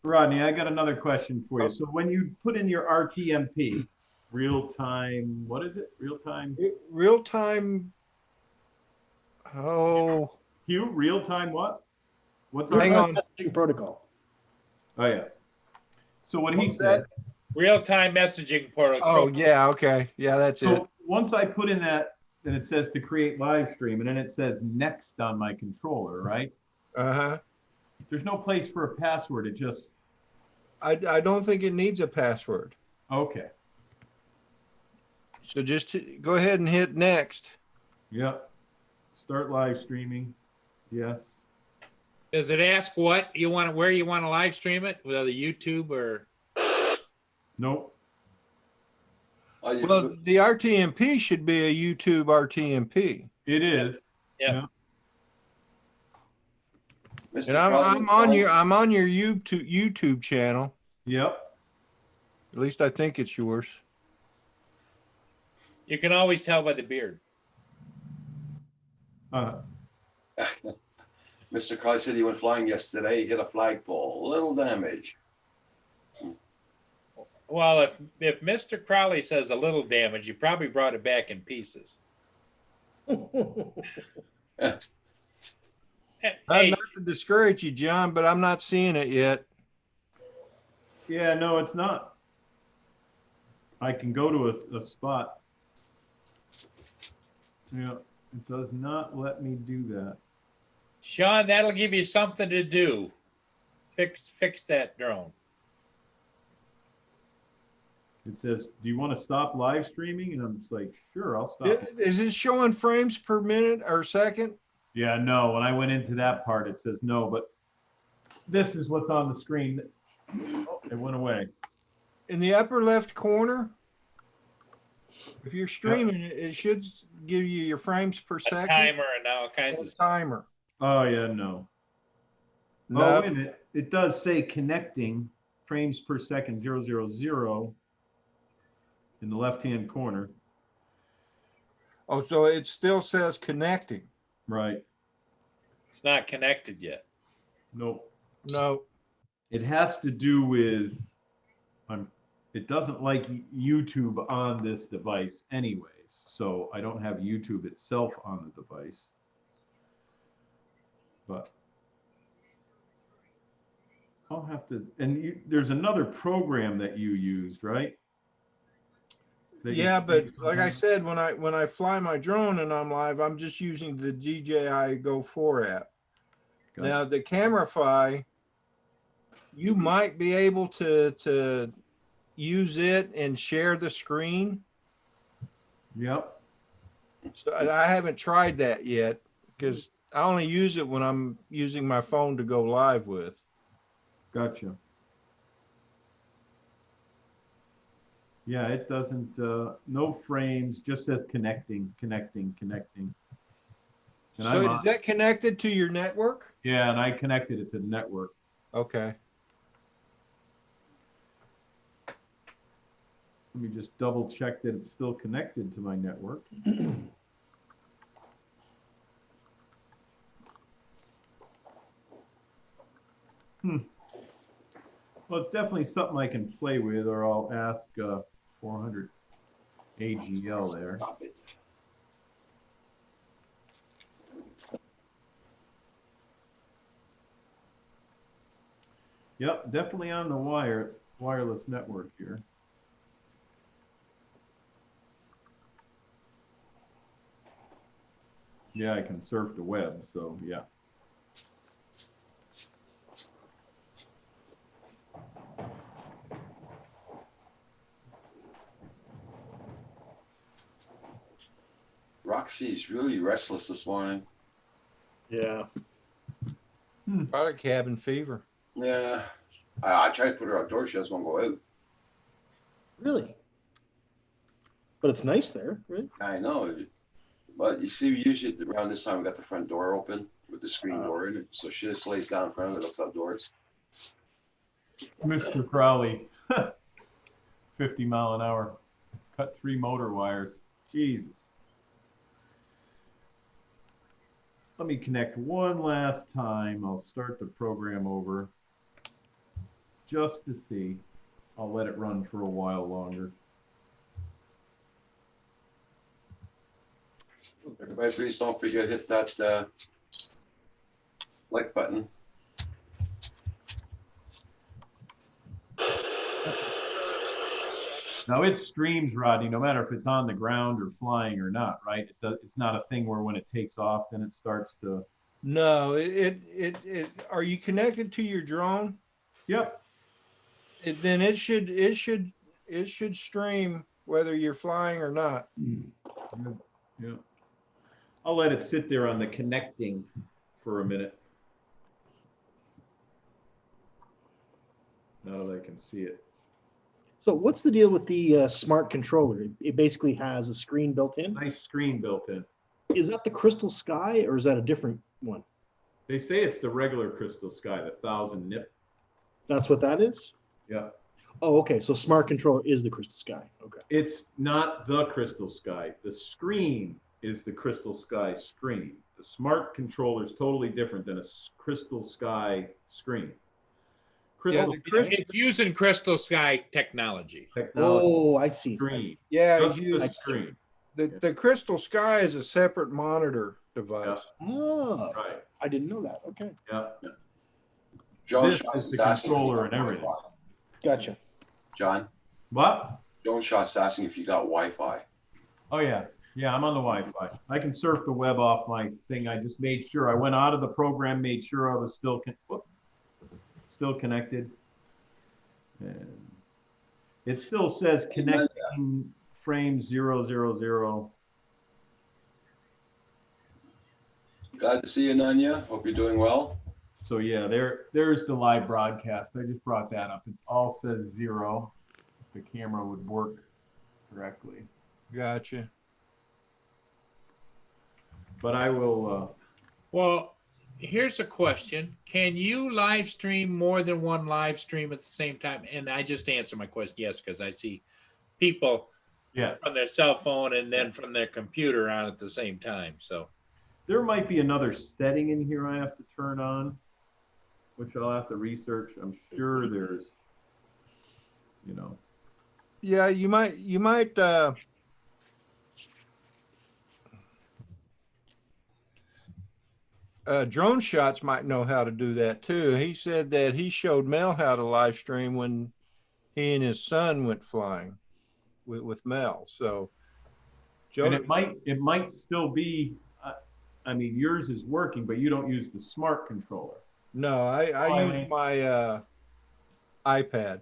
Rodney, I got another question for you. So when you put in your RTMP, real time, what is it? Real time Real time. Oh, Q? Real time what? What's Hang our, on. Messaging protocol. oh yeah. So what he What's said, that? Real-time messaging protocol. Oh, yeah. Okay. Yeah, that's it. so once I put in that, and it says to create live stream, and then it says next on my controller, right? Uh-huh. There's no place for a password. It just, I don't think it needs a password. okay. So just go ahead and hit next. Yep. Start live streaming. Yes. Does it ask what you want, where you want to live stream it, whether YouTube or? Nope. Oh, you- Well, the RTMP should be a YouTube RTMP. It is. Yep. Mr. And I'm Crosby, on your YouTube channel. Yep. At least I think it's yours. You can always tell by the beard. Mr. Crosby said he went flying yesterday. He hit a flagpole. Little damage. Well, if Mr. Crowley says a little damage, you probably brought it back in pieces. Hey, Not to discourage you, John, but I'm not seeing it yet. Yeah, no, it's not. I can go to a spot. Yeah, it does not let me do that. Sean, that'll give you something to do. Fix that drone. It says, do you want to stop live streaming? And I'm just like, sure, I'll stop. Is it showing frames per minute or second? Yeah, no, when I went into that part, it says no, but this is what's on the screen. Oh, it went away. In the upper left corner, if you're streaming, it should give you your frames per A second. timer and all kinds And of. timer. Oh, yeah, no. No. Oh, wait a minute. It does say connecting frames per second, 000 in the left-hand corner. Oh, so it still says connecting. Right. It's not connected yet. Nope. No. It has to do with, it doesn't like YouTube on this device anyways. So I don't have YouTube itself on the device. But I'll have to, and there's another program that you used, right? That you Yeah, but use like I sometimes? said, when I fly my drone and I'm live, I'm just using the DJI Go 4 app. Gotcha. Now the Camerify, you might be able to use it and share the screen. Yep. So I haven't tried that yet because I only use it when I'm using my phone to go live with. Gotcha. Yeah, it doesn't, no frames, just says connecting. And So I'm is on- that connected to your network? Yeah, and I connected it to the network. Okay. Let me just double check that it's still connected to my network. Well, it's definitely something I can play with, or I'll ask 400 AGL there. Stop it. Yep, definitely on the wireless network here. Yeah, I can surf the web, so yeah. Roxy's really restless this morning. Yeah. Probably cabin fever. Yeah. I tried to put her outdoors. She doesn't want to go out. Really? But it's nice there, right? I know. But you see, usually around this time, we got the front door open with the screen door in it. So she just lays down in front of it, looks outdoors. Mr. Crowley, 50 mile an hour, cut 3 motor wires. Jesus. Let me connect one last time. I'll start the program over just to see. I'll let it run for a while longer. Everybody, please don't forget to hit that like button. Now it streams, Rodney, no matter if it's on the ground or flying or not, right? It's not a thing where when it takes off, then it starts to. No, are you connected to your drone? Yep. Then it should stream whether you're flying or not. Yeah. I'll let it sit there on the connecting for a minute. Now that I can see it. So what's the deal with the smart controller? It basically has a screen built in. Nice screen built in. Is that the Crystal Sky or is that a different one? They say it's the regular Crystal Sky, the 1000 nip. That's what that is? Yeah. Oh, okay. So smart controller is the Crystal Sky. Okay. It's not the Crystal Sky. The screen is the Crystal Sky screen. The smart controller is totally different than a Crystal Sky screen. Crystal It's using Crystal Sky technology. technology Oh, I see. screen. Yeah, Just the screen. the Crystal Sky is a separate monitor device. Oh, Right. I didn't know that. Okay. Yeah. John This Shaw's is the asking if you controller got and everything. Wi-Fi. Gotcha. John, What? John Shaw's asking if you got Wi-Fi. Oh yeah. Yeah, I'm on the Wi-Fi. I can surf the web off my thing. I just made sure I went out of the program, made sure I was still connected. And it still says connecting frame 000. Glad to see you, Nanya. Hope you're doing well. So yeah, there's the live broadcast. I just brought that up. It all says 0. The camera would work correctly. Gotcha. But I will. Well, here's a question. Can you live stream more than one live stream at the same time? And I just answer my question yes, because I see people Yes. from their cell phone and then from their computer on at the same time. So There might be another setting in here I have to turn on, which I'll have to research. I'm sure there's, Yeah, you might Drone Shots might know how to do that too. He said that he showed Mel how to live stream when he and his son went flying with Mel. So Joe, and it might still be. I mean, yours is working, but you don't use the smart controller. no, I use my iPad.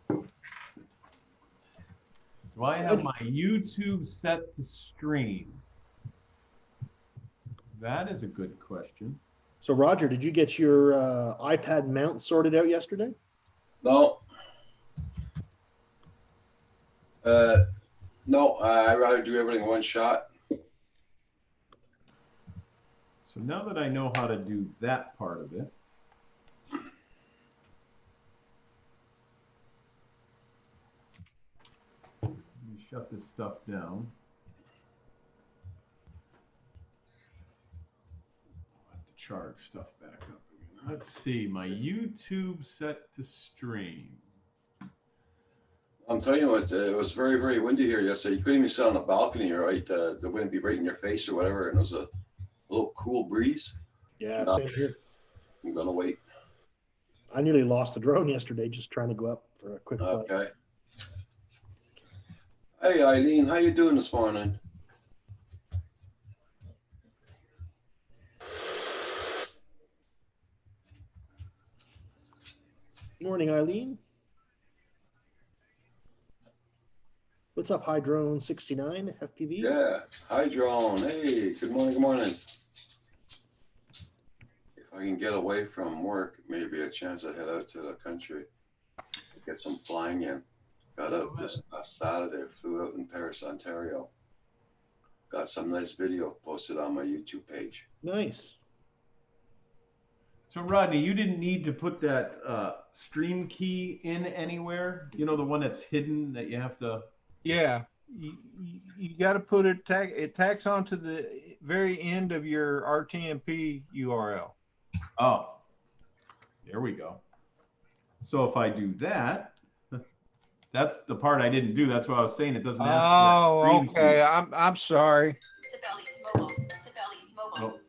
Do I have my YouTube set to stream? That is a good question. So Roger, did you get your iPad mount sorted out yesterday? No. No, I'd rather do everything in one shot. So now that I know how to do that part of it, let me shut this stuff down. I'll have to charge stuff back up again. Let's see, my YouTube set to stream. I'm telling you what, it was very, very windy here yesterday. You couldn't even sit on the balcony, right? The wind would be right in your face or whatever, and it was a little cool breeze. Yeah, No. same here. I'm gonna wait. I nearly lost the drone yesterday just trying to go up for a quick flight. Okay. Hey, Eileen, how you doing this morning? Morning, Eileen. What's up, High Drone 69 FPV? Yeah. Hi, Drone. Hey, good morning. Good morning. If I can get away from work, maybe a chance to head out to the country, get some flying in. Got out this last Saturday, flew out in Paris, Ontario. Got some nice video posted on my YouTube page. Nice. So Rodney, you didn't need to put that stream key in anywhere. You know, the one that's hidden that you have to. Yeah, you got to put it tacks onto the very end of your RTMP URL. Oh, there we go. So if I do that, that's the part I didn't do. That's what I was saying. It doesn't ask for that Oh, stream okay. key. I'm sorry. Sibelius Mobile. Sibelius Mobile. Nope.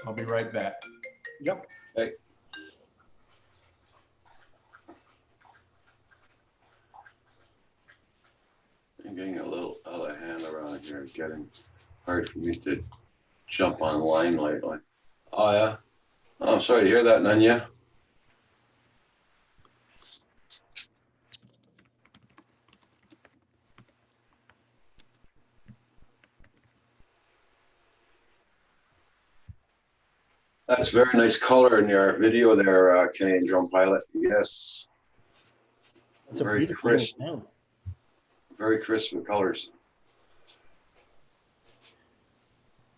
I'll be right back. Yep. Hey. I'm getting a little out of hand around here. It's getting hard for me to jump online lately. Oh, yeah? Oh, sorry to hear that, Nanya. That's very nice color in your video there, Canadian Drone Pilot. Yes, That's a Very beautiful crisp. town. very crisp with colors.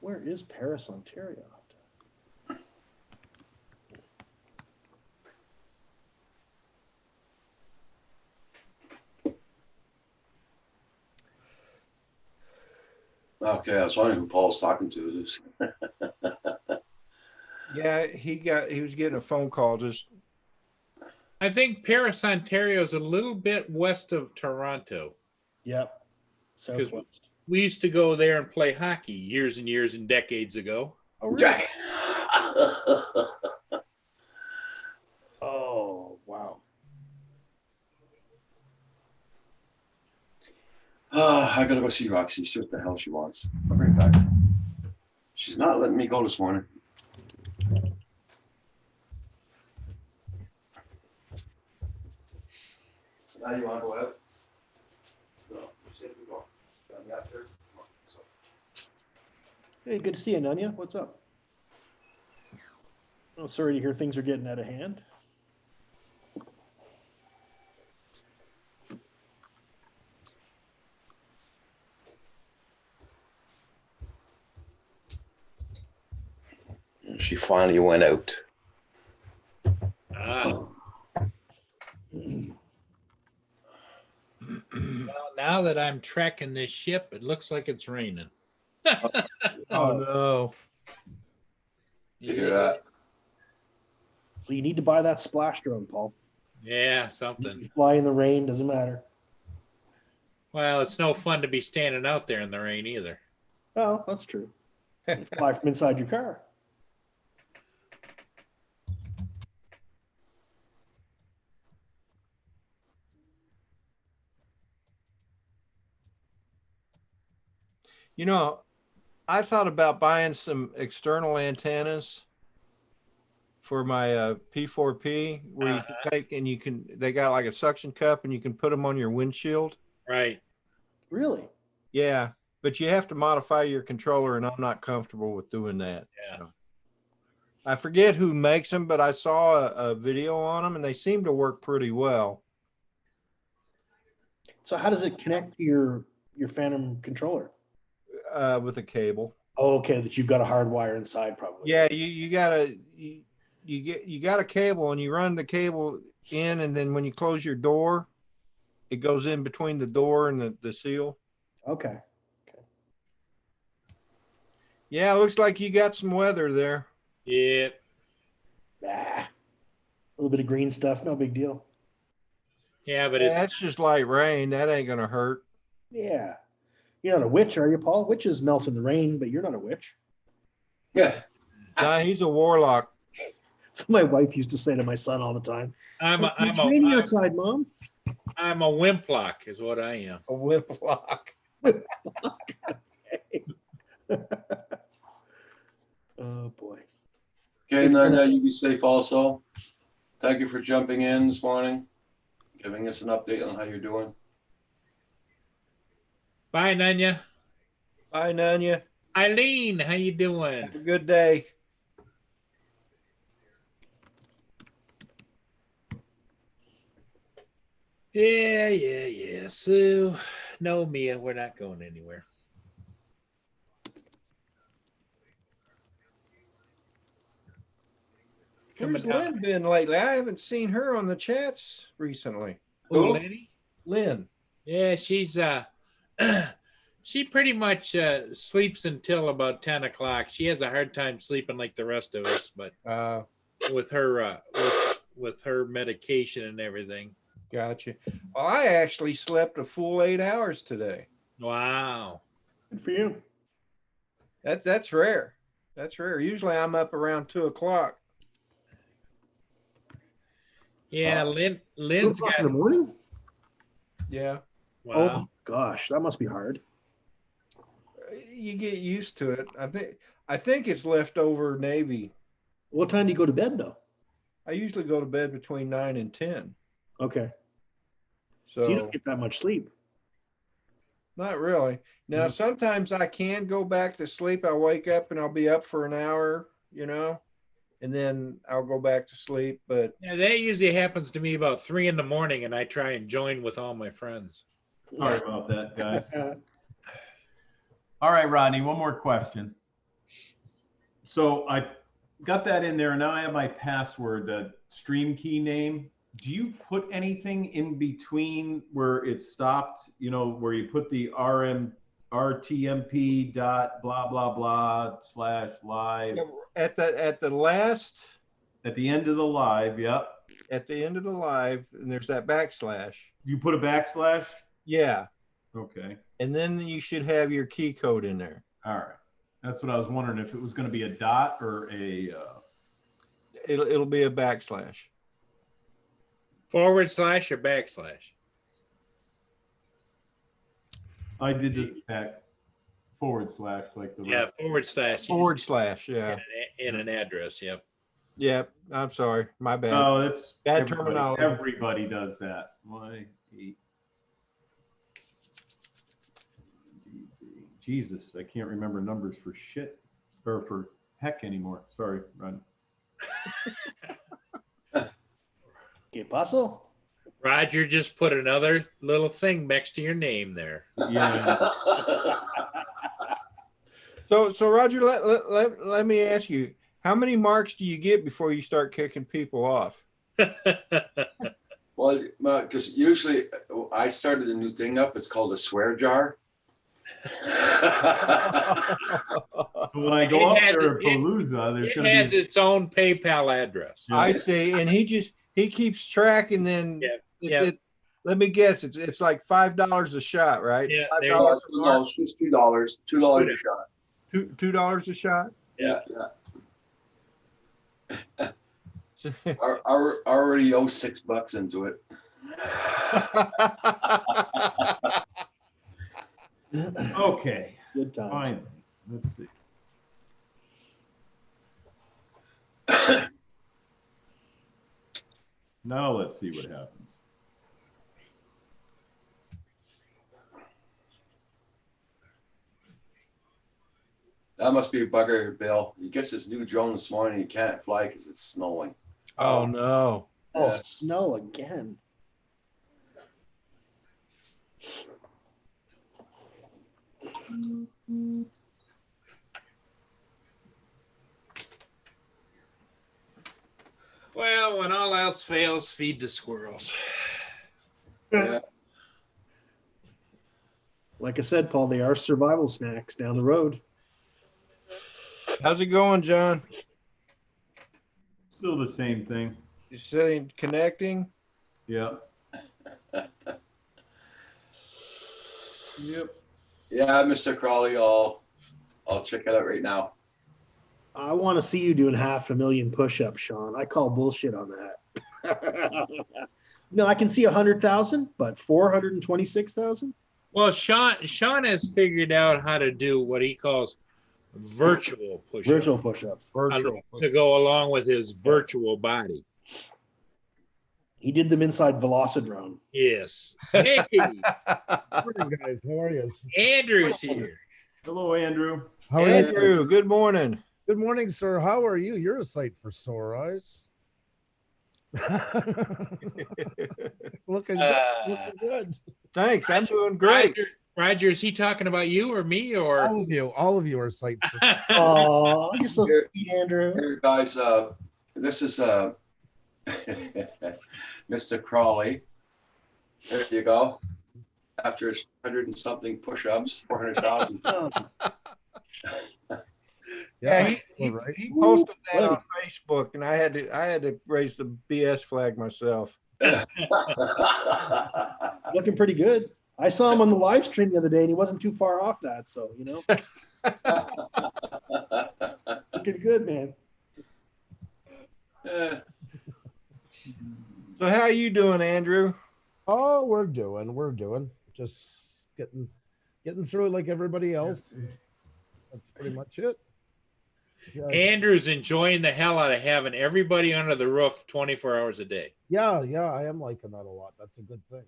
Where is Paris, Ontario? Okay, I was wondering who Paul's talking to. Yeah, he was getting a phone call just. I think Paris, Ontario is a little bit west of Toronto. Yep. Southwest. We used to go there and play hockey years and years and decades ago. Oh, really? Jack. Oh, wow. I gotta go see Roxy, see what the hell she wants. I'll bring it back. She's not letting me go this morning. So now you wanna go out? No, see if we go. Yeah, there. So, Hey, good to see you, Nanya. What's up? Oh, sorry to hear things are getting out of hand. She finally went out. Well, now that I'm tracking this ship, it looks like it's raining. Oh no. You hear that? So you need to buy that splash drone, Paul. Yeah, You something. fly in the rain, doesn't matter. Well, it's no fun to be standing out there in the rain either. Oh, that's true. You fly from inside your car. You know, I thought about buying some external antennas for my P4P where you can take and they got like a suction cup and you can put them on your windshield. Right. Really? Yeah, but you have to modify your controller and I'm not comfortable with doing that. Yeah. So. I forget who makes them, but I saw a video on them and they seem to work pretty well. So how does it connect to your Phantom controller? With a cable. Oh, okay, that you've got a hard wire inside, probably. Yeah, you got a cable and you run the cable in, and then when you close your door, it goes in between the door and the seal. Okay. Yeah, it looks like you got some weather there. Yeah. Ah, a little bit of green stuff, no big deal. Yeah, but Yeah, it's that's just light rain. That ain't gonna hurt. Yeah. You're not a witch, are you, Paul? Witches melt in the rain, but you're not a witch. Yeah. Nah, he's a warlock. That's what my wife used to say to my son all the time. I'm a, It's I'm raining a, outside, Mom. I'm a wimplock is what I am. A whiplock. Oh boy. Okay, Nanya, you be safe also. Thank you for jumping in this morning, giving us an update on how you're doing. Bye, Nanya. Bye, Nanya. Eileen, how you doing? Have a good day. Yeah. So, no, Mia, we're not going anywhere. Coming Where's down. Lynn been lately? I haven't seen her on the chats recently. Oh, Lenny? Lynn. Yeah, she's she pretty much sleeps until about 10 o'clock. She has a hard time sleeping like the rest of us, but with her with her medication and everything. Gotcha. Well, I actually slept a full 8 hours today. Wow. Good for you. That's rare. That's rare. Usually I'm up around 2 o'clock. Yeah, 2 Lynn's o'clock got in the morning? Yeah. Oh wow. my gosh, that must be hard. You get used to it. I think it's leftover Navy. What time do you go to bed though? I usually go to bed between 9 and 10. Okay. So, So you don't get that much sleep. not really. Now, sometimes I can go back to sleep. I'll wake up and I'll be up for an hour, and then I'll go back to sleep. But Yeah, that usually happens to me about 3 in the morning, and I try and join with all my friends. Sorry about that, guys. All right, Rodney, one more question. So I got that in there, and now I have my password, stream key name. Do you put anything in between where it stopped, where you put the RTMP dot blah, blah, blah / live at the last, at the end of the live? Yep. at the end of the live, and there's that backslash. You put a backslash? Yeah. Okay. And then you should have your key code in there. All right. That's what I was wondering, if it was going to be a dot or a. It'll be a backslash. / or backslash? I did the back / like the Yeah, rest. / yeah. in an address. Yep. Yep. I'm sorry. My bad. Oh, it's Bad terminology. Everybody does that. Why? Jesus, I can't remember numbers for shit or for heck anymore. Sorry, Ron. ¿Qué pasó? Roger just put another little thing next to your name there. Yeah. So Roger, let me ask you, how many marks do you get before you start kicking people off? Well, because usually I started a new thing up. It's called a swear jar. So when I go It up has there at it- Palooza, there's It going has to be. its own PayPal address. Yeah. I see, and he keeps track, and then Yeah. Let me guess, it's like $5 a shot, right? Yeah, there you $5 go. a mark, No, it's $2. $2 a shot. $2 a shot. Yeah. I already owe $6 into it. Okay. Good times. Fine. Let's see. Now let's see what happens. That must be a bugger, Bill. He gets his new drone this morning. He can't fly because it's snowing. Oh no. Oh, Yeah. snow again. Well, when all else fails, feed the squirrels. Yeah. Like I said, Paul, they are survival snacks down the road. How's it going, John? Still the same thing. You saying connecting? Yeah. Yep. Yeah, Mr. Crawley, I'll check it out right now. I want to see you doing 500,000 push-ups, Sean. I call bullshit on that. No, I can see 100,000, but 426,000. Well, Sean has figured out how to do what he calls virtual push-ups Virtual push-ups. Virtual. to go along with his virtual body. He did them inside Velocidrone. Yes. Hey, Morning, guys. How are you? Andrew's here. Hello, Andrew. How are you? Andrew, good morning. Good morning, sir. How are you? You're a sight for sore eyes. looking good. Thanks. I'm doing great. Roger, is he talking about you or me or? All of you are sight for sore. Oh, you're so sweet, Andrew. Here, guys, this is Mr. Crawley. There you go. After his 100 and something push-ups, 400,000. Yeah, all right. he posted that on Facebook, and I had to raise the BS flag myself. Looking pretty good. I saw him on the live stream the other day, and he wasn't too far off that. So, looking good, man. So how you doing, Andrew? Oh, we're doing. Just getting through it like everybody else. That's pretty much it. Yeah. Andrew's enjoying the hell out of having everybody under the roof 24 hours a day. Yeah, I am liking that a lot. That's a good thing.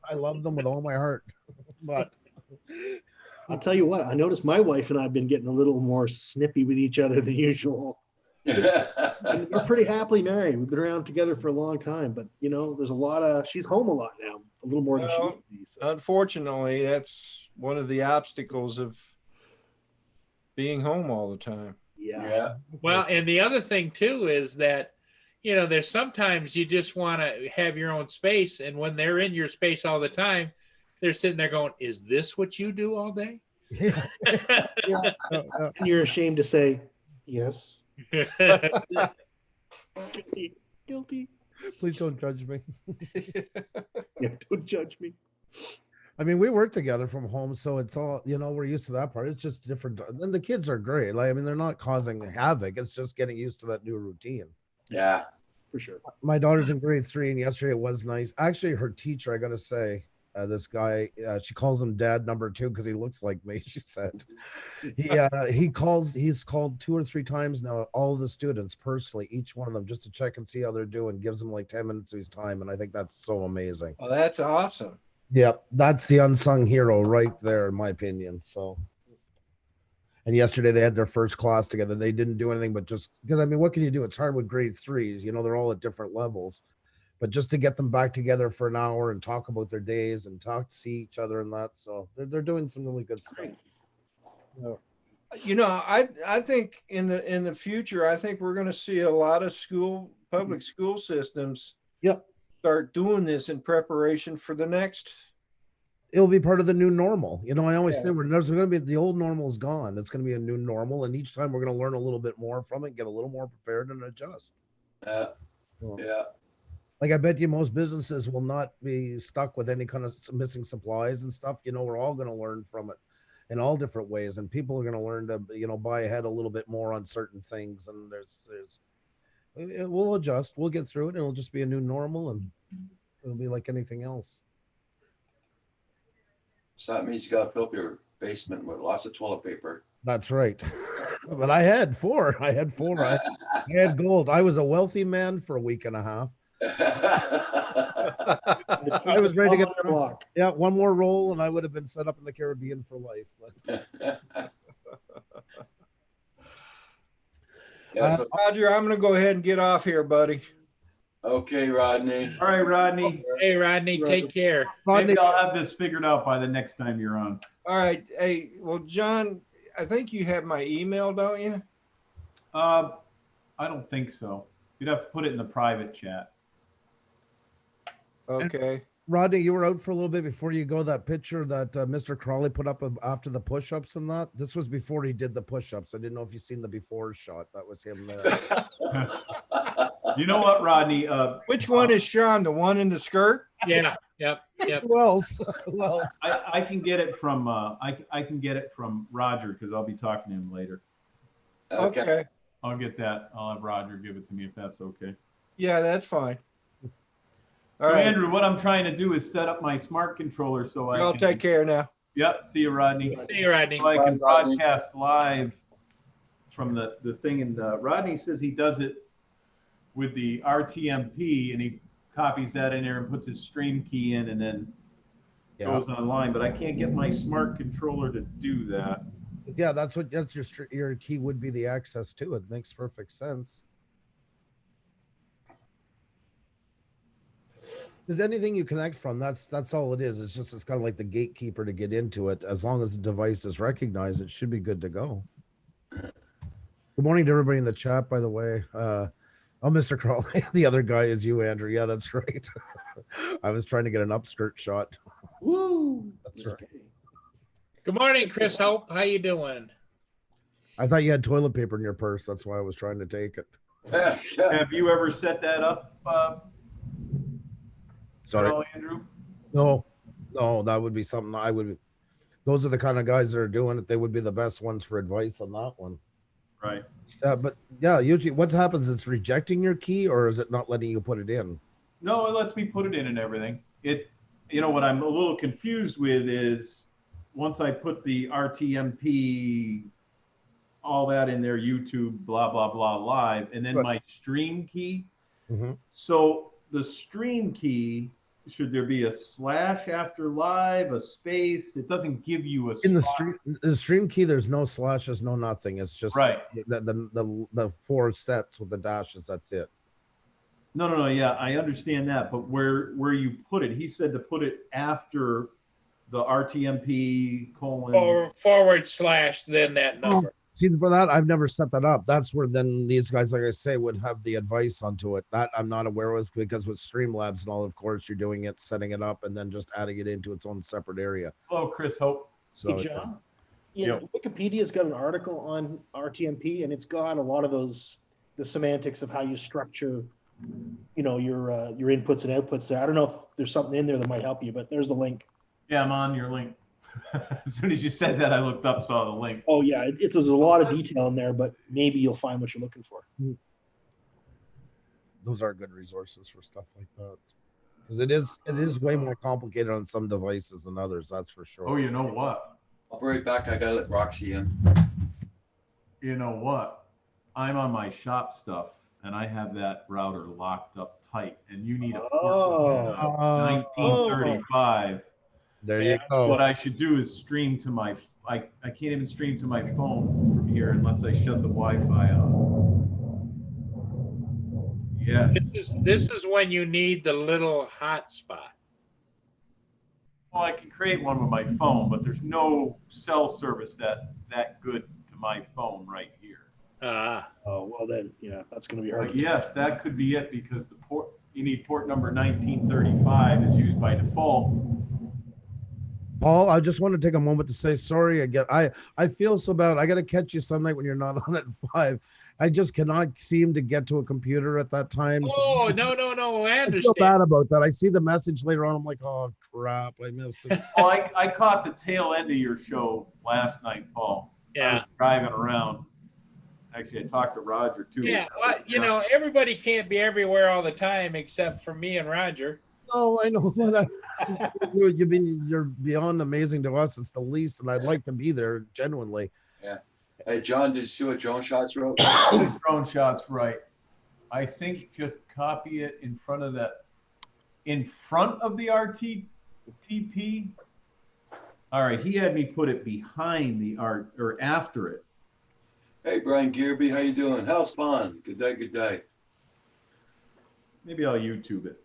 I love them with all my heart. But I'll tell you what, I noticed my wife and I have been getting a little more snippy with each other than usual. And we're pretty happily married. We've been around together for a long time, but there's she's home a lot now, a little more than she used to be. So. Unfortunately, that's one of the obstacles of being home all the time. Yeah. Well, and the other thing too is that, there's sometimes you just want to have your own space. And when they're in your space all the time, they're sitting there going, is this what you do all day? yeah. And you're ashamed to say, yes. Guilty. Please don't judge me. Yeah, don't judge me. I mean, we work together from home, so it's all, we're used to that part. It's just different. And the kids are great. They're not causing havoc. It's just getting used to that new routine. Yeah. For sure. My daughter's in grade 3, and yesterday it was nice. Actually, her teacher, I got to say, this guy, she calls him dad number 2 because he looks like me, she said. He's called 2 or 3 times now, all the students personally, each one of them, just to check and see how they're doing, gives them like 10 minutes of his time. And I think that's so amazing. Oh, that's awesome. Yep, that's the unsung hero right there, in my opinion. So, and yesterday they had their first class together. They didn't do anything but just because what can you do? It's hard with grade 3s. They're all at different levels, but just to get them back together for an hour and talk about their days and see each other and that. So they're doing some really good stuff. I think in the future, I think we're going to see a lot of public school systems. Yep. Start doing this in preparation for the next. It'll be part of the new normal. I always say there's going to be, the old normal is gone. It's going to be a new normal. And each time we're going to learn a little bit more from it, get a little more prepared and adjust. Yeah. Like I bet you most businesses will not be stuck with any kind of missing supplies and stuff. We're all going to learn from it in all different ways. And people are going to learn to, buy ahead a little bit more on certain things. And we'll adjust, we'll get through it. It'll just be a new normal and it'll be like anything else. So that means you got to fill up your basement with lots of toilet paper. That's right. But I had 4. I had gold. I was a wealthy man for a week and a half. I was ready to get the block. Yeah, one more roll and I would have been set up in the Caribbean for life. Yeah, so, Roger, I'm going to go ahead and get off here, buddy. okay, Rodney. All right, Rodney. Hey, Rodney, take care. Maybe I'll have this figured out by the next time you're on. All right. Hey, well, John, I think you have my email, don't you? I don't think so. You'd have to put it in the private chat. Okay. Rodney, you were out for a little bit before you go. That picture that Mr. Crawley put up after the push-ups and that, this was before he did the push-ups. I didn't know if you've seen the before shot. That was him there. You know what, Rodney? Which one is Sean? The one in the skirt? Yeah. Yep. Who else? I can get it from I can get it from Roger because I'll be talking to him later. Okay. I'll get that. I'll have Roger give it to me if that's okay. Yeah, that's fine. All So right. Andrew, what I'm trying to do is set up my smart controller so I I'll can. take care now. Yep. See you, Rodney. See you, Rodney. So I can Bye, Rodney. broadcast live from the thing. And Rodney says he does it with the RTMP, and he copies that in there and puts his stream key in, and then Yeah. goes online. But I can't get my smart controller to do that. Yeah, that's your key would be the access to it. Makes perfect sense. Because anything you connect from, that's all it is. It's kind of like the gatekeeper to get into it. As long as the device is recognized, it should be good to go. Good morning to everybody in the chat, by the way. Oh, Mr. Crawley, the other guy is you, Andrew. Yeah, that's right. I was trying to get an upskirt shot. Woo! That's right. Good morning, Chris Hope. How you doing? I thought you had toilet paper in your purse. That's why I was trying to take it. Have you ever set that up, Sorry. at all, Andrew? No, that would be something I would. Those are the kind of guys that are doing it. They would be the best ones for advice on that one. Right. But yeah, usually what happens? It's rejecting your key, or is it not letting you put it in? No, it lets me put it in and everything. What I'm a little confused with is once I put the RTMP, all that in there, YouTube, blah, blah, blah, live, and then Right. my stream key. Mhm. So the stream key, should there be a slash after live, a space? It doesn't give you a In spot. the stream key, there's no slashes, no nothing. It's just Right. the four sets with the dashes. That's it. No. Yeah, I understand that, but where you put it, he said to put it after the RTMP colon. Or /, then that number. See, for that, I've never set that up. That's where then these guys, like I say, would have the advice onto it. That I'm not aware of, because with Streamlabs and all, of course, you're doing it, setting it up, and then just adding it into its own separate area. Hello, Chris Hope. So Hey, John. Yeah, Wikipedia's got an article on RTMP, and it's got a lot of the semantics of how you structure, your inputs and outputs there. I don't know if there's something in there that might help you, but there's the link. Yeah, I'm on your link. As soon as you said that, I looked up, saw the link. Oh yeah, there's a lot of detail in there, but maybe you'll find what you're looking for. those are good resources for stuff like that. Because it is way more complicated on some devices than others, that's for sure. Oh, you know what? I'll be right back. I gotta let Roxy in. You know what? I'm on my shop stuff, and I have that router locked up tight, and you need a port Oh. 1935. There you What go. I should do is stream to my. I can't even stream to my phone from here unless I shut the Wi-Fi off. Yes. This is when you need the little hotspot. Well, I can create one with my phone, but there's no cell service that good to my phone right here. Oh well, then yeah, that's going to be hard. But yes, that could be it, because the port, you need port number 1935 is used by default. Paul, I just want to take a moment to say sorry again. I feel so bad. I got to catch you some night when you're not on at 5. I just cannot seem to get to a computer at that time. Oh, no. I I feel understand. bad about that. I see the message later on. I'm like, oh crap, I missed it. Well, I caught the tail end of your show last night, Paul. I Yeah. was driving around. Actually, I talked to Roger too. Yeah. Well, everybody can't be everywhere all the time except for me and Roger. No, I know. But you're beyond amazing to us. It's the least, and I'd like to be there genuinely. Hey, John, did you see what Drone Shots wrote? Drone shots, right. I think just copy it in front of the RTTP. All right, he had me put it behind the art or after it. Hey, Brian Gearby, how you doing? How's Spawn? Good day, good day. Maybe I'll YouTube it.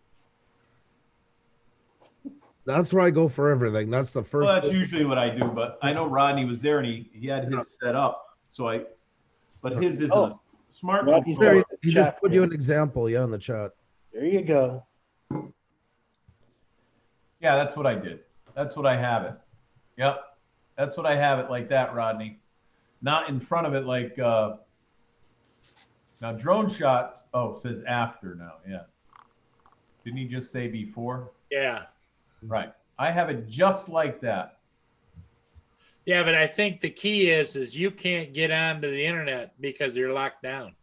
That's where I go for everything. That's the first. Well, that's usually what I do, but I know Rodney was there and he had his set up. But his isn't a smart Rodney's control. got He just put you an example, yeah, in the chat. There you go. Yeah, that's what I did. That's what I have it. Yep. That's what I have it like that, Rodney. Not in front of it like now Drone Shots. Oh, it says after now. Yeah. Didn't he just say before? Yeah. Right. I have it just like that. Yeah, but I think the key is you can't get onto the internet because you're locked down.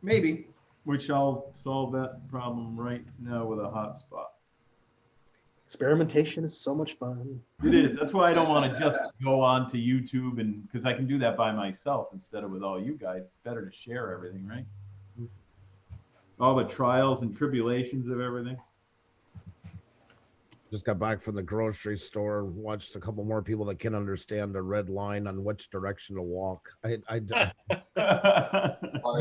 Maybe, which I'll solve that problem right now with a hotspot. Experimentation is so much fun. It is. That's why I don't want to just go on to YouTube, and because I can do that by myself instead of with all you guys. It's better to share everything, right? All the trials and tribulations of everything. Just got back from the grocery store, watched a couple more people that can understand a red line on which direction to walk. Or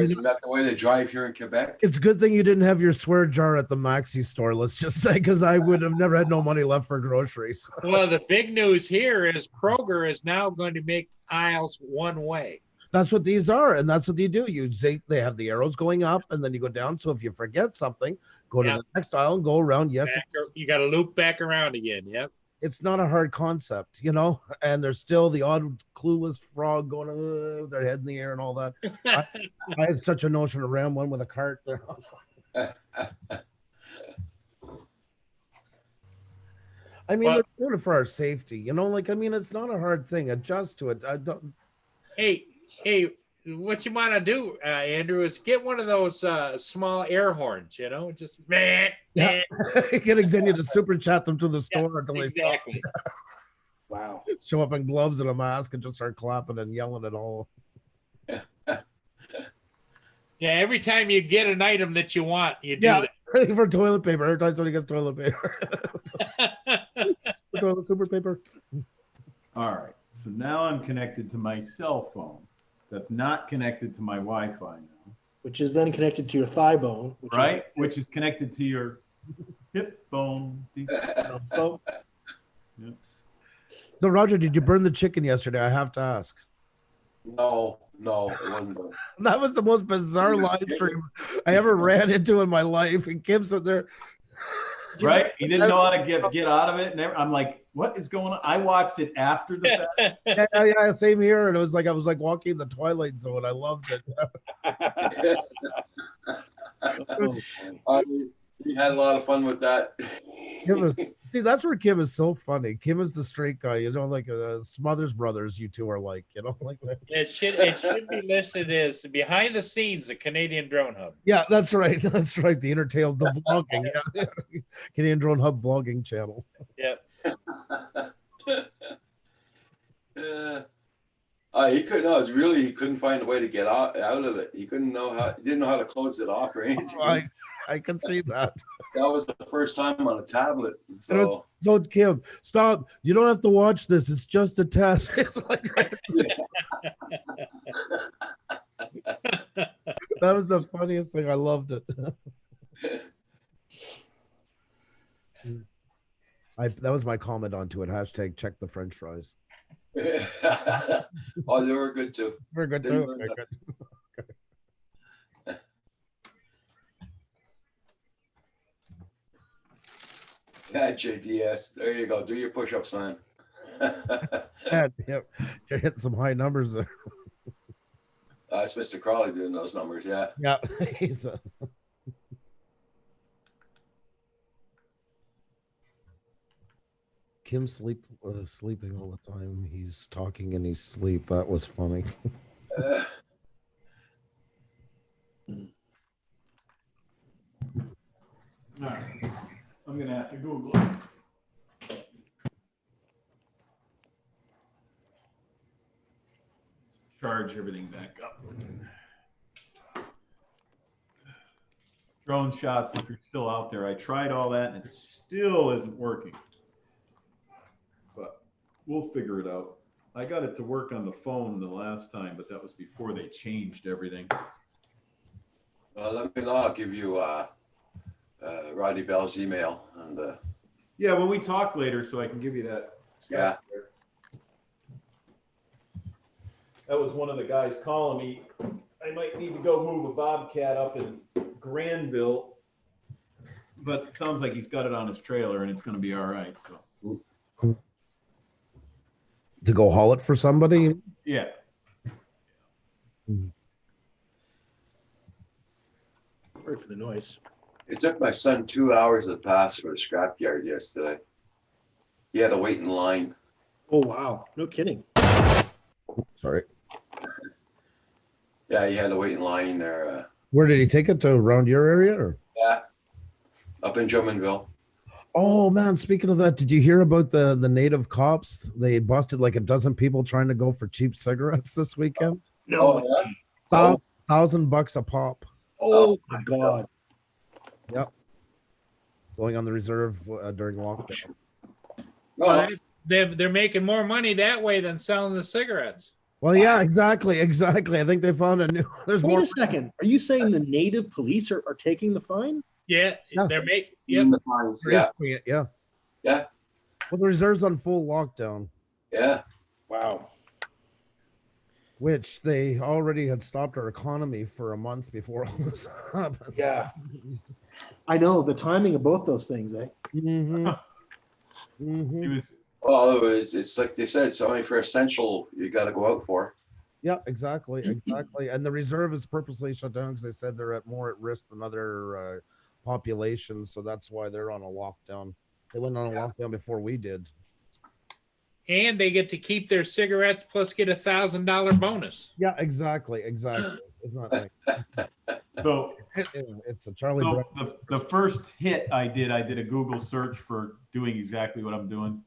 isn't that the way they drive here in Quebec? It's a good thing you didn't have your swear jar at the Maxi store, let's just say, because I would have never had no money left for groceries. Well, the big news here is Kroger is now going to make aisles one way. That's what these are, and that's what they do. They have the arrows going up, and then you go down. So if you forget something, go to Yep. the next aisle and go around. Yes, You got to loop back around again. Yep. it's not a hard concept, you know. And there's still the odd clueless frog going with their head in the air and all that. I had such a notion to ram one with a cart there. I mean, Well- we're doing it for our safety, you know. Like, I mean, it's not a hard thing. Adjust to it. I don't. Hey, what you want to do, Andrew, is get one of those small air horns, just man. Yeah. Getting Xenia to super chat them to the store until they stop, Exactly. Wow. show up in gloves and a mask and just start clapping and yelling at all. Yeah, every time you get an item that you want, you do that. For toilet paper. Every time somebody gets toilet paper. Super paper. All right. So now I'm connected to my cell phone. That's not connected to my Wi-Fi now, Which is then connected to your thigh bone. Which right? Which is connected to your hip bone. So, So, Roger, did you burn the chicken yesterday? I have to ask. No, it wasn't. Good. That was the most bizarre live stream I ever ran into in my life. And Kim's sitting there. Right? He didn't know how to get out of it. And I'm like, what is going on? I watched it after the fact. Yeah, same here. And it was like I was like walking the Twilight Zone. I loved it. We had a lot of fun with that. See, that's where Kim is so funny. Kim is the straight guy, like Smothers Brothers. You two are like, like that. It should be listed as behind the scenes, a Canadian Drone Hub. Yeah, that's right. That's right. The Intertail, the vlogging, yeah. Canadian Drone Hub vlogging channel. Yep. He couldn't. No, he couldn't find a way to get out of it. He didn't know how to close it off or anything. I can see that. That was the first time on a tablet. So So Kim, stop. You don't have to watch this. It's just a test. It's like right. That was the funniest thing. I loved it. That was my comment onto it. # check the French fries. oh, they were good too. We're good They too. were Okay, good. good. Yeah, JPS. There you go. Do your push-ups, man. Yeah, yep. You're hitting some high numbers there. That's Mr. Crawley doing those numbers. Yeah. Yeah. He's Kim sleeping all the time. He's talking in his sleep. That was funny. All right. I'm going to have to Google it. Charge everything back up. Drone shots, if you're still out there. I tried all that and it still isn't working. But we'll figure it out. I got it to work on the phone the last time, but that was before they changed everything. Well, let me know. I'll give you Rodney Bell's email and Yeah, when we talk later, so I can give you that. Yeah. That was one of the guys calling me. I might need to go move a Bobcat up in Granville, but it sounds like he's got it on his trailer and it's going to be all right. So To go haul it for somebody. yeah, sorry for the noise. it took my son 2 hours to pass for the scrapyard yesterday. He had to wait in line. Oh wow, no kidding. Sorry. Yeah, you had to wait in line there. Where did he take it to? Around your area? Or? Yeah, up in Drummondville. Oh man, speaking of that, did you hear about the native cops? They busted like a dozen people trying to go for cheap cigarettes this weekend. No. Yeah? $1,000 a pop. Oh my God. Yep. Going on the reserve during lockdown. Well, No, they're making more money that way than selling the cigarettes. Well, yeah, exactly. I think they found a new. There's Wait more. a second. Are you saying the native police are taking the fine? Yeah, Yeah. they're making. in Yep. the fines, yeah, Yeah. Yeah. Well, the reserve's on full lockdown, yeah. Wow. which they already had stopped our economy for a month before all this happened. Yeah. I know the timing of both those things, eh? Mm-hmm. He Mm-hmm. was Well, it's like they said, it's only for essential you got to go out for. Yeah, exactly. And the reserve is purposely shut down because they said they're at more at risk than other populations, so that's why they're on a lockdown. They went on a lockdown before we did. And they get to keep their cigarettes plus get $1,000 bonus. Yeah, exactly. It's not like so. it's a Charlie So Brown. the first hit I did a Google search for doing exactly what I'm doing.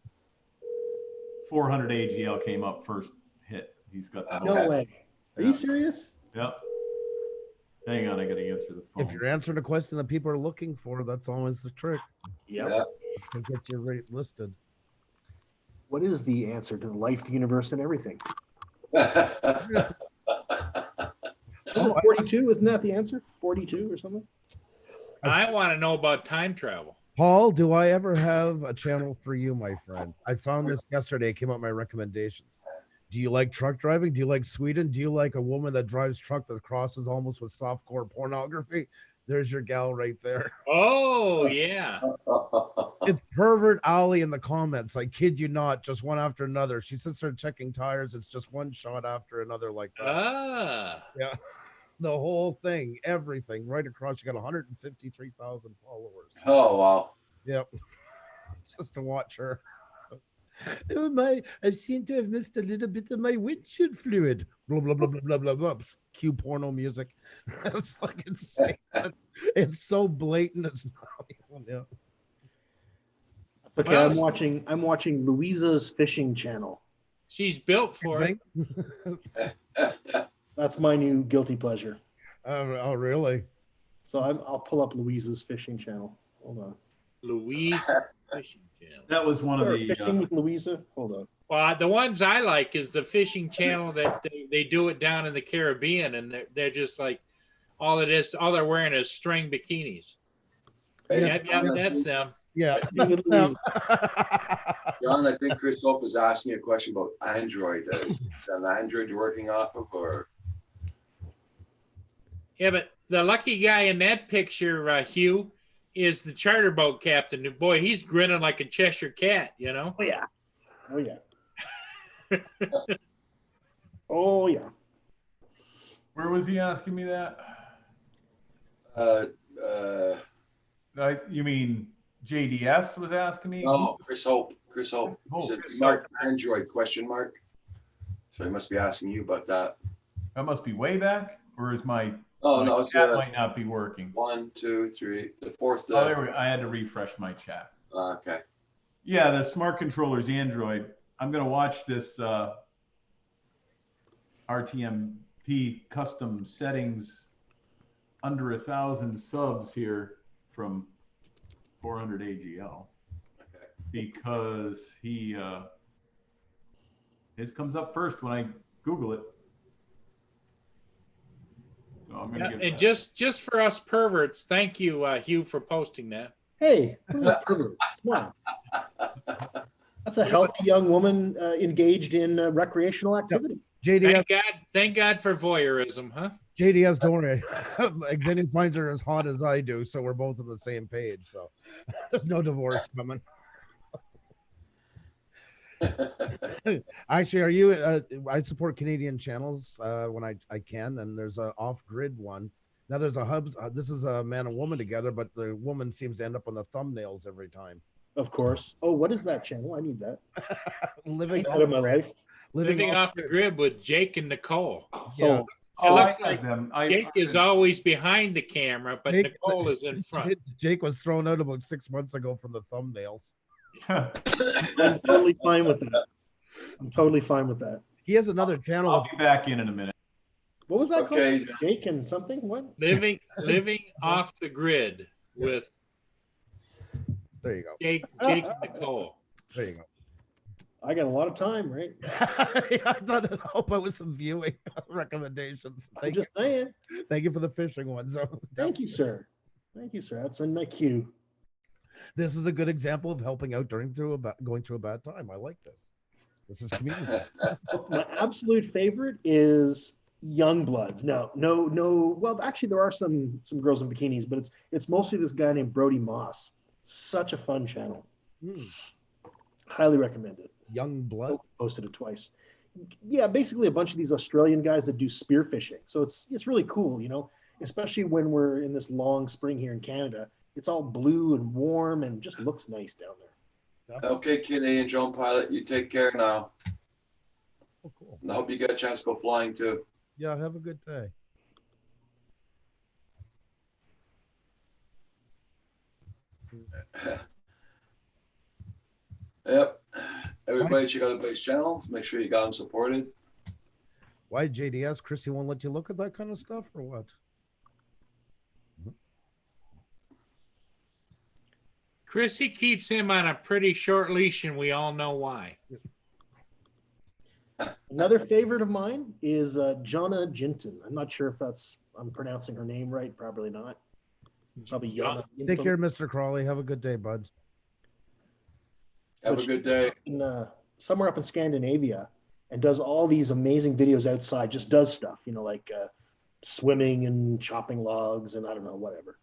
400 AGL came up first hit. He's got the No Okay. way. Are you serious? Yep. Hang on, I gotta answer the phone. If you're answering a question that people are looking for, that's always the trick. Yep. Yeah. To get your rate listed. What is the answer to life, the universe, and everything? Was it 42? Isn't that the answer? 42 or something? I want to know about time travel. Paul, do I ever have a channel for you, my friend? I found this yesterday. It came up in my recommendations. Do you like truck driving? Do you like Sweden? Do you like a woman that drives truck that crosses almost with softcore pornography? There's your gal right there. Oh, yeah. It's Pervert Alley in the comments. I kid you not, just one after another. She sits there checking tires. It's just one shot after another like that. Ah. Yeah. The whole thing, everything right across. You got 153,000 followers. Oh, wow. Yep. Just to watch her. Oh I seem to have missed a little bit of my windshield fluid. Blah blah blah blah blah blah blah. Cue porno music. It's like insane. It's so blatant. It's not even, yeah. Okay, Well- I'm watching Louisa's fishing channel. She's built for it. That's my new guilty pleasure. Oh, really? So I'll pull up Louisa's fishing channel. Hold on. Louise Fishing Channel. That was one of Or the fishing with Louisa. Hold on. Well, the ones I like is the fishing channel that they do it down in the Caribbean, and they're just like all they're wearing is string bikinis. Yep, that's them. Yeah. Fishing with Louisa. John, I think Chris Hope is asking you a question about Android. Is an Android you're working off of, or? Yeah, but the lucky guy in that picture, Hugh, is the charter boat captain. Boy, he's grinning like a Cheshire cat, you know? Oh yeah. Oh yeah. Oh yeah. Where was he asking me that? You mean JDS was asking me? No, Chris Hope. Chris Hope. Oh, He said, Chris Mark, Android question mark. So he must be asking you about that. That must be way back, or is my Oh my no, it's chat might not be working? 1, 2, 3, the fourth. Oh, there we go. I had to refresh my chat. Okay. Yeah, the smart controllers, Android. I'm gonna watch this RTMP custom settings under 1,000 subs here from 400 AGL Okay. because his comes up first when I Google it. So I'm gonna Yeah, give and that. just for us perverts, thank you, Hugh, for posting that. Hey, come on. That's a healthy young woman engaged in recreational activity. JDS, Thank God for voyeurism, huh? JDS, don't worry. Xenia finds her as hot as I do, so we're both on the same page. So there's no divorce coming. Actually, are you? I support Canadian channels when I can, and there's an off-grid one. Now there's a hubs. This is a man and woman together, but the woman seems to end up on the thumbnails every time. Of course. Oh, what is that channel? I need that. Living Out of my life. Living off the grid with Jake and Nicole. So, It Oh, I looks have like them. Jake is always behind the camera, but Jake- Nicole is in front. Jake was thrown out about 6 months ago from the thumbnails. I'm totally fine with that. I'm totally fine with that. He has another channel. I'll With, be back in a minute. What was that Okay. called? Jake and something? What? Living off the grid with there you go. Jake and Nicole. There you go. I got a lot of time, right? I thought it'd help out with some viewing recommendations. I'm just saying. Thank you for the fishing ones. Thank you, sir. Thank you, sir. That's in my queue. This is a good example of helping out going through a bad time. I like this. This is community. My absolute favorite is Youngbloods. No. Well, actually, there are some girls in bikinis, but it's mostly this guy named Brody Moss. Such a fun channel. Highly recommend it. Young blood. Posted it twice. Yeah, basically a bunch of these Australian guys that do spearfishing. So it's really cool, you know, especially when we're in this long spring here in Canada. It's all blue and warm and just looks nice down there. Okay, Canadian drone pilot, you take care now. Oh, cool. I hope you get a chance to go flying too. Yeah, have a good day. Yep. Everybody check out everybody's channels. Make sure you got them supported. Why JDS? Chrissy won't let you look at that kind of stuff or what? Chrissy keeps him on a pretty short leash, and we all know why. Another favorite of mine is Jonna Jinton. I'm not sure if I'm pronouncing her name right. Probably not. Probably Jonna. Take care, Mr. Crawley. Have a good day, bud. Have a good day. Somewhere up in Scandinavia, and does all these amazing videos outside. Just does stuff, you know, like swimming and chopping logs and I don't know, whatever.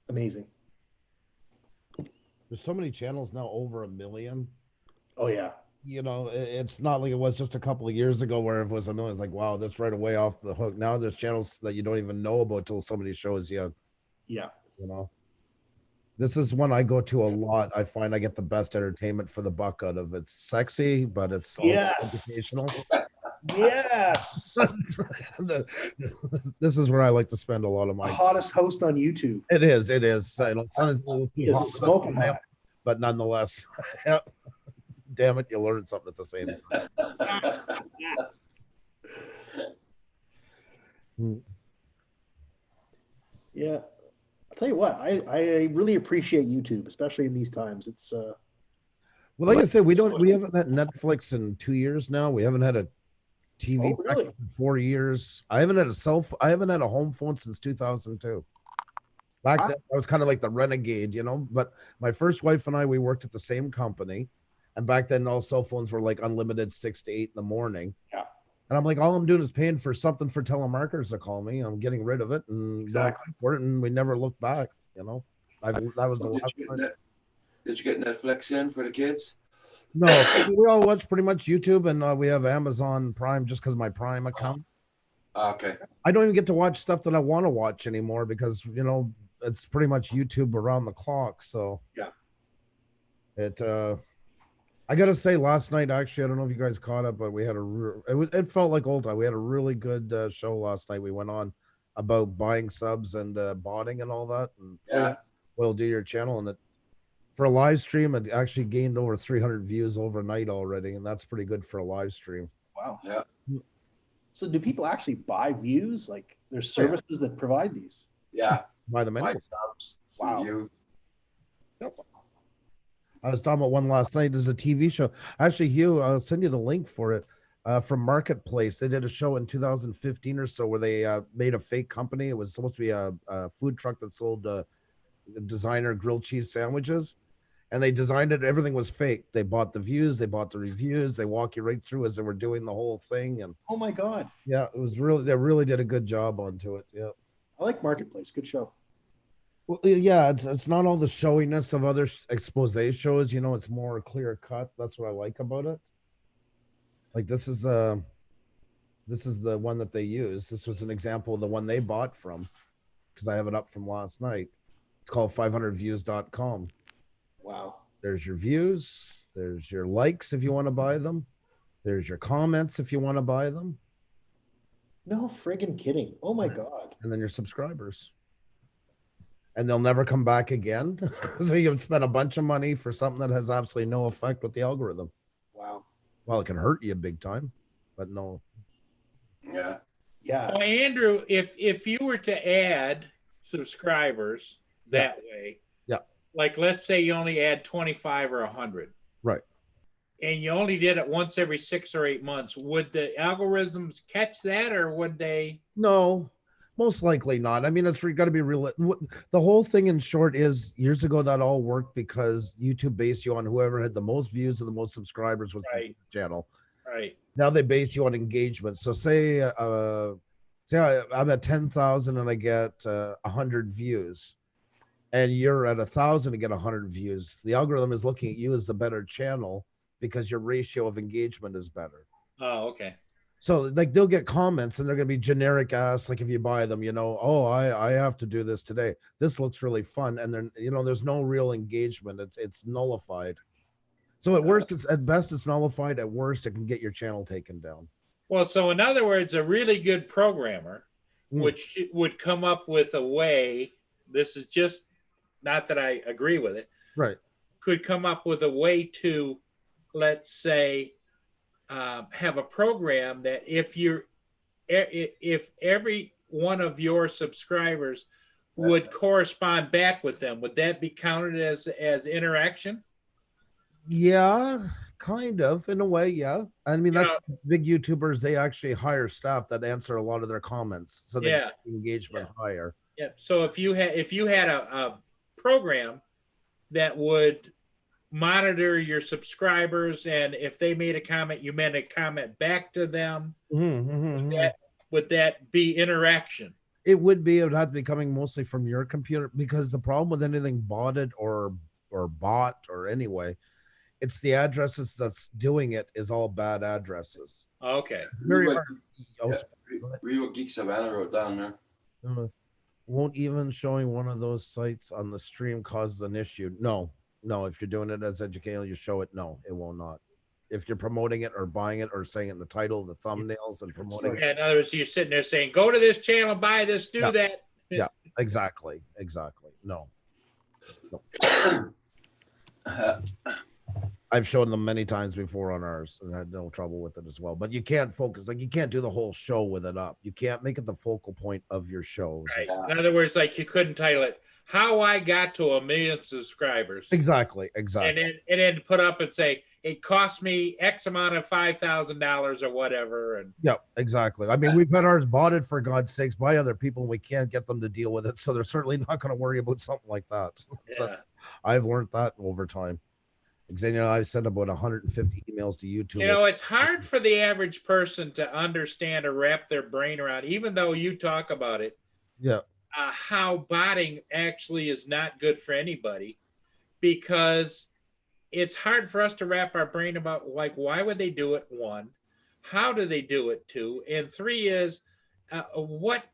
Amazing. There's so many channels now, over 1 million. Oh yeah. You know, it's not like it was just a couple of years ago where if it was 1 million, it's like, wow, that's right away off the hook. Now there's channels that you don't even know about till somebody shows you. Yeah. You know, this is one I go to a lot. I find I get the best entertainment for the buck out of it. It's sexy, but it's also educational. Yes. This is where I like to spend a lot of The my. hottest host on YouTube. It is. It is. I know it's not as little too Is hot, smoking hot. but nonetheless, damn it, you learn something at the same time. Yeah. I'll tell you what, I really appreciate YouTube, especially in these times. It's Well, like I said, we haven't had Netflix in 2 years now. We haven't had a TV Oh, really? in 4 years. I haven't had I haven't had a home phone since 2002. Back then, I was kind of like the renegade, you know. But my first wife and I, we worked at the same company, and back then all cell phones were like unlimited 6 to 8 in the morning. Yeah. And I'm like, all I'm doing is paying for something for telemarketers to call me. I'm getting rid of it, and Exactly. and we never looked back. You know, that was the last time. Did you get Netflix in for the kids? No, we all watch pretty much YouTube, and we have Amazon Prime just because of my Prime account. Okay. I don't even get to watch stuff that I want to watch anymore because, you know, it's pretty much YouTube around the clock. So Yeah. I gotta say, last night actually, I don't know if you guys caught it, but we had it felt like old time. We had a really good show last night. We went on about buying subs and botting and all that, and Yeah. what'll do your channel, and for a live stream, it actually gained over 300 views overnight already, and that's pretty good for a live stream. Wow. Yeah. So do people actually buy views? Like there's services that provide these? Yeah. By the minute. My subs. Wow. You. I was talking about one last night. There's a TV show. Actually, Hugh, I'll send you the link for it. From Marketplace, they did a show in 2015 or so where they made a fake company. It was supposed to be a food truck that sold designer grilled cheese sandwiches, and they designed it. Everything was fake. They bought the views, they bought the reviews. They walk you right through as they were doing the whole thing, and Oh my God. yeah, it was really, they really did a good job onto it. Yeah. I like Marketplace. Good show. Well, yeah, it's not all the showiness of other expose shows. You know, it's more clear cut. That's what I like about it. Like this is the one that they use. This was an example of the one they bought from, because I have it up from last night. It's called 500views.com. Wow. There's your views. There's your likes if you want to buy them. There's your comments if you want to buy them, No friggin' kidding. Oh my God. and then your subscribers. And they'll never come back again. So you've spent a bunch of money for something that has absolutely no effect with the algorithm. Wow. Well, it can hurt you big time, but no. Yeah. Yeah. Well, Andrew, if you were to add subscribers that way, Yeah. like let's say you only add 25 or 100, Right. and you only did it once every 6 or 8 months, would the algorithms catch that, or would they? No, most likely not. I mean, it's got to be real. The whole thing in short is years ago that all worked because YouTube based you on whoever had the most views and the most subscribers was Right. the channel. Right. Now they base you on engagement. So say I'm at 10,000 and I get 100 views, and you're at 1,000 to get 100 views. The algorithm is looking at you as the better channel because your ratio of engagement is better. Oh, okay. So like they'll get comments and they're going to be generic ass, like if you buy them, oh, I have to do this today. This looks really fun. And then, there's no real engagement. It's nullified. So at worst, at best, it's nullified. At worst, it can get your channel taken down. Well, so in other words, a really good programmer which would come up with a way, this is just not that I agree with it, Right. could come up with a way to, let's say, have a program that if every one of your subscribers would correspond back with them, would that be counted as interaction? Yeah, kind of in a way. Yeah. I mean, that's Yeah. big YouTubers. They actually hire staff that answer a lot of their comments. So they Yeah. get engagement higher. Yeah. So if you had a program that would monitor your subscribers, and if they made a comment, you made a comment back to them, would that be interaction? It would be. It would have to be coming mostly from your computer, because the problem with anything botted or bought or anyway, it's the addresses that's doing it is all bad addresses. Okay. Very Real- hard. Oh, yeah, Real Geek Savannah wrote down there. Won't even showing one of those sites on the stream cause an issue. No, if you're doing it as educational, you show it. No, it will not. If you're promoting it or buying it or saying it in the title, the thumbnails, and promoting it. Yeah, in other words, you're sitting there saying, go to this channel, buy this, do Yeah. that. Yeah, exactly. No. I've shown them many times before on ours and had no trouble with it as well. But you can't focus, like you can't do the whole show with it up. You can't make it the focal point of your shows. Right. In other words, like you couldn't title it "How I Got to 1 Million Subscribers," Exactly. and then put up and say it cost me X amount of $5,000 or whatever. And Yeah, exactly. I mean, we've had ours botted for God's sakes by other people, and we can't get them to deal with it. So they're certainly not going to worry about something like that. So yeah. I've learned that over time. Because I've sent about 150 emails to YouTube. It's hard for the average person to understand or wrap their brain around, even though you talk about it. Yeah. How botting actually is not good for anybody, because it's hard for us to wrap our brain about, like, why would they do it? 1, how do they do it? 2, and 3 is what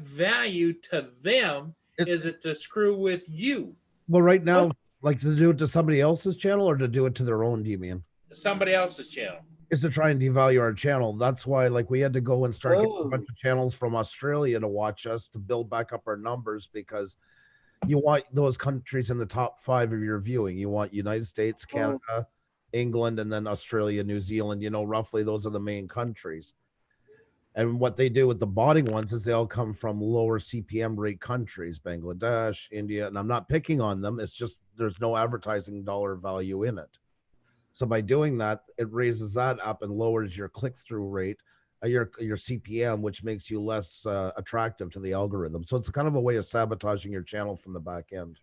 value to them is it to screw with you? Well, right now, like to do it to somebody else's channel or to do it to their own, do you mean? Somebody else's channel. Is to try and devalue our channel. That's why, like, we had to go and start getting a Oh. bunch of channels from Australia to watch us to build back up our numbers, because you want those countries in the top 5 of your viewing. You want United States, Canada, England, and then Australia, New Zealand. Roughly those are the main countries. And what they do with the botting ones is they all come from lower CPM rate countries, Bangladesh, India, and I'm not picking on them. It's just there's no advertising dollar value in it. So by doing that, it raises that up and lowers your click-through rate, your CPM, which makes you less attractive to the algorithm. So it's kind of a way of sabotaging your channel from the back end.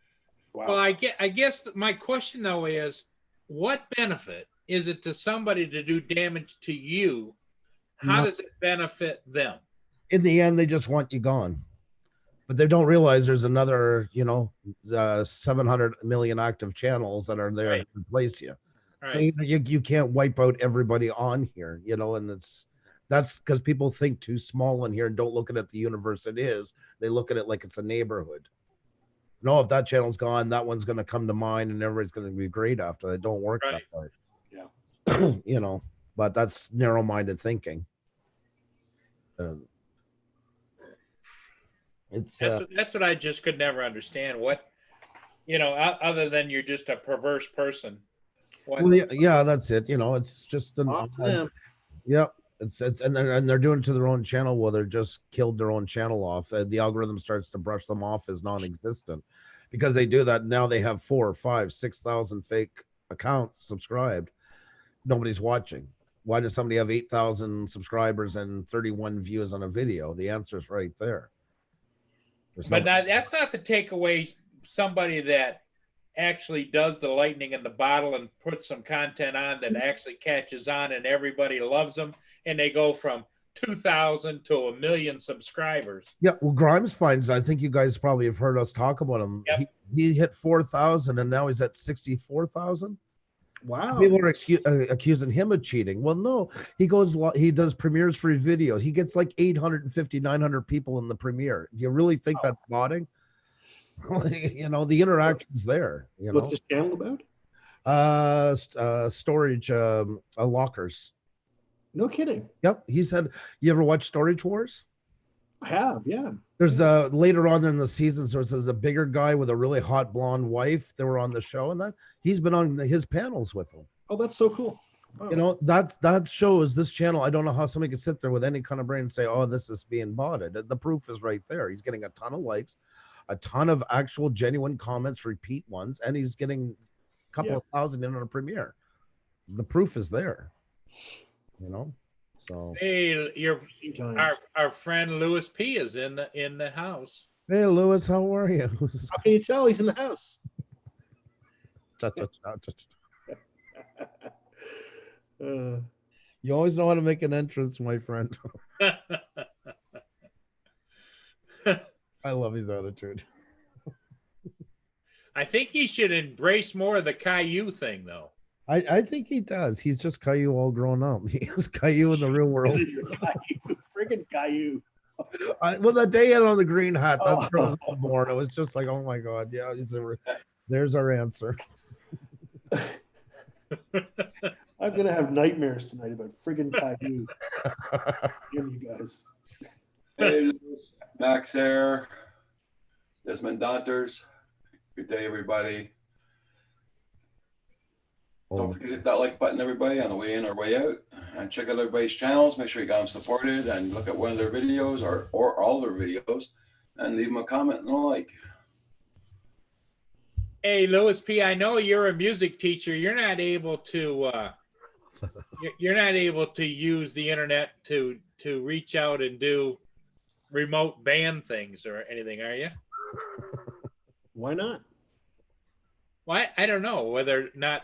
Wow. Well, I guess that my question though is, what benefit is it to somebody to do damage to you? How No. does it benefit them? In the end, they just want you gone. But they don't realize there's another, 700 million active channels that are there Right. to replace you. All So right. you can't wipe out everybody on here, and that's because people think too small in here and don't look at it the universe it is. They look at it like it's a neighborhood. No, if that channel's gone, that one's going to come to mind and everybody's going to be great after that. Don't work Right. that way. Yeah. but that's narrow-minded thinking. It's That's what I just could never understand. What, other than you're just a perverse person. What? well, yeah, that's it. It's just an Off to them. Yep. It's and they're doing it to their own channel. Well, they're just killed their own channel off. The algorithm starts to brush them off as non-existent because they do that. Now they have 4, 5, 6,000 fake accounts subscribed. Nobody's watching. Why does somebody have 8,000 subscribers and 31 views on a video? The answer is right there. But now, that's not to take away somebody that actually does the lightning in the bottle and puts some content on that actually catches on and everybody loves them, and they go from 2,000 to 1 million subscribers. Yeah, well, Grimes finds. I think you guys probably have heard us talk about him. Yep. He hit 4,000, and now he's at 64,000. Wow. People are accusing him of cheating. Well, no, he does premieres for his videos. He gets like 850, 900 people in the premiere. Do you really think that's botting? The interaction's there. What's this channel about? Storage lockers. No kidding. Yep. He said, you ever watch Storage Wars? I have, yeah. There's later on in the seasons, there's a bigger guy with a really hot blonde wife. They were on the show, and that he's been on his panels with them. Oh, that's so cool. Oh. That shows this channel. I don't know how somebody could sit there with any kind of brain and say, oh, this is being botted. The proof is right there. He's getting a ton of likes, a ton of actual genuine comments, repeat ones, and he's getting a couple of thousand in on a premiere. The proof is there. So hey, our friend Louis P is in the house. Hey Louis, how are you? How can you tell he's in the house? You always know how to make an entrance, my friend. I love his attitude. I think he should embrace more of the Caillou thing, though. I think he does. He's just Caillou all grown up. He is Caillou in the real world. Friggin' Caillou. Well, the day out on the green hat, that's where I was born. It was just like, oh my God, yeah, there's our answer. I'm gonna have nightmares tonight about friggin' Caillou. You guys. Hey, Louis, Max here. Desmond Donters. Good day, everybody. Don't forget to hit that like button, everybody, on the way in or way out. And check out everybody's channels. Make sure you got them supported and look at one of their videos or all their videos and leave them a comment and a like. Hey, Louis P., I know you're a music teacher. You're not able to use the internet to reach out and do remote band things or anything, are you? Why not? Well, I don't know whether or not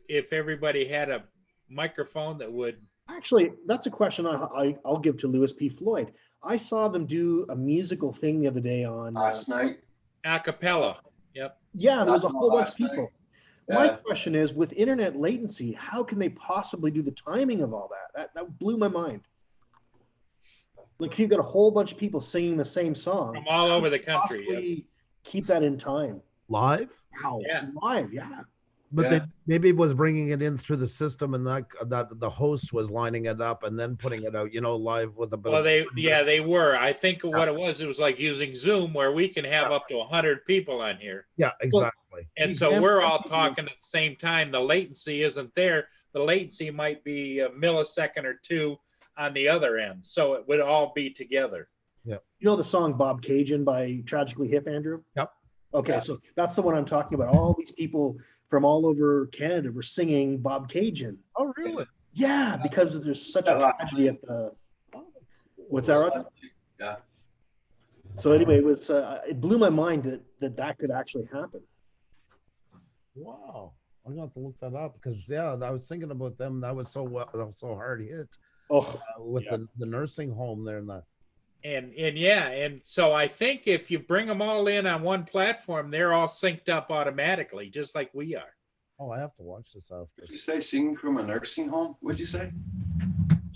if everybody had a microphone that would. Actually, that's a question I'll give to Louis P. Floyd. I saw them do a musical thing the other day on Last night. A cappella. Yep. Yeah, there was a whole bunch of people. Yeah. My question is, with internet latency, how can they possibly do the timing of all that? That blew my mind. Like, if you've got a whole bunch of people singing the same song From all over the country. possibly keep that in time. Live? Wow. Yeah. Live, yeah. But Yeah. they maybe it was bringing it in through the system, and that the host was lining it up and then putting it out, live with a bit. Well, they were. I think what it was like using Zoom, where we can have up to 100 people on here, Yeah, exactly. and so we're all talking at the same time. The latency isn't there. The latency might be a millisecond or two on the other end, so it would all be together. You know the song Bob Cajun by Tragically Hip, Andrew? Yep. Okay, Yeah. so that's the one I'm talking about. All these people from all over Canada were singing Bob Cajun. Oh, really? Yeah, because there's such a tragedy at the. What's that, Roger? Yeah. So anyway, it blew my mind that could actually happen. Wow. I'm gonna have to look that up because I was thinking about them. That was so hard hit Oh, with the nursing home there and that. And so I think if you bring them all in on one platform, they're all synced up automatically, just like we are. Oh, I have to watch this after. Did you say singing from a nursing home? What'd you say?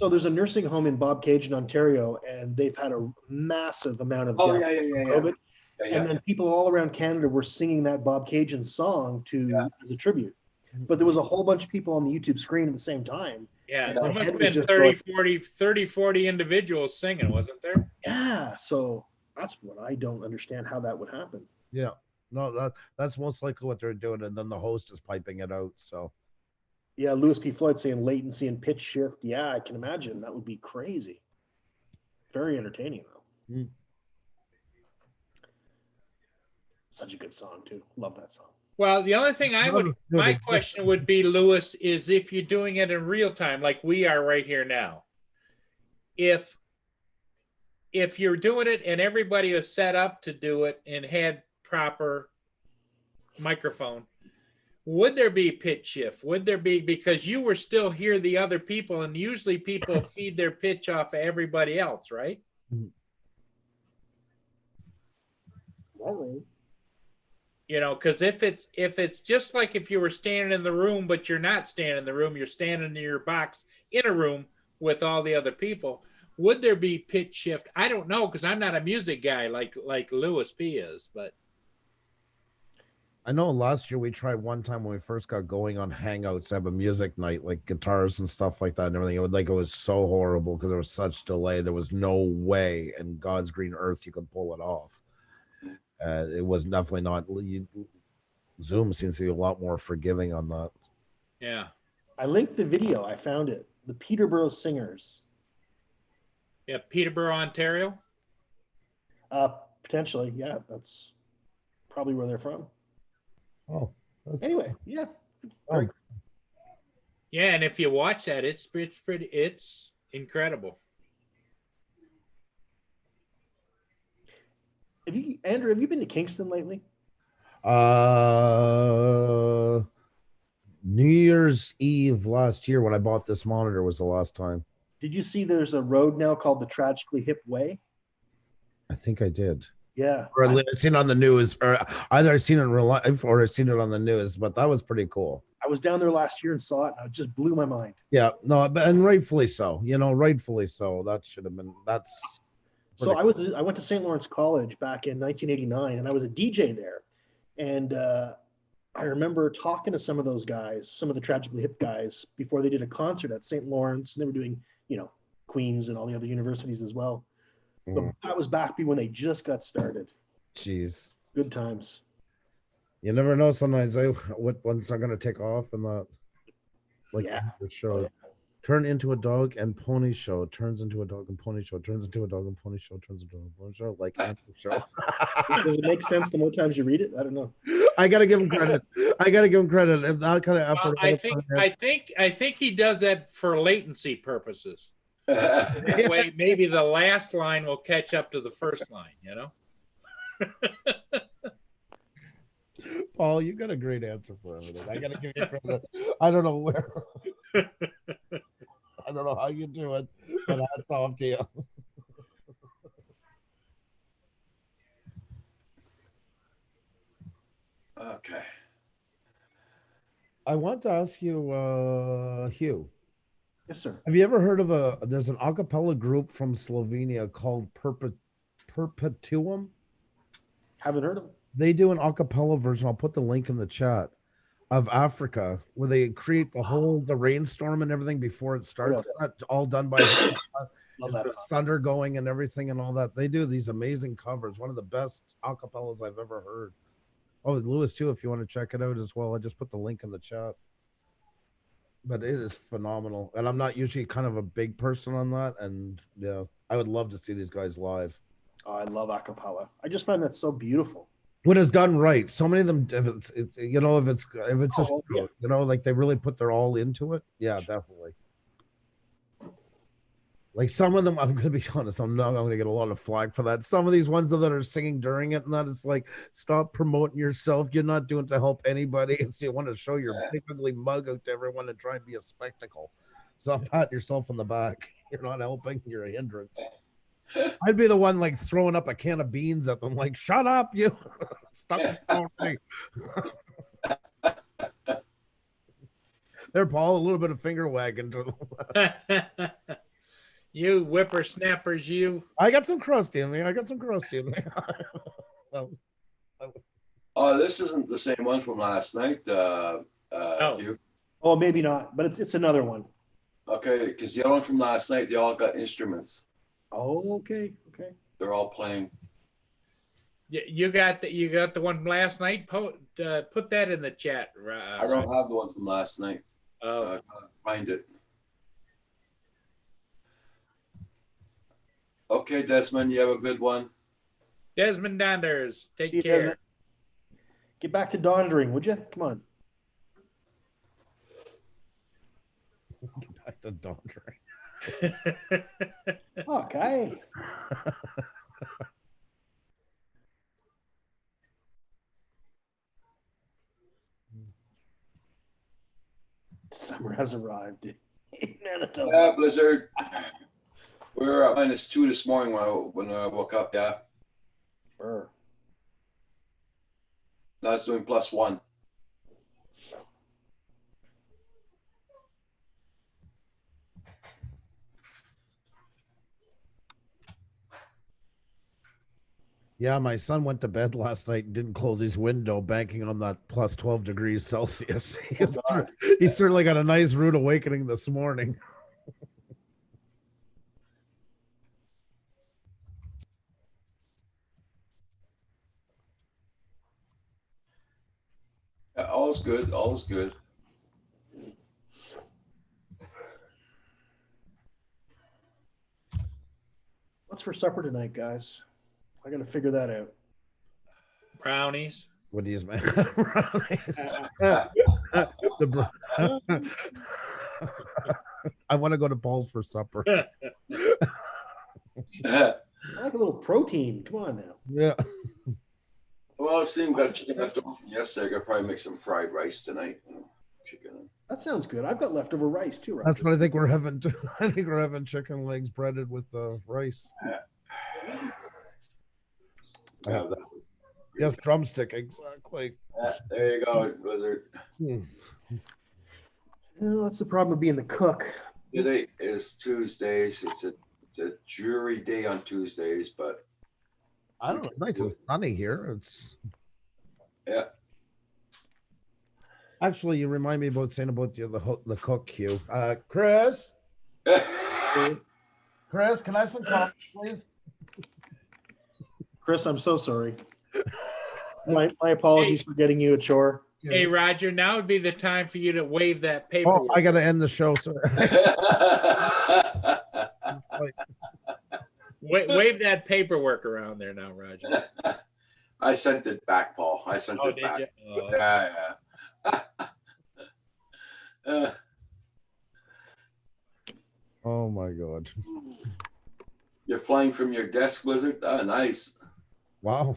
so there's a nursing home in Bob Cajun, Ontario, and they've had a massive amount of Oh, deaths yeah. from COVID. Yeah. And then people all around Canada were singing that Bob Cajun song as a tribute. but there was a whole bunch of people on the YouTube screen at the same time. Yeah, Yeah. there My must head have was been just 30, 40 individuals singing, wasn't there? Yeah, so that's what I don't understand how that would happen. Yeah. No, that's most likely what they're doing, and then the host is piping it out. So Yeah, Louis P. Floyd saying latency and pitch shift. Yeah, I can imagine that would be crazy. Very entertaining though. Mm. Such a good song too. Love that song. Well, the only thing Dude, my it just- question would be, Lewis, is if you're doing it in real time, like we are right here now, if you're doing it and everybody was set up to do it and had proper microphone, would there be pitch shift? Would there be, because you were still hear the other people, and usually people feed their pitch off of everybody else, right? You know, because if it's just like if you were standing in the room, but you're not standing in the room, you're standing in your box in a room with all the other people, would there be pitch shift? I don't know, because I'm not a music guy like Louis P is, but I know last year we tried one time when we first got going on Hangouts, have a music night, like guitars and stuff like that and everything. It was so horrible because there was such delay. There was no way in God's green earth you could pull it off. It was definitely not. Zoom seems to be a lot more forgiving on that. yeah. I linked the video. I found it. The Peterborough Singers. Yeah, Peterborough, Ontario. Potentially, yeah. That's probably where they're from. Oh, that's Anyway, yeah. Oh. Yeah, and if you watch that, it's incredible. Andrew, have you been to Kingston lately? New Year's Eve last year when I bought this monitor was the last time. Did you see there's a road now called the Tragically Hip Way? I think I did. Yeah. Or I've seen it on the news, or either I've seen it in real life or I've seen it on the news, but that was pretty cool. I was down there last year and saw it, and it just blew my mind. Yeah, no, but and rightfully so. Rightfully so. That should have been. That's. So I went to St. Lawrence College back in 1989, and I was a DJ there. And I remember talking to some of those guys, some of the Tragically Hip guys, before they did a concert at St. Lawrence. And they were doing, Queens and all the other universities as well. But that was back when they just got started. Jeez. Good times. You never know. Sometimes what one's not going to take off, and that, like the show, turn into a dog and pony show turns into a dog and pony show turns into a dog and pony show turns into a dog and pony show, like the show. Does it make sense the more times you read it? I don't know. I gotta give him credit. And that kind of effort. Well, I think he does that for latency purposes. That way, maybe the last line will catch up to the first line. Paul, you got a great answer for everything. I gotta give you credit. I don't know where. I don't know how you do it, but hats off to you. Okay. I want to ask you, Hugh. Yes, sir. Have you ever heard of there's an a cappella group from Slovenia called Perpetuum? Haven't heard of it. They do an a cappella version. I'll put the link in the chat of Africa, where they create the rainstorm and everything before it starts. That's all done by the thunder going and everything and all that. They do these amazing covers. One of the best a cappellas I've ever heard. Oh, Lewis too, if you want to check it out as well. I just put the link in the chat. But it is phenomenal. And I'm not usually kind of a big person on that. And yeah, I would love to see these guys live. Oh, I love a cappella. I just find that so beautiful. When it's done right, so many of them, if it's a show, like they really put their all into it. Yeah, definitely. Like some of them, I'm gonna be honest, I'm gonna get a lot of flack for that. Some of these ones that are singing during it, and that it's like, stop promoting yourself. You're not doing it to help anybody. It's you want to show your big ugly mug out to everyone and try and be a spectacle. Stop patting yourself on the back. You're not helping. You're a hindrance. I'd be the one like throwing up a can of beans at them, like, shut up, you. Stop me. There, Paul, a little bit of finger wagging to them. You whippersnappers, you. I got some crusty in me. Oh, this isn't the same one from last night. Oh. Hugh? Oh, maybe not, but it's another one. Okay, because the other one from last night, they all got instruments. Oh, okay, okay. They're all playing. You got the one from last night. Put that in the chat. I don't have the one from last night. Oh, Can't find it. Okay, Desmond, you have a good one. Desmond Donders, take See you, care. Desmond. Get back to dondering, would you? Come on. Back to Dondre. Okay. Summer has arrived in Manitoba. Yeah, Blizzard. We were at -2 this morning when I woke up. Yeah, Brr. now it's doing +1. Yeah, my son went to bed last night and didn't close his window, banking on that +12 degrees Celsius. God. He certainly got a nice rude awakening this morning. Yeah, all's good. All's good. What's for supper tonight, guys? I gotta figure that out. Brownies. What do you man? I want to go to Paul's for supper. I like a little protein. Come on now. Yeah. Well, I see we got chicken left over from yesterday. I could probably make some fried rice tonight. Chicken. That sounds good. I've got leftover rice too, right? That's what I think we're having. I think we're having chicken legs breaded with rice. Yeah, that- Yes, drumstick, exactly. yeah, there you go, Blizzard. Well, that's the problem of being the cook. Today is Tuesdays. It's a jury day on Tuesdays, but I don't know. Nice and sunny here. It's yeah. actually you remind me about saying about the cook queue. Chris, Chris, can I have some coffee, please? Chris, I'm so sorry. My apologies for getting you a chore. Hey, Roger, now would be the time for you to wave that Oh, paperwork. I got to end the show. Sorry. Wave that paperwork around there now, Roger. I sent it back, Paul. I sent Oh, it did back. you? Oh, Yeah, yeah. Oh my God! You're flying from your desk, Blizzard? Ah, nice. Wow.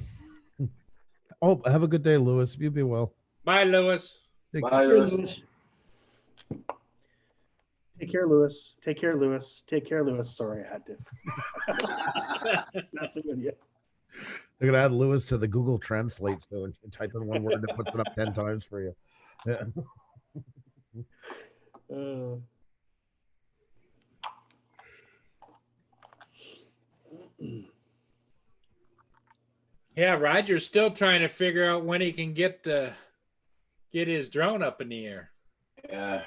Oh, have a good day, Lewis. You be well. Bye, Lewis. Take Bye, care. Lewis. Take care, Lewis. Take care, Lewis. Take care, Lewis. Sorry, I had to. Messing with you. They're gonna add Lewis to the Google Translate, so you type in one word, it puts it up 10 times for you. Yeah. Yeah, Roger's still trying to figure out when he can get his drone up in the air. Yeah.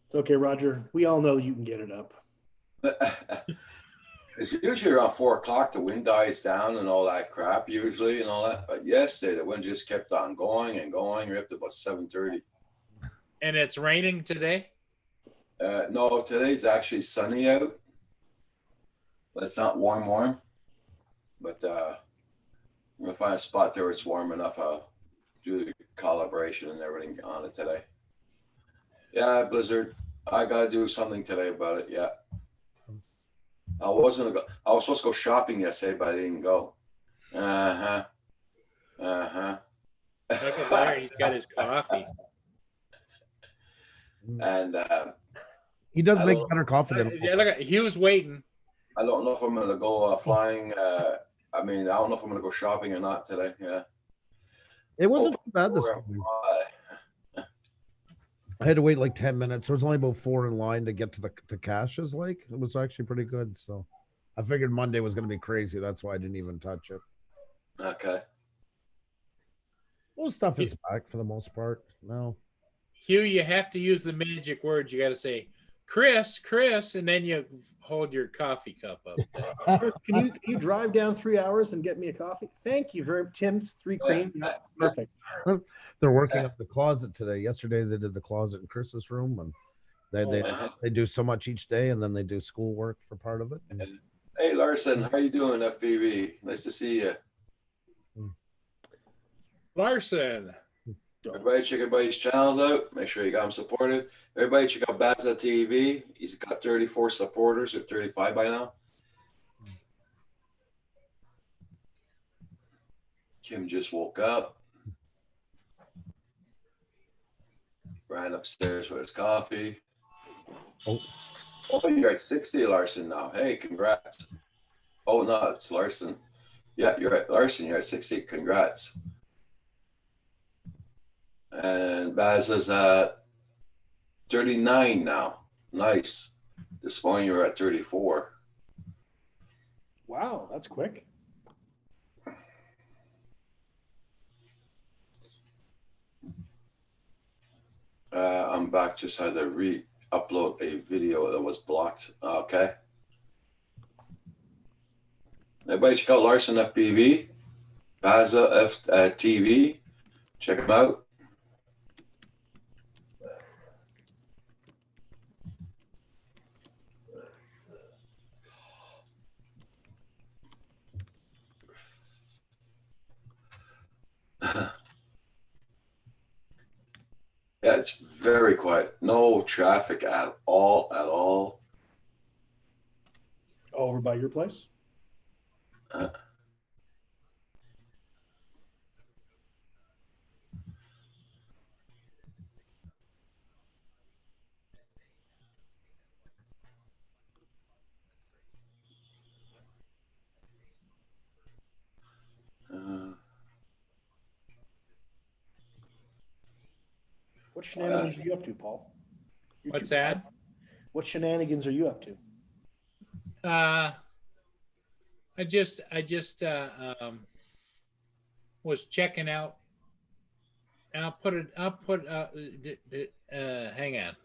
It's okay, Roger. We all know you can get it up. It's usually around 4 o'clock. The wind dies down and all that crap usually and all that. But yesterday the wind just kept on going and going. We're up to about 7:30. And it's raining today? No, today's actually sunny out. But it's not warm. But I'm gonna find a spot there where it's warm enough. I'll do the calibration and everything on it today. Yeah, Blizzard. I gotta do something today about it. Yeah. I was supposed to go shopping yesterday, but I didn't go. Look at there, he's got his coffee. And He does I make don't- better coffee than Yeah, look at Hugh's waiting. I don't know if I'm gonna go flying. I mean, I don't know if I'm gonna go shopping or not today. Yeah. it wasn't too bad this morning. I had to wait like 10 minutes. There was only about 4 in line to get to the caches. Like it was actually pretty good. So I figured Monday was going to be crazy. That's why I didn't even touch it. Okay. Most stuff is back for the most part. No. Hugh, you have to use the magic words. You got to say, Chris, Chris, and then you hold your coffee cup up. Chris, can you drive down 3 hours and get me a coffee? Thank you very Tim's 3 cream. Yeah, perfect. They're working up the closet today. Yesterday they did the closet in Chris's room, and they do so much each day, and then they do schoolwork for part of it. And Hey, Larson, how you doing, FBV? Nice to see you. Larson. Everybody check everybody's channels out. Make sure you got them supported. Everybody check out Baza TV. He's got 34 supporters, or 35 by now. Kim just woke up. Ran upstairs with his coffee. Oh, you're at 60, Larson, now. Hey, congrats. Oh, no, it's Larson. Yeah, you're at Larson. You're at 60. Congrats. And Baza's at 39 now. Nice. This morning you were at 34. Wow, that's quick. I'm back. Just had to re-upload a video that was blocked. Okay. Everybody check out Larson FPV, Baza TV. Check them out. Yeah, it's very quiet. No traffic at all, at all. Over by your place? What shenanigans are you up to, Paul? What's that? What shenanigans are you up to? I just was checking out. And hang on.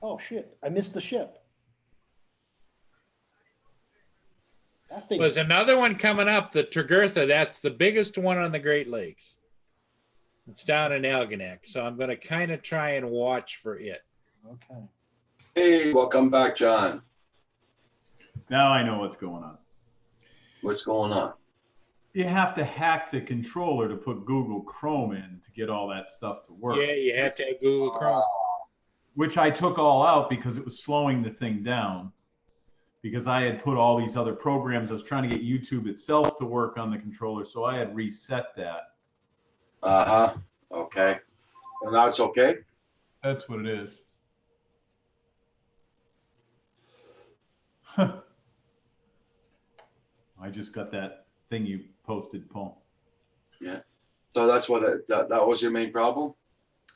Oh shit! I missed the ship. That thing There's another one coming up, the Tregurtha. That's the biggest one on the Great Lakes. It's down in Algonac, so I'm going to kind of try and watch for it. Okay. Hey, welcome back, John. Now I know what's going on. What's going on? You have to hack the controller to put Google Chrome in to get all that stuff to work. Yeah, you have to have Google Chrome. Which I took all out because it was slowing the thing down. Because I had put all these other programs. I was trying to get YouTube itself to work on the controller, so I had reset that. Okay. And now it's okay? That's what it is. I just got that thing you posted, Paul. Yeah. So that's what that was your main problem?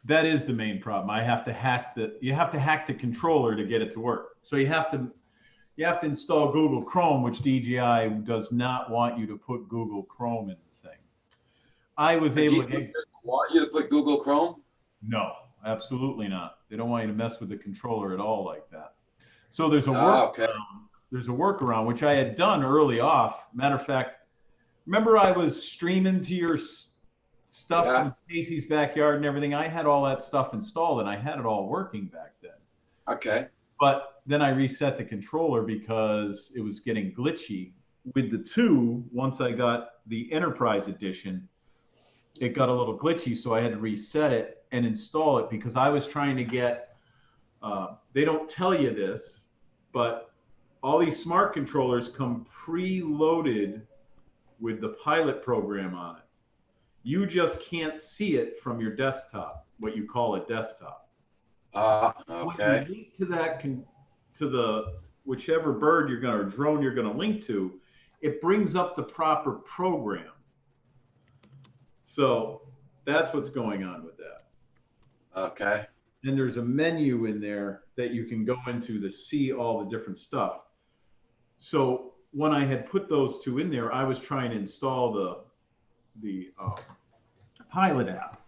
That is the main problem. I have to hack you have to hack the controller to get it to work. So you have to install Google Chrome, which DJI does not want you to put Google Chrome in the thing. I was able to get. Want you to put Google Chrome? No, absolutely not. They don't want you to mess with the controller at all like that. So there's a workaround. Okay. There's a workaround, which I had done early off. Matter of fact, remember I was streaming to your stuff from Stacy's backyard and everything. I had all that stuff installed and I had it all working back then. Okay. But then I reset the controller because it was getting glitchy. With the 2, once I got the Enterprise Edition, it got a little glitchy, so I had to reset it and install it because I was trying to get, they don't tell you this, but all these smart controllers come pre-loaded with the pilot program on it. You just can't see it from your desktop, what you call a desktop. Okay. When you link to that, to the whichever bird you're going to, or drone you're going to link to, it brings up the proper program. So that's what's going on with that. Okay. Then there's a menu in there that you can go into to see all the different stuff. So when I had put those two in there, I was trying to install the Pilot app,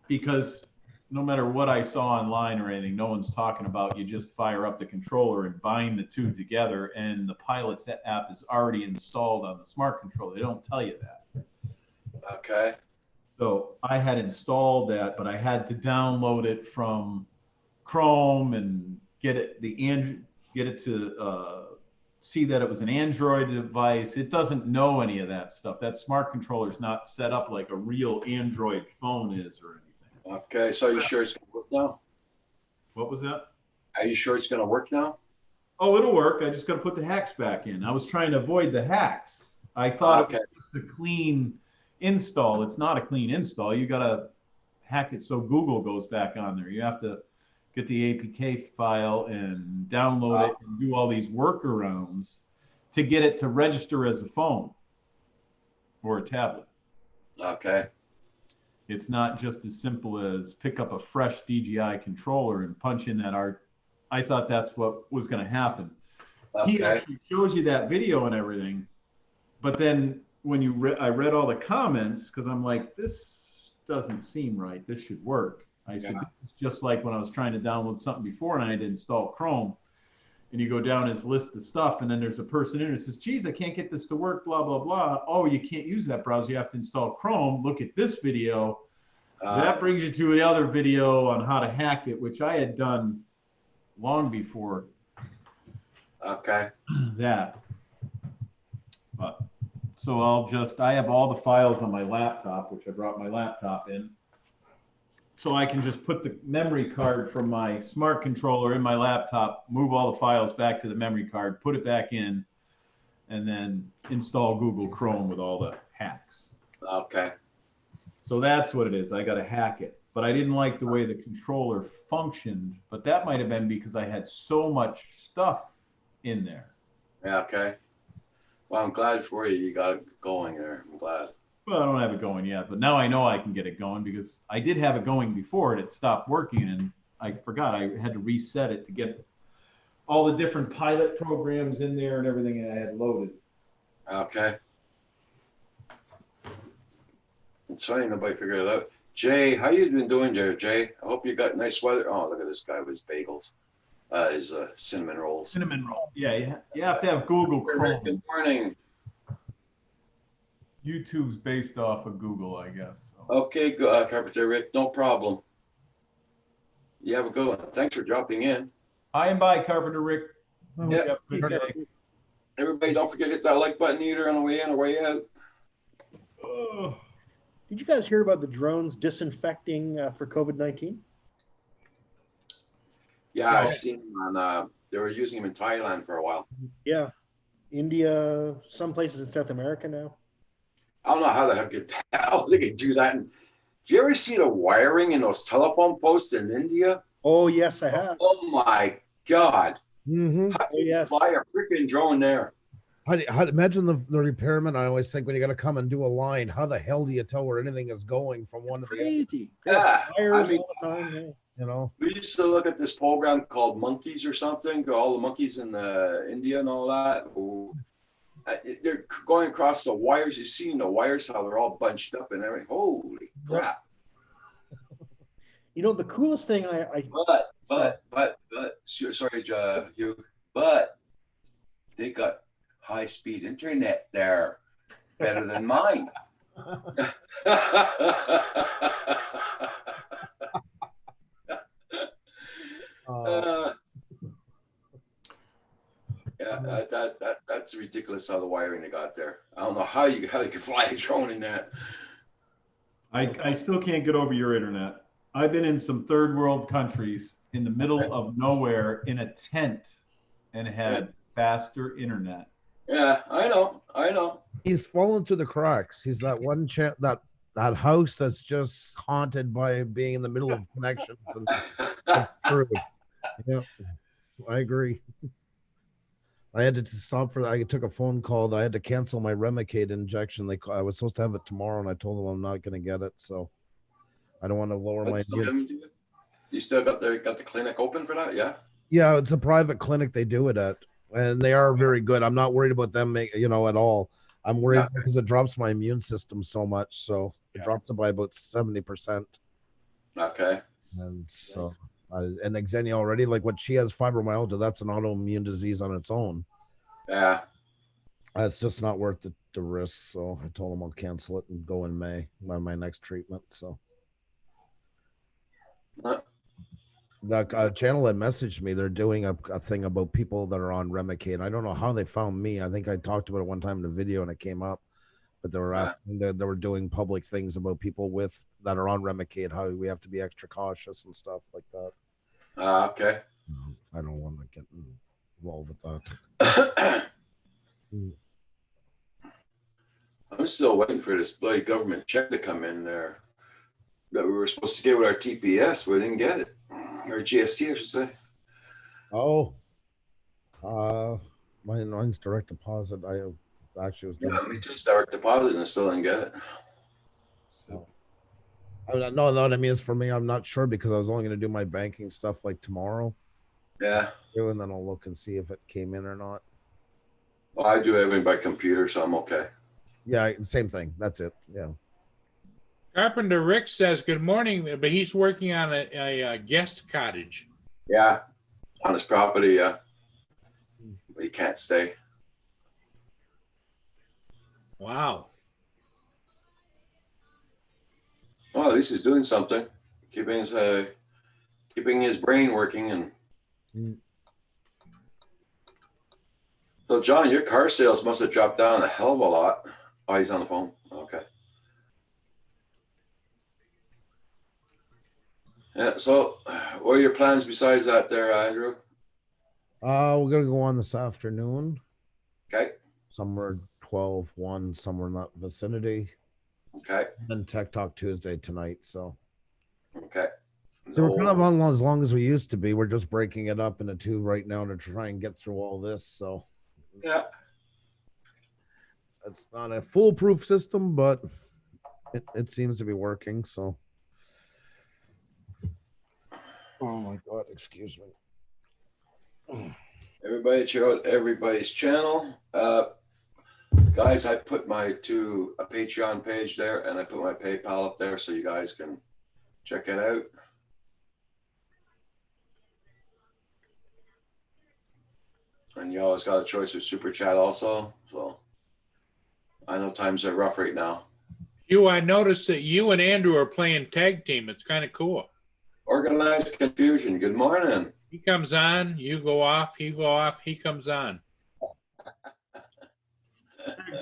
because no matter what I saw online or anything, no one's talking about you just fire up the controller and bind the two together, and the Pilot's app is already installed on the smart controller. They don't tell you that. Okay. So I had installed that, but I had to download it from Chrome and get it to see that it was an Android device. It doesn't know any of that stuff. That smart controller is not set up like a real Android phone is or anything. Okay. So are you sure it's going to work now? What was that? Are you sure it's going to work now? Oh, it'll work. I just got to put the hacks back in. I was trying to avoid the hacks. I thought Okay. it was just a clean install. It's not a clean install. You got to hack it so Google goes back on there. You have to get the APK file and download it and do all these workarounds to get it to register as a phone or a tablet. Okay. It's not just as simple as pick up a fresh DJI controller and punch in that art. I thought that's what was going to happen. He Okay. actually shows you that video and everything, but then when I read all the comments, because I'm like, this doesn't seem right. This should work. I said, this is just like when I was trying to download something before and I had to install Chrome. And you go down his list of stuff, and then there's a person in it that says, geez, I can't get this to work, blah, blah, blah. Oh, you can't use that browser. You have to install Chrome. Look at this video. That brings you to another video on how to hack it, which I had done long before Okay. that. But so I have all the files on my laptop, which I brought my laptop in. So I can just put the memory card from my smart controller in my laptop, move all the files back to the memory card, put it back in, and then install Google Chrome with all the hacks. Okay. So that's what it is. I got to hack it. But I didn't like the way the controller functioned. But that might have been because I had so much stuff in there. Yeah. Okay. Well, I'm glad for you. You got it going there. I'm glad. Well, I don't have it going yet, but now I know I can get it going because I did have it going before and it stopped working, and I forgot I had to reset it to get all the different Pilot programs in there and everything I had loaded. Okay. It's funny nobody figured it out. Jay, how you been doing there, Jay? I hope you got nice weather. Oh, look at this guy with his bagels. His cinnamon rolls. Cinnamon roll. Yeah, you have to have Google Chrome. Good morning. YouTube's based off of Google, I guess. So. Okay, Carpenter Rick, no problem. You have a good one. Thanks for dropping in. Hi and bye, Carpenter Rick. Yeah. Have a good day. Everybody, don't forget to hit that like button either on the way in or way out. Oh. Did you guys hear about the drones disinfecting for COVID-19? Yeah, I've seen them on, they were using them in Thailand for a while. Yeah. India, some places in South America now. I don't know how the hell they could do that. And do you ever see the wiring in those telephone posts in India? Oh, yes, I have. Oh my God. Mm-hmm. How Oh, do you yes. fly a freaking drone there? Imagine the repairman. I always think when you got to come and do a line, how the hell do you tell where anything is going from one to the other? Crazy. They have Yeah, wires I mean- all the time. Yeah. You know, We used to look at this program called Monkeys or something, all the monkeys in India and all that. Who, they're going across the wires. You've seen the wires, how they're all bunched up and everything. Holy crap. You know, the coolest thing I But, sorry, Hugh, but they got high-speed internet there, better than mine. Yeah, that's ridiculous how the wiring they got there. I don't know how you can fly a drone in that. I still can't get over your internet. I've been in some third world countries in the middle of nowhere in a tent and had faster internet. Yeah, I know. he's fallen through the cracks. He's that one that house that's just haunted by being in the middle of connections and screwed. Yeah, I agree. I had to stop for. I took a phone call. That I had to cancel my Remicade injection. I was supposed to have it tomorrow, and I told them I'm not going to get it. So I don't want to lower my. You still got the clinic open for that? Yeah. Yeah, it's a private clinic. They do it at. and they are very good. I'm not worried about them, at all. I'm worried Yeah. because it drops my immune system so much. So it Yeah. drops it by about 70%. Okay. And so, and Xenia already, like when she has fibromyalgia, that's an autoimmune disease on its own. Yeah. It's just not worth the risk. So I told them I'll cancel it and go in May by my next treatment. So Uh, the channel had messaged me. They're doing a thing about people that are on Remicade. I don't know how they found me. I think I talked about it one time in a video and it came up. But they were asking, they were doing public things about people that are on Remicade, how we have to be extra cautious and stuff like that. Okay. I don't want to get involved with that. I'm still waiting for this bloody government check to come in there that we were supposed to get with our TPS. We didn't get it. Or GST, I should say. Oh, mine's direct deposit. I actually was Yeah, gonna. me too. Direct deposit and I still didn't get it. So, No, what I mean is for me, I'm not sure because I was only going to do my banking stuff like tomorrow, Yeah. and then I'll look and see if it came in or not. Well, I do everything by computer, so I'm okay. Yeah, same thing. That's it. Yeah. Carpenter Rick says good morning, but he's working on a guest cottage. Yeah. On his property, yeah. But he can't stay. Wow. Well, at least he's doing something. Keeping his brain working and Mm. So Johnny, your car sales must have dropped down a hell of a lot. Oh, he's on the phone. Okay. Yeah, so what are your plans besides that there, Andrew? We're gonna go on this afternoon, Okay. somewhere 12, 1, somewhere in that vicinity. Okay. And Tech Talk Tuesday tonight. So Okay. So we're kind of on as long as we used to be. We're just breaking it up into two right now to try and get through all this. So Yeah. it's not a foolproof system, but it seems to be working. So oh my God, excuse me. Everybody check out everybody's channel. Guys, I put a Patreon page there and I put my PayPal up there so you guys can check it out. And you always got a choice with Super Chat also. So I know times are rough right now. I noticed that you and Andrew are playing tag team. It's kind of cool. Organized confusion. Good morning. He comes on, you go off, he go off, he comes on.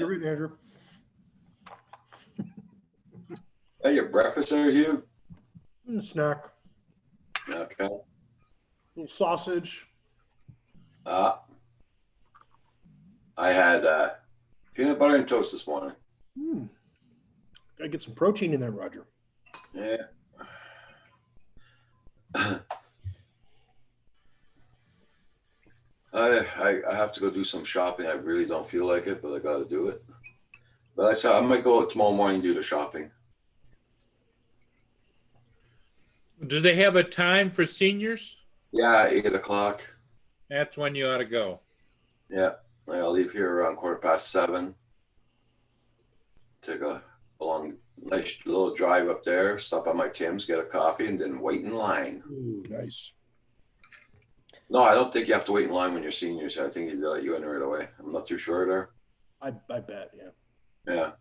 You're right, Andrew. Hey, your breakfast there, Hugh? Snack, Okay. sausage. I had peanut butter and toast this morning. Gotta get some protein in there, Roger. Yeah. I have to go do some shopping. I really don't feel like it, but I got to do it. But I said I might go out tomorrow morning and do the shopping. Do they have a time for seniors? Yeah, 8:00. That's when you ought to go. Yeah, I'll leave here around 7:15. Take a long, nice little drive up there, stop at my Tim's, get a coffee, and then wait in line. Ooh, nice. No, I don't think you have to wait in line when you're seniors. I think they let you in right away. I'm not too sure there. I bet, yeah. Yeah.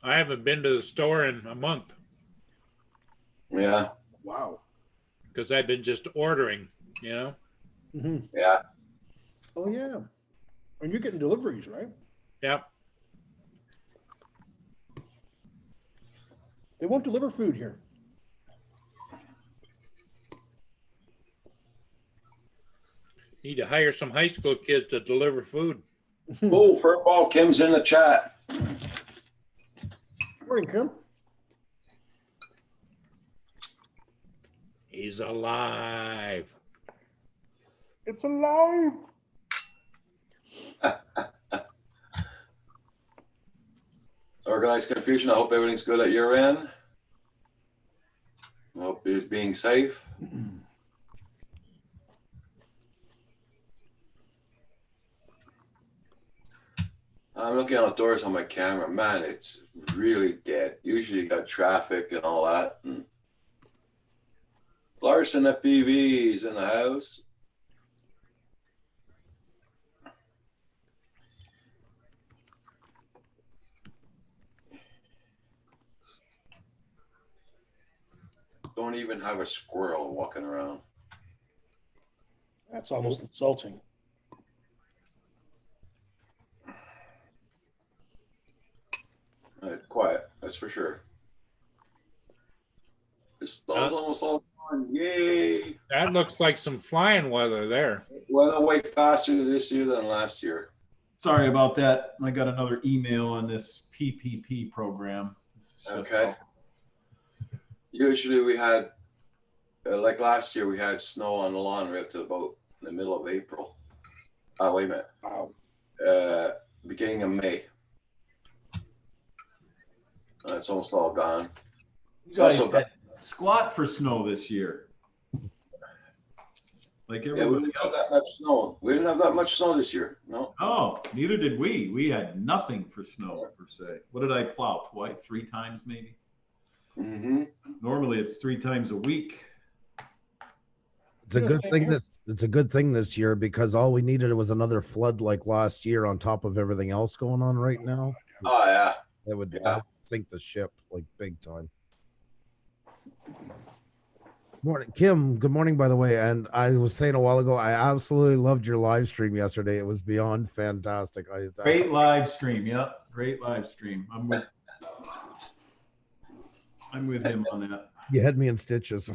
I haven't been to the store in a month Yeah. Wow. because I've been just ordering, Mm-hmm. Yeah. Oh yeah. And you're getting deliveries, right? Yep. They won't deliver food here. Need to hire some high school kids to deliver food. Oh, Furtball Kim's in the chat. Morning, Kim. He's alive. It's alive. Organized confusion. I hope everything's good at your end. is being safe. I'm looking outdoors on my camera. Man, it's really dead. Usually you got traffic and all that. And Larson FPV's in the house. Don't even have a squirrel walking around. That's almost insulting. Quiet, that's for sure. The snow's almost all gone. Yay! That looks like some flying weather there. It went away faster this year than last year. Sorry about that. I got another email on this PPP program. This is just Okay. Usually we had, like last year, we had snow on the lawn right up to about the middle of April. Oh, wait a minute. Wow. Beginning of May. It's almost all gone. You It's guys also had squat for snow this year. Like Yeah, we everybody didn't have else. that much snow. We didn't have that much snow this year. No. Oh, neither did we. We had nothing for snow per se. What did I plow? Twice, 3 times maybe? Mm-hmm. Normally it's 3 times a week. It's a Yeah, good same thing here. it's a good thing this year because all we needed was another flood like last year on top of everything else going on right now. Oh, yeah. That would Yeah. sink the ship like big time. Morning, Kim. Good morning, by the way. And I was saying a while ago, I absolutely loved your live stream yesterday. It was beyond fantastic. Great live stream. Yep. Great live stream. I'm with him on that. You had me in stitches.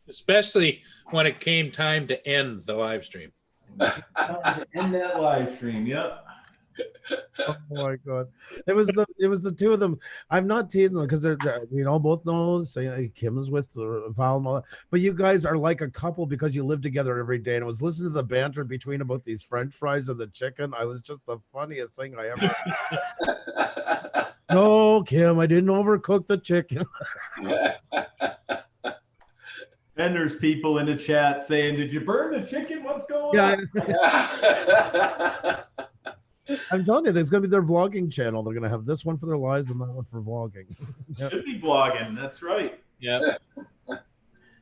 Especially when it came time to end the live stream. End that live stream. Yep. Oh my god, it was the two of them. I'm not teasing them because we all both know. Say Kim is with Val and all that, but you guys are like a couple because you live together every day. And I was listening to the banter between about these French fries and the chicken. I was just the funniest thing I ever. No, Kim, I didn't overcook the chicken. And there's people in the chat saying, "Did you burn the chicken? What's going Yeah, on?" I'm telling you, there's gonna be their vlogging channel. They're gonna have this one for their lives and that one for vlogging. Yep. Should be blogging. That's right. Yeah.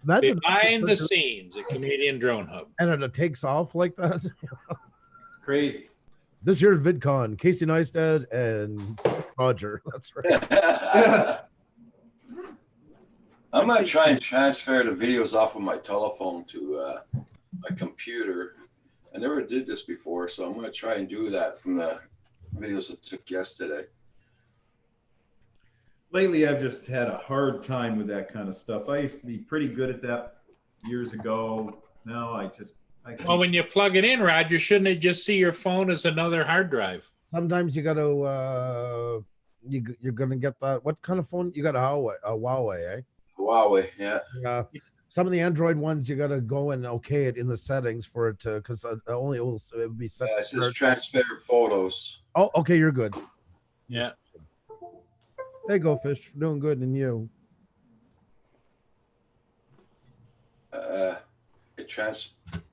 Imagine Behind the scenes at Canadian Drone Hub. and it takes off like that. Crazy. This year's VidCon, Casey Neistat and Roger. That's right. I'm gonna try and transfer the videos off of my telephone to my computer. I never did this before, so I'm gonna try and do that from the videos I took yesterday. Lately, I've just had a hard time with that kind of stuff. I used to be pretty good at that years ago. Now I can't. Well, when you plug it in, Roger, shouldn't it just see your phone as another hard drive? Sometimes you got to you're gonna get that. What kind of phone you got? A Huawei, eh? Huawei, yeah. Yeah. Some of the Android ones you got to go and okay it in the settings for it to because it would be set. Yeah, it says transfer photos. Oh, okay, you're good. Yeah. Hey, Go Fish, doing good, and you?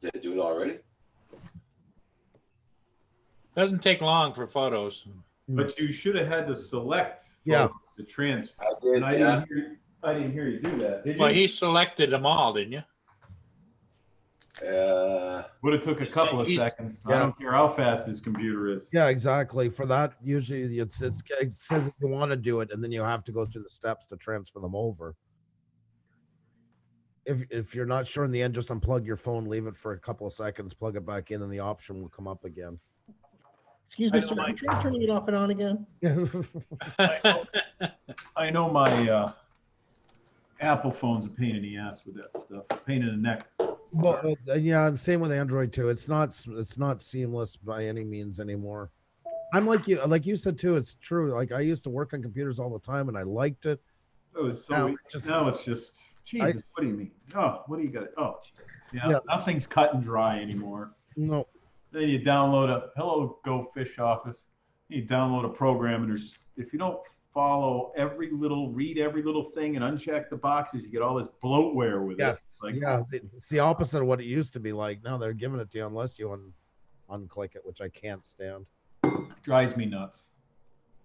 Did I do it already? Doesn't take long for photos. But you should have had to select Yeah. photos to transfer. I did, And yeah. I didn't hear you do that. Did you? Well, he selected them all, didn't you? Would have took a couple of He's- seconds. I Yeah. don't care how fast his computer is. Yeah, exactly. For that, usually it says if you want to do it, and then you have to go through the steps to transfer them over. If you're not sure in the end, just unplug your phone, leave it for a couple of seconds, plug it back in, and the option will come up again. Excuse I me, don't sir. like- Would you try turning it off and on again? I know my Apple phone's a pain in the ass with that stuff. A pain in the neck. Well, yeah, the same with Android too. It's not seamless by any means anymore. I'm like you said too. It's true. Like I used to work on computers all the time, and I liked it. It was so. Now Now it's just. Jesus, what do you mean? Oh, what do you got? Oh, Jesus. Yeah, Yeah. nothing's cut and dry anymore. No, Then you download a Hello Go Fish Office. You download a program, and if you don't read every little thing and uncheck the boxes. You get all this bloatware with Yes. it. It's like, Yeah. It's the opposite of what it used to be like. Now they're giving it to you unless you unclick it, which I can't stand. drives me nuts.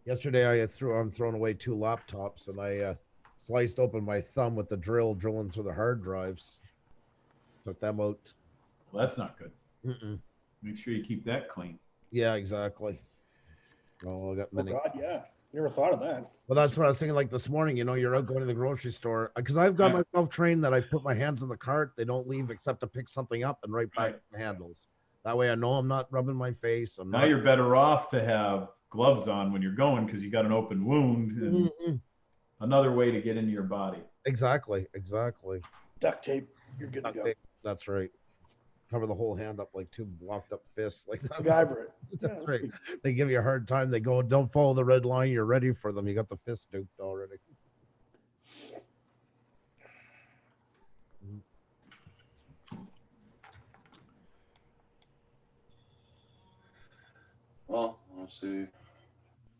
Yesterday, I'm throwing away 2 laptops, and I sliced open my thumb with the drill, drilling through the hard drives. Took them out. Well, that's not good. Mm-mm. Make sure you keep that clean. Yeah, exactly. Oh, I got Oh many. God, yeah. Never thought of that. Well, that's what I was thinking. Like this morning, you're out going to the grocery store because I've got Yeah. myself trained that I put my hands in the cart. They don't leave except to pick something up and right back Right. to the handles. That way, I know I'm not rubbing my face. I'm Now not. you're better off to have gloves on when you're going because you got an open wound and Mm-mm. another way to get into your body. Exactly. Duct tape. You're good to go. That's right. Cover the whole hand up like 2 blocked up fists. Like that. MacGyver it. That's Yeah. right. They give you a hard time. They go, don't follow the red line. You're ready for them. You got the fist duped already. Well, let's see.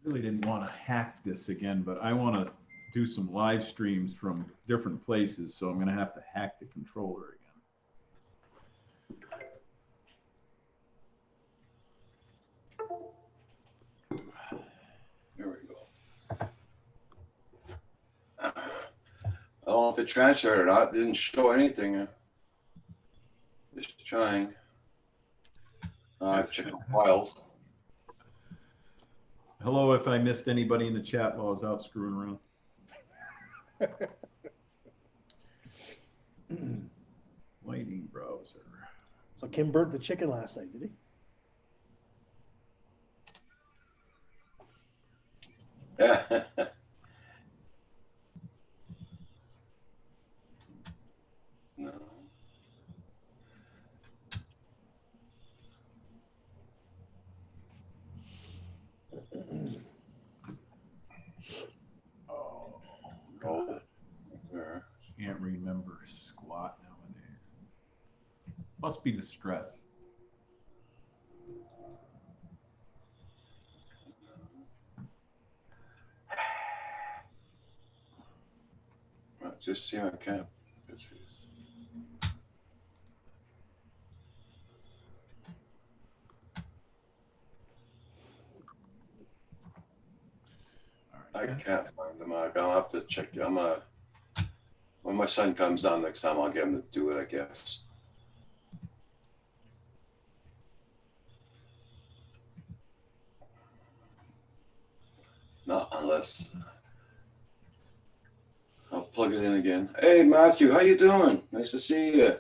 Really didn't want to hack this again, but I want to do some live streams from different places, so I'm going to have to hack the controller again. Here we go. I don't know if it transferred or not. It didn't show anything. Just trying. I've checked the files. Hello, if I missed anybody in the chat while I was out screwing around. Lighting browser. So Kim burnt the chicken last night, did he? Yeah. No. Oh, Oh. There. can't remember squat nowadays. Must be the stress. Just see my camp. I can't find them. I'll have to check. When my son comes down next time, I'll get him to do it, I guess. Not unless I'll plug it in again. Hey, Matthew, how you doing? Nice to see you.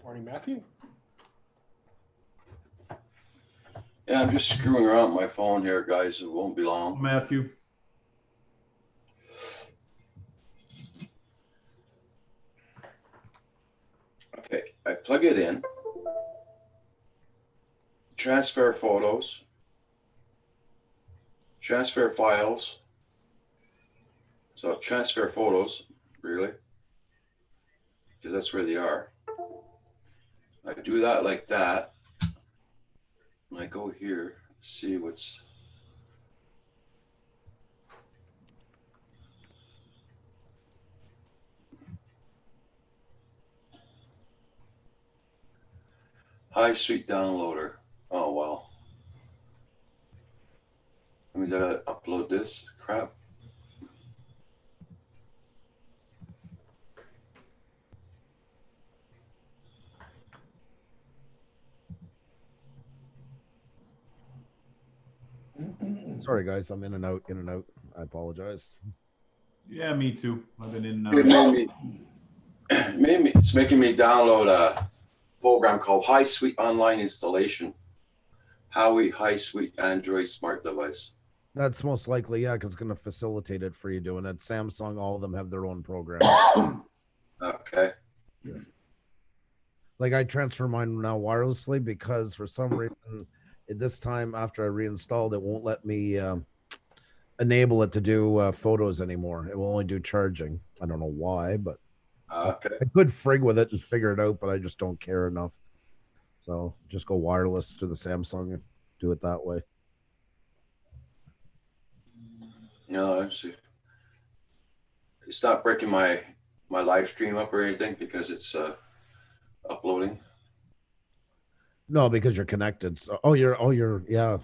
Morning, Matthew. Yeah, I'm just screwing around with my phone here, guys. It won't be long. Matthew. Okay, I plug it in. Transfer photos. Transfer files. So transfer photos, really, because that's where they are. I do that like that. And I go here, see what's. High Street Downloader. Oh, well. That means I gotta upload this crap. Sorry, guys. I'm in and out. I apologize. Yeah, me too. I've been in and It out. made me, it's making me download a program called High Suite Online Installation. Howie High Suite Android Smart Device. That's most likely, yeah, because it's going to facilitate it for you doing it. Samsung, all of them have their own program. Okay. Like I transfer mine now wirelessly because for some reason, at this time after I reinstalled, it won't let me enable it to do photos anymore. It will only do charging. I don't know why, but Okay. I could frig with it and figure it out, but I just don't care enough. So just go wireless to the Samsung and do it that way. No, it's not breaking my live stream up or anything because it's uploading. No, because you're connected. So, yeah.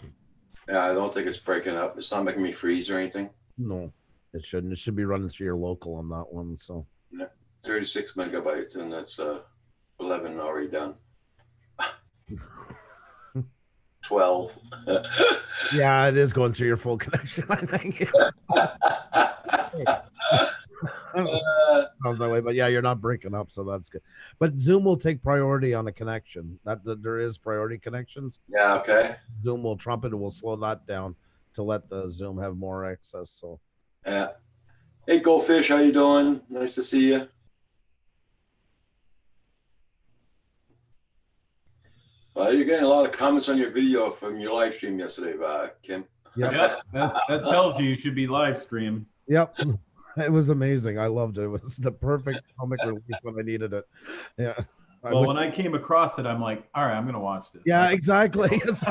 Yeah, I don't think it's breaking up. It's not making me freeze or anything. No, it shouldn't. It should be running through your local on that one. So 36 megabytes, and that's 11 already done. 12. yeah, it is going through your full connection, I think. Sounds that way, but yeah, you're not breaking up, so that's good. But Zoom will take priority on a connection. That there is priority connections. Yeah, okay. Zoom will trump it and will slow that down to let the Zoom have more access. So Yeah. Hey, Goldfish, how you doing? Nice to see you. You're getting a lot of comments on your video from your live stream yesterday, Kim. Yep, that tells you should be live stream. Yep. It was amazing. I loved it. It was the perfect comic relief when I needed it. Yeah. Well, when I came across it, I'm like, all right, I'm going to watch this. Yeah, exactly. Because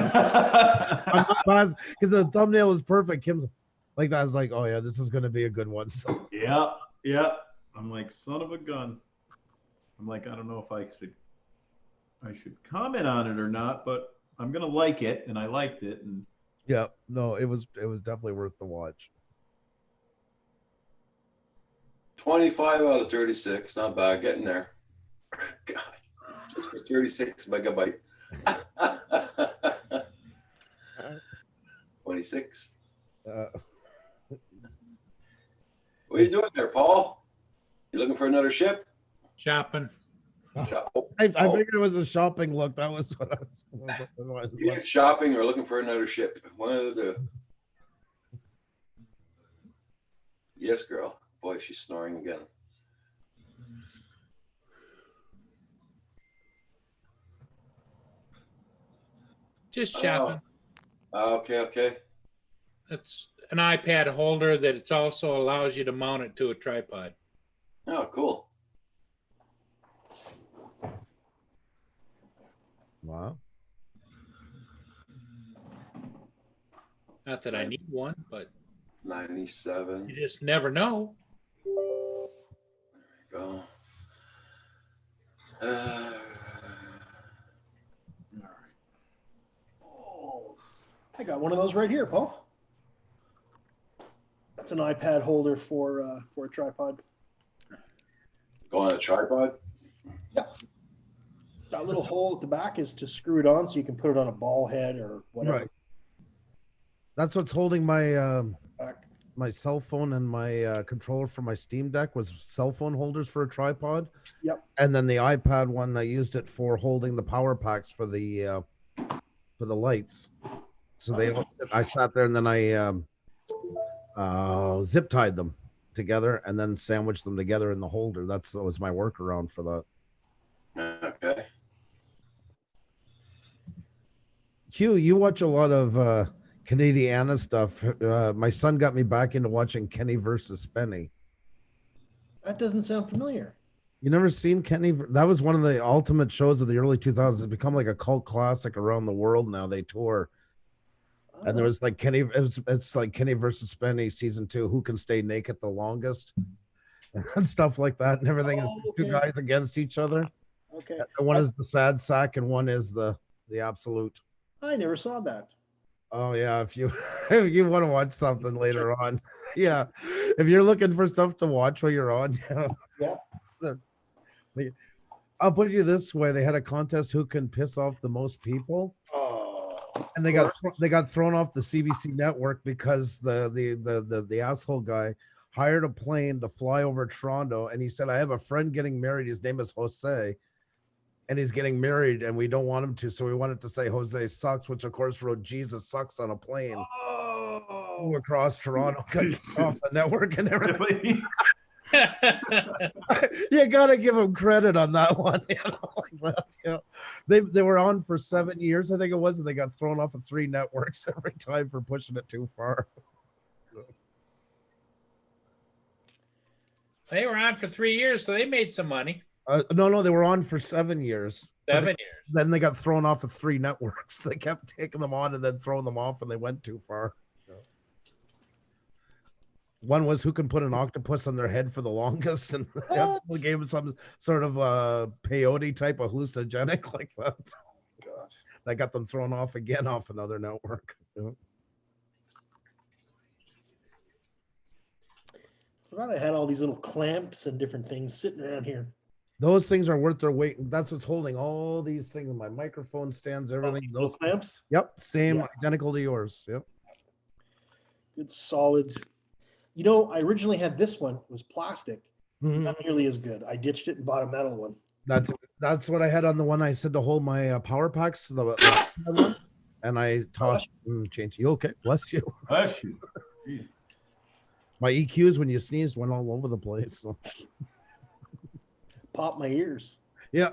the thumbnail is perfect. Kim's like that. I was like, oh yeah, this is going to be a good one. So Yeah. I'm like, son of a gun. I'm like, I don't know if I should comment on it or not, but I'm going to like it, and I liked it. And yeah, no, it was definitely worth the watch. 25 out of 36, not bad, getting there. God, just for 36 megabyte. 26. What are you doing there, Paul? You looking for another ship? Shopping. I figured it was a shopping look. That was what I was. Either shopping or looking for another ship. One of the two. Yes, girl. Boy, she's snoring again. Just shopping. Okay. It's an iPad holder that it also allows you to mount it to a tripod. Oh, cool. Wow. Not that I need one, but 97. you just never know. Go. Oh, I got one of those right here, Paul. That's an iPad holder for a tripod. Go on a tripod? That little hole at the back is to screw it on so you can put it on a ball head or whatever. Right. That's what's holding my Back. my cell phone and my controller for my Steam Deck was cell phone holders for a tripod. Yep. And then the iPad one, I used it for holding the power packs for the lights. So I sat there and then I zip tied them together and then sandwiched them together in the holder. That was my workaround for that. Okay. Hugh, you watch a lot of Canadiana stuff. My son got me back into watching Kenny versus Spenny. That doesn't sound familiar. You never seen Kenny? That was one of the ultimate shows of the early 2000s. It's become like a cult classic around the world now. They tour. And there was like Kenny, it's like Kenny versus Spenny season 2, who can stay naked the longest and stuff like that. And everything is two guys against each other. Okay. And one is the sad sack and one is the absolute. I never saw that. Oh yeah, if you want to watch something later on, yeah, if you're looking for stuff to watch while you're on, Yeah. I'll put it this way: they had a contest who can piss off the most people, and they got thrown off the CBC network because the asshole guy hired a plane to fly over Toronto, and he said, "I have a friend getting married. His name is Jose." And he's getting married, and we don't want him to, so we wanted to say Jose sucks, which of course wrote Jesus sucks on a plane across Toronto, off the network and everything. You gotta give him credit on that one. They were on for 7 years, I think it was, and they got thrown off of 3 networks every time for pushing it too far. They were on for 3 years, so they made some money. No, they were on for 7 years. 7 years. Then they got thrown off of 3 networks. They kept taking them on and then throwing them off, and they went too far. One was who can put an octopus on their head for the longest, and the other one gave them some sort of peyote type of hallucinogenic like that. God. That got them thrown off again off another network. Yeah. Forgot I had all these little clamps and different things sitting around here. Those things are worth their weight. That's what's holding all these things. My microphone stands, everything. Little Those, clamps. yep, same, Yeah. identical to yours. Yep. Good solid. You know, I originally had this one. It was plastic. Mhm. Not nearly as good. I ditched it and bought a metal one. That's what I had on the one I said to hold my power packs. The one, and I tossed change. You okay? Bless you. Bless you. Jeez. My EQs when you sneezed went all over the place. So. Pop my ears. Yeah.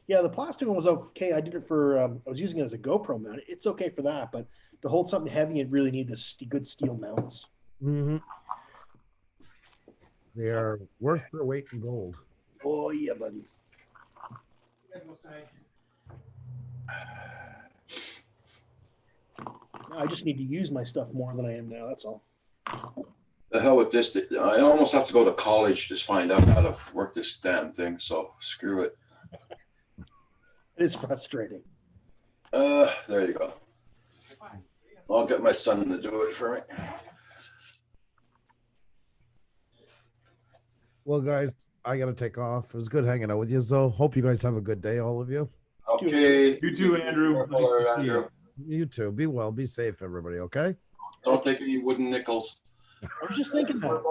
Yeah, the plastic one was okay. I did it for, I was using it as a GoPro mount. It's okay for that, but to hold something heavy, you really need this good steel mounts. Mm-hmm. They are worth their weight in gold. Oh, yeah, buddy. I just need to use my stuff more than I am now. That's all. The hell with this. I almost have to go to college to find out how to work this damn thing. So screw it. It is frustrating. There you go. I'll get my son to do it for me. Well, guys, I gotta take off. It was good hanging out with you. So hope you guys have a good day, all of you. Okay. You too, Andrew. Nice to see you. You too. Be well. Be safe, everybody. Okay. Don't take any wooden nickels. I was just thinking that.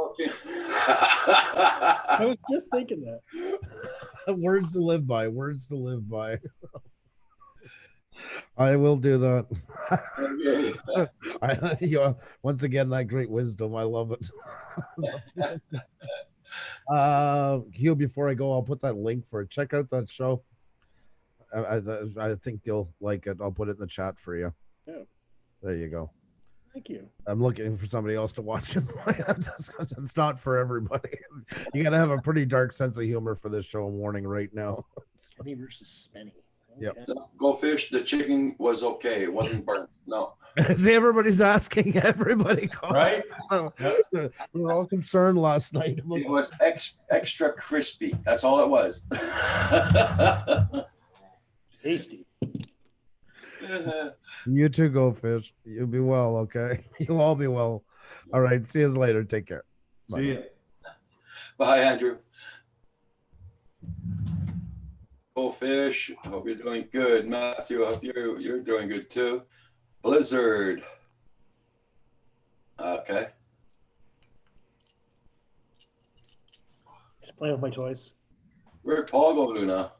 I I was just thinking that. Words to live by. Words to live by. I will do that. Once again, that great wisdom. I love it. Hugh, before I go, I'll put that link for it. Check out that show. I think you'll like it. I'll put it in the chat for you. Yeah. There you go. Thank you. I'm looking for somebody else to watch it. It's not for everybody. You got to have a pretty dark sense of humor for this show. I'm warning right now. Spenny versus Spenny. Yep. Go fish. The chicken was okay. It wasn't burnt. No. See, everybody's asking. Everybody, Right? We were all concerned last night. It was extra crispy. That's all it was. Tasty. You too, go fish. You be well, okay? You all be well. All right. See you later. Take care. Bye. See ya. Bye, Andrew. Go fish. Hope you're doing good. Matthew, I hope you're doing good too. Blizzard. Okay. Just playing with my toys. Where'd Paul go to now?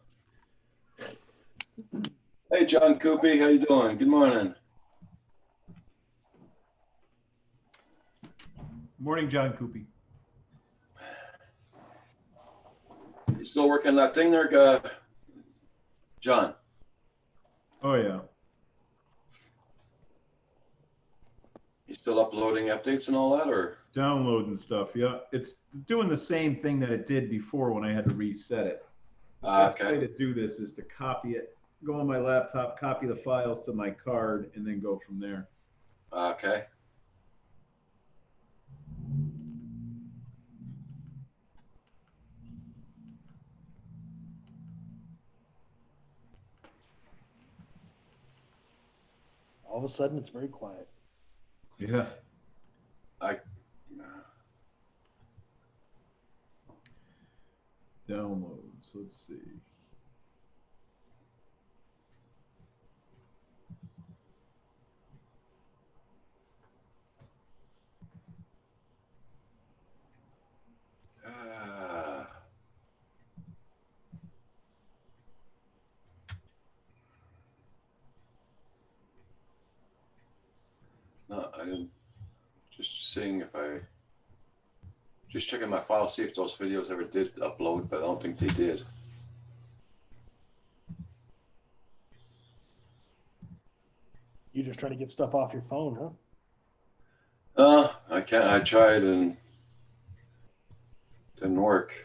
Hey, John Coopy, how you doing? Good morning. Morning, John Coopy. You still working on that thing there, John? Oh, yeah. You still uploading updates and all that, or? Downloading stuff. Yeah. It's doing the same thing that it did before when I had to reset it. The best way to do this is to copy it, go on my laptop, copy the files to my card, and then go from there. Okay. All of a sudden, it's very quiet. Yeah. Downloads. Let's see. No, I didn't. Just seeing if just checking my file, see if those videos ever did upload, but I don't think they did. You're just trying to get stuff off your phone, huh? I can't. I tried and didn't work.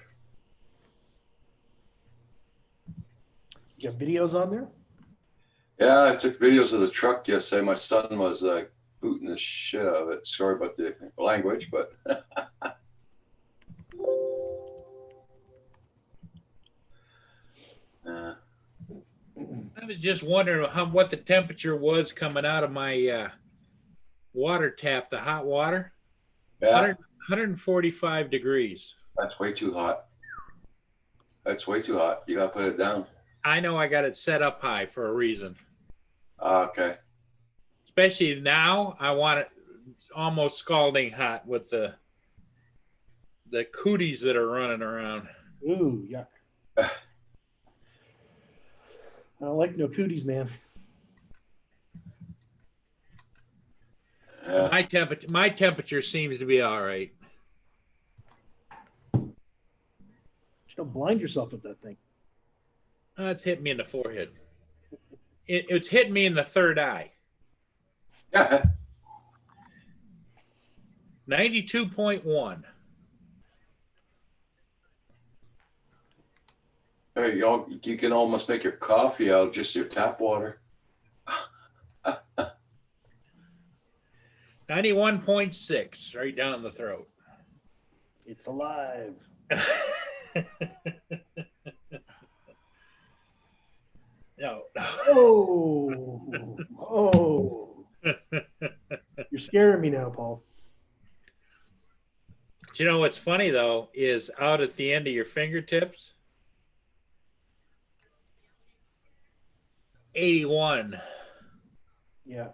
You have videos on there? Yeah, I took videos of the truck yesterday. My son was booting the shit out of it. Sorry about the language, but I was just wondering what the temperature was coming out of my water tap, the hot water. yeah, 145 degrees. that's way too hot. That's way too hot. You gotta put it down. I know I got it set up high for a reason. Okay. Especially now, I want it almost scalding hot with the cooties that are running around. Ooh, yuck. I don't like no cooties, man. Yeah. My temperature seems to be all right. Just don't blind yourself with that thing. It's hitting me in the forehead. It's hitting me in the third eye. Yeah. 92.1. Hey, you can almost make your coffee out of just your tap water. 91.6, right down the throat. It's alive. No. Oh, oh. You're scaring me now, Paul. You know what's funny though is out at the end of your fingertips, 81. Yeah.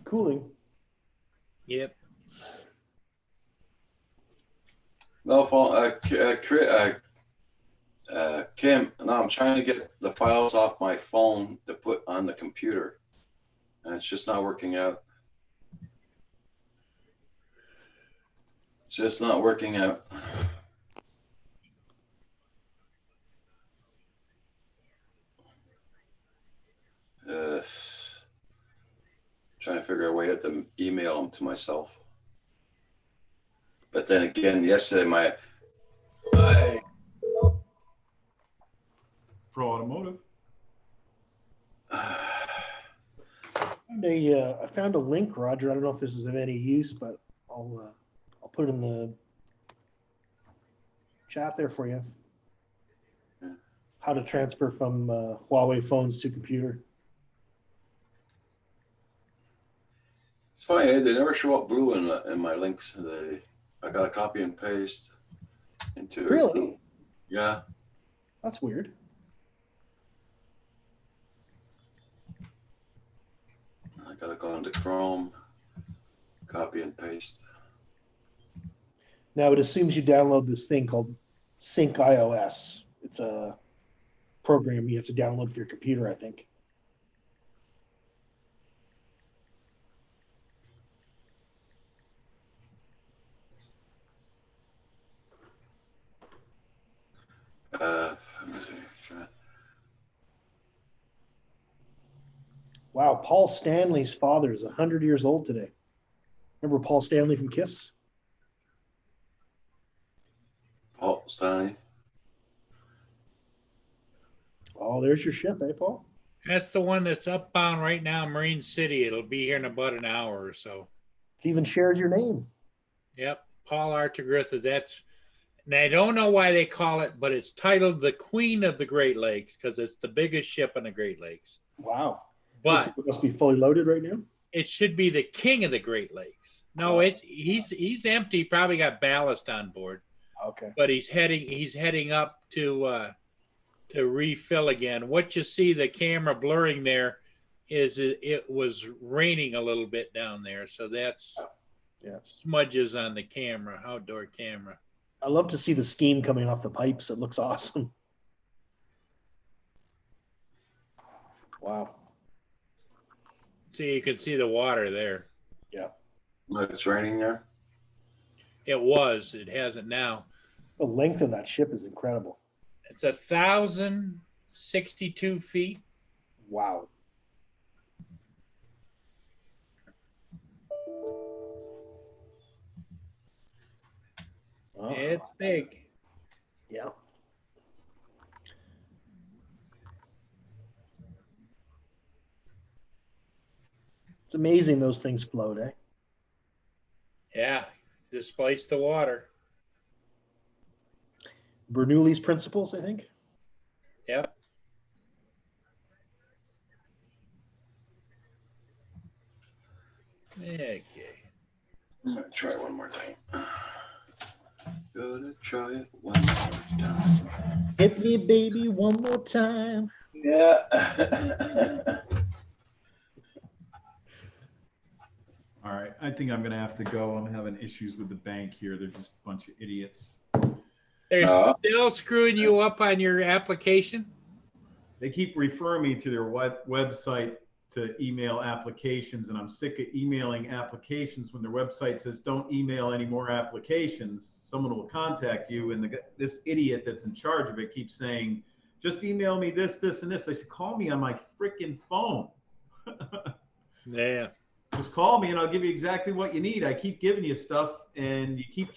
Cooling. Yep. No, Kim, no, I'm trying to get the files off my phone to put on the computer, and it's just not working out. It's just not working out. Trying to figure a way out to email them to myself. But then again, yesterday my Pro Automotive. I found a link, Roger. I don't know if this is of any use, but I'll put it in the chat there for you. How to transfer from Huawei phones to computer. It's funny, they never show up blue in my links. I got to copy and paste into Really? Yeah. That's weird. I got to go into Chrome, copy and paste. Now it assumes you download this thing called Sync iOS. It's a program you have to download for your computer, I think. Let me see. Wow, Paul Stanley's father is 100 years old today. Remember Paul Stanley from KISS? Paul Stanley. Oh, there's your ship, eh, Paul? That's the one that's upbound right now, Marine City. It'll be here in about an hour or so. It's even shared your name. Yep, Paul Artegritha. And I don't know why they call it, but it's titled the Queen of the Great Lakes because it's the biggest ship in the Great Lakes. Wow. But it must be fully loaded right now. it should be the King of the Great Lakes. No, he's empty. Probably got ballast on board. Okay. But he's heading up to refill again. What you see the camera blurring there is it was raining a little bit down there, so that's smudges on the camera, outdoor camera. I love to see the steam coming off the pipes. It looks awesome. Wow. So you can see the water there. Yeah. It's raining there. It was. It hasn't now. The length of that ship is incredible. It's 1,062 feet. Wow. Oh, It's big. yeah. It's amazing those things float, eh? Yeah, displace the water. Bernoulli's principles, I think. Yep. Okay. I'm gonna try one more time. Gonna try it one more time. Hit me, baby, one more time. Yeah. All right, I think I'm gonna have to go. I'm having issues with the bank here. They're just a bunch of idiots. They're No. still screwing you up on your application? They keep referring me to their website to email applications, and I'm sick of emailing applications when their website says don't email any more applications. Someone will contact you, and this idiot that's in charge of it keeps saying, just email me this, this, and this. I said, call me on my freaking phone. Yeah. Just call me and I'll give you exactly what you need. I keep giving you stuff, and they keep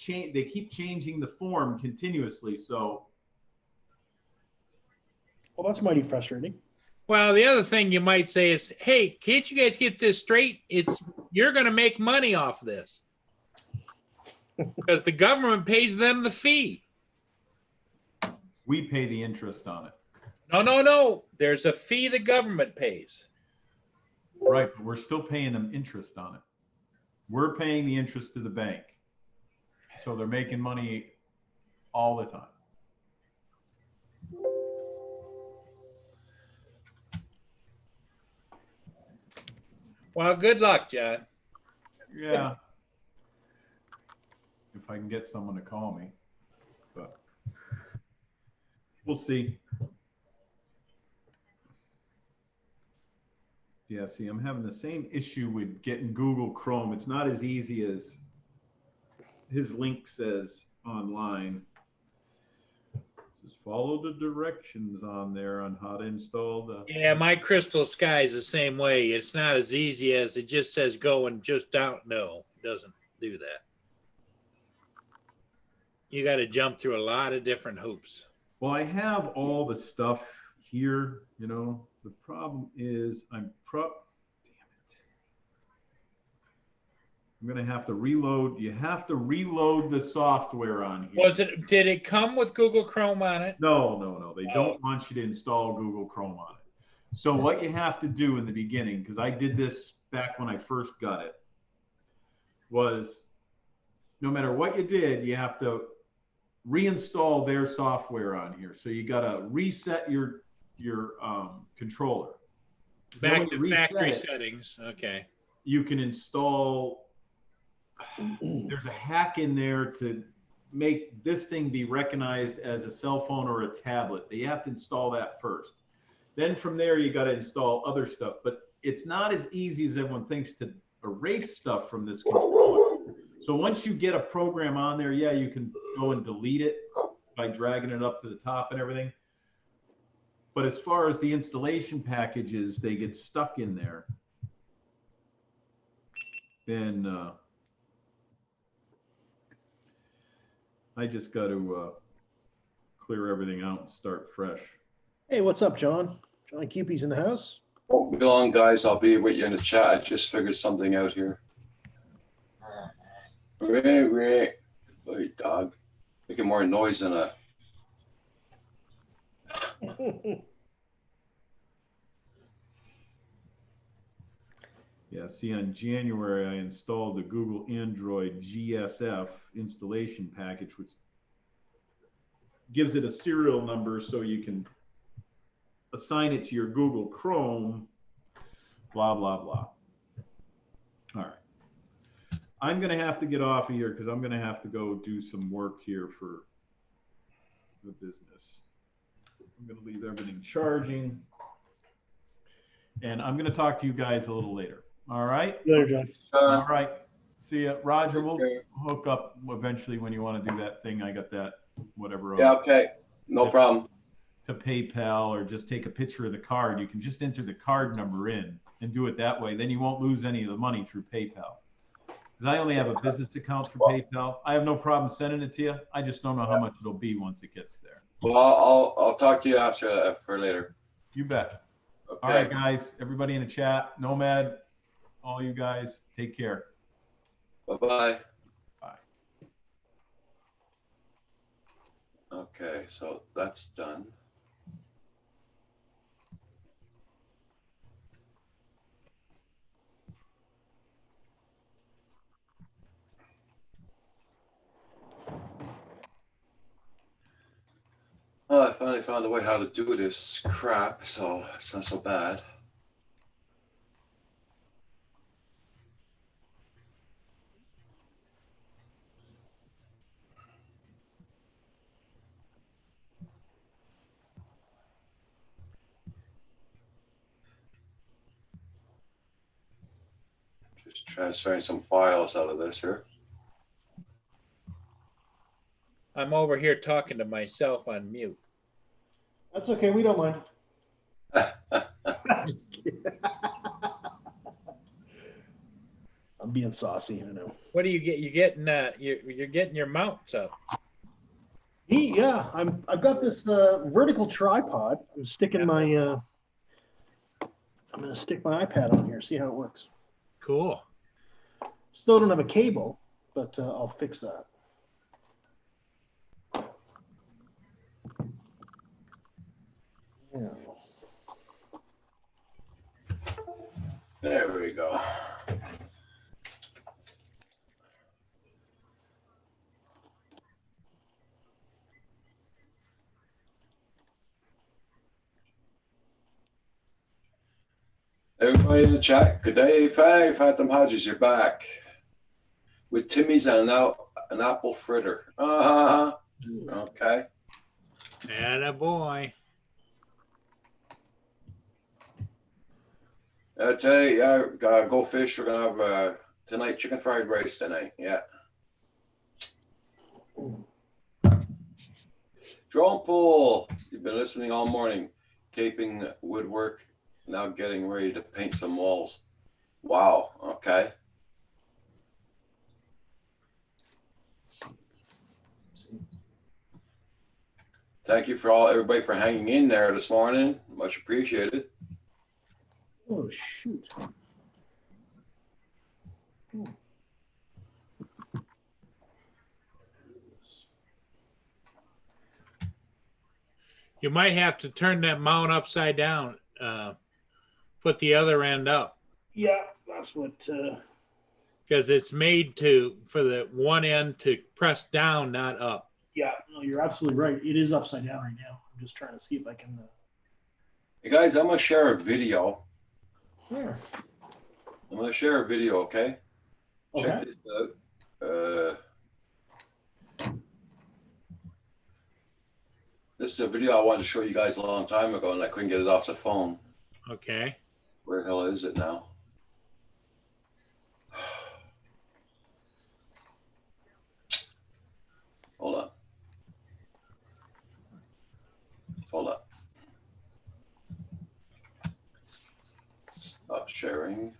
changing the form continuously. So Well, that's mighty frustrating. Well, the other thing you might say is, hey, can't you guys get this straight? You're going to make money off this because the government pays them the fee. we pay the interest on it. No. There's a fee the government pays. Right, but we're still paying them interest on it. We're paying the interest to the bank. So they're making money all the time. Well, good luck, John. Yeah. If I can get someone to call me. But we'll see. Yeah, see, I'm having the same issue with getting Google Chrome. It's not as easy as his link says online. Just follow the directions on there on how to install the. Yeah, my Crystal Sky is the same way. It's not as easy as it just says go and just don't. No, it doesn't do that. You got to jump through a lot of different hoops. Well, I have all the stuff here, you know. The problem is damn it. I'm going to have to reload. You have to reload the software on here. Did it come with Google Chrome on it? No. They don't want you to install Google Chrome on it. So what you have to do in the beginning, because I did this back when I first got it, was no matter what you did, you have to reinstall their software on here. So you got to reset your controller. Back to factory settings. Okay. You can install, there's a hack in there to make this thing be recognized as a cell phone or a tablet. You have to install that first. Then from there, you got to install other stuff. But it's not as easy as everyone thinks to erase stuff from this controller. So once you get a program on there, yeah, you can go and delete it by dragging it up to the top and everything. But as far as the installation packages, they get stuck in there. Then I just got to clear everything out and start fresh. Hey, what's up, John? John Cupie's in the house. Won't be long, guys. I'll be with you in the chat. I just figured something out here. Ray. Wait, dog. Making more noise than a. Yeah, see, on January, I installed the Google Android GSF installation package, which gives it a serial number so you can assign it to your Google Chrome, blah, blah, blah. All right. I'm going to have to get off of here because I'm going to have to go do some work here for the business. I'm going to leave everything charging. And I'm going to talk to you guys a little later. All right? Later, John. All right. See ya. Roger, we'll hook up eventually when you want to do that thing. I got that, whatever. Yeah, okay. No problem. To PayPal or just take a picture of the card. You can just enter the card number in and do it that way. Then you won't lose any of the money through PayPal. Because I only have a business account for PayPal. I have no problem sending it to you. I just don't know how much it'll be once it gets there. Well, I'll talk to you after for later. You bet. Okay. All right, guys. Everybody in the chat. Nomad, all you guys. Take care. Bye-bye. Bye. Okay, so that's done. Oh, I finally found a way how to do this crap, so it's not so bad. Just transferring some files out of this here. I'm over here talking to myself on mute. That's okay. We don't mind. Just kidding. I'm being saucy. I know. What do you get? You getting you're getting your mounts up. Me, yeah. I've got this vertical tripod. I'm sticking my. I'm gonna stick my iPad on here. See how it works. Cool. Still don't have a cable, but I'll fix that. Yeah. There we go. Everybody in the chat, good day. Phantom Hodges, you're back with Timmy's and now an apple fritter. Okay. Atta boy. Today, go fish. We're gonna have tonight chicken fried rice tonight. Yeah. Drone pool. You've been listening all morning. Caping woodwork. Now getting ready to paint some walls. Wow. Okay. Thank you for everybody for hanging in there this morning. Much appreciated. Oh shoot. You might have to turn that mount upside down. Put the other end up. Yeah, that's what. Because it's made for the one end to press down, not up. Yeah, no, you're absolutely right. It is upside down right now. I'm just trying to see if I can. Hey guys, I'm gonna share a video. Sure. I'm gonna share a video, okay? Check Okay. this out. This is a video I wanted to show you guys a long time ago, and I couldn't get it off the phone. Okay. Where the hell is it now? Hold on. Hold on. Stop sharing.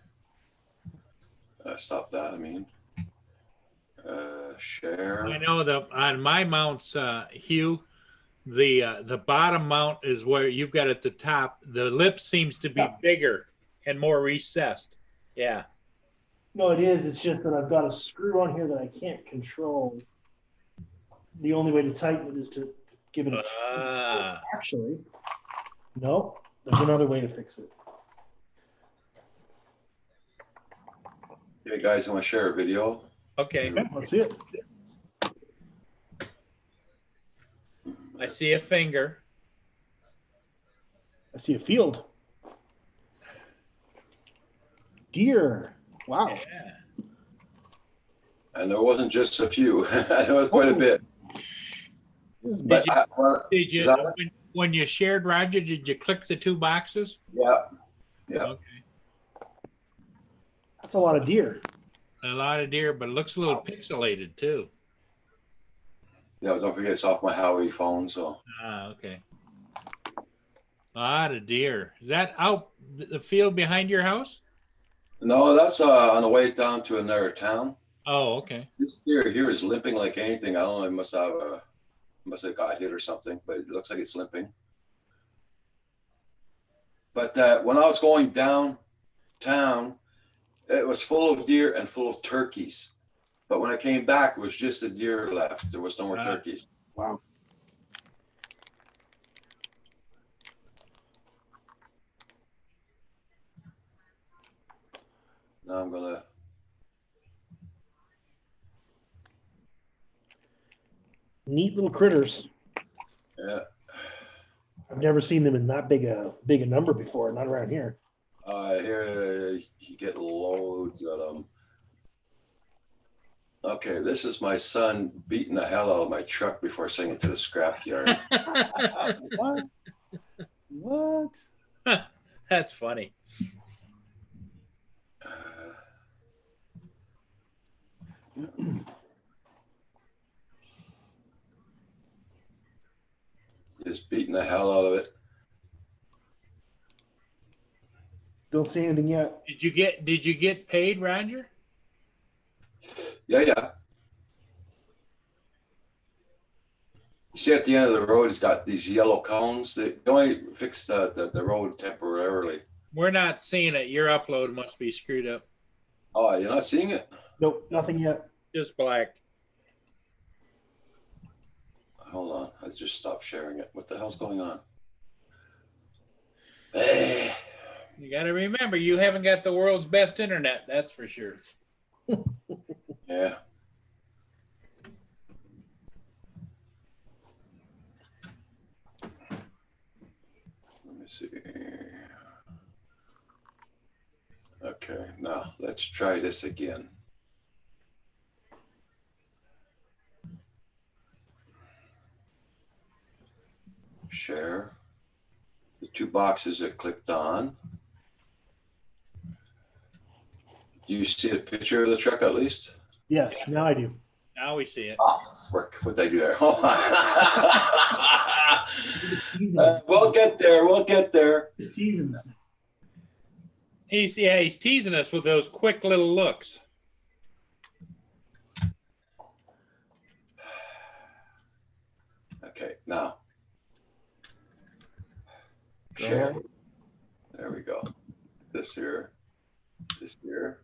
Stop that, I mean. Share. I know that on my mounts, Hugh, the bottom mount is where you've got at the top. The lip seems to be bigger and more recessed. Yeah. No, it is. It's just that I've got a screw on here that I can't control. The only way to tighten it is to give it a. Actually, no. There's another way to fix it. Hey guys, I want to share a video. Okay. Okay, let's see it. I see a finger. I see a field. Deer. Wow. Yeah. And there wasn't just a few. There was quite a bit. This is But Did you, that- when you shared, Roger, did you click the two boxes? yeah. Yeah. Okay. That's a lot of deer. A lot of deer, but it looks a little pixelated too. Don't forget it's off my Howie phone, so. Okay. A lot of deer. Is that out the field behind your house? No, that's on the way down to another town. Oh, okay. This deer here is limping like anything. I don't know. It must have got hit or something, but it looks like it's limping. But when I was going downtown, It was full of deer and full of turkeys. But when I came back, it was just the deer left. There was no more turkeys. Wow. Now I'm gonna. Neat little critters. Yeah. I've never seen them in that big a number before. Not around here. Here you get loads of them. Okay, this is my son beating the hell out of my truck before sending it to the scrapyard. What? What? That's funny. Just beating the hell out of it. Don't see anything yet. Did you get paid, Roger? Yeah. You see at the end of the road, it's got these yellow cones. They only fixed the road temporarily. We're not seeing it. Your upload must be screwed up. Oh, you're not seeing it? Nope, nothing yet. Just black. Hold on. I just stopped sharing it. What the hell's going on? Eh. You got to remember, you haven't got the world's best internet. That's for sure. Yeah. Let me see. Okay, now let's try this again. Share. The two boxes are clicked on. Do you see a picture of the truck at least? Yes, now I do. Now we see it. Oh, frick, what'd I do there? We'll get there. We'll get there. He's teasing us with those quick little looks. Okay, now. Share. There we go. This here. This here.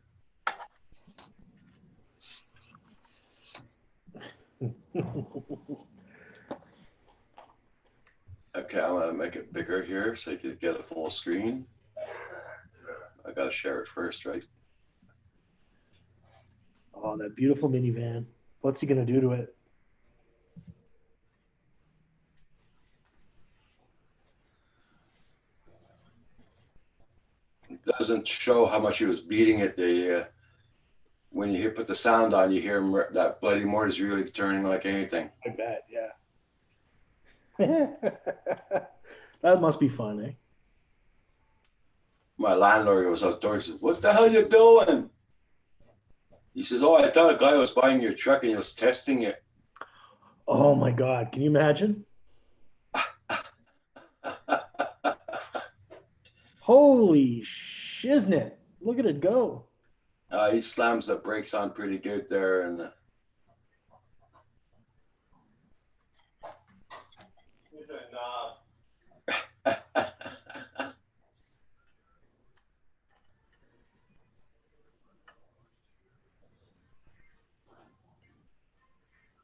Okay, I'm gonna make it bigger here so you can get a full screen. I gotta share it first, right? Oh, that beautiful minivan. What's he gonna do to it? It doesn't show how much he was beating it. When you put the sound on, you hear him, that bloody motor's really turning like anything. I bet, yeah. That must be fun, eh? My landlord goes outdoors and says, "What the hell you doing?" He says, "Oh, I thought a guy was buying your truck and he was testing it." Oh my God, can you imagine? Holy shiznit. Look at it go. He slams the brakes on pretty good there. And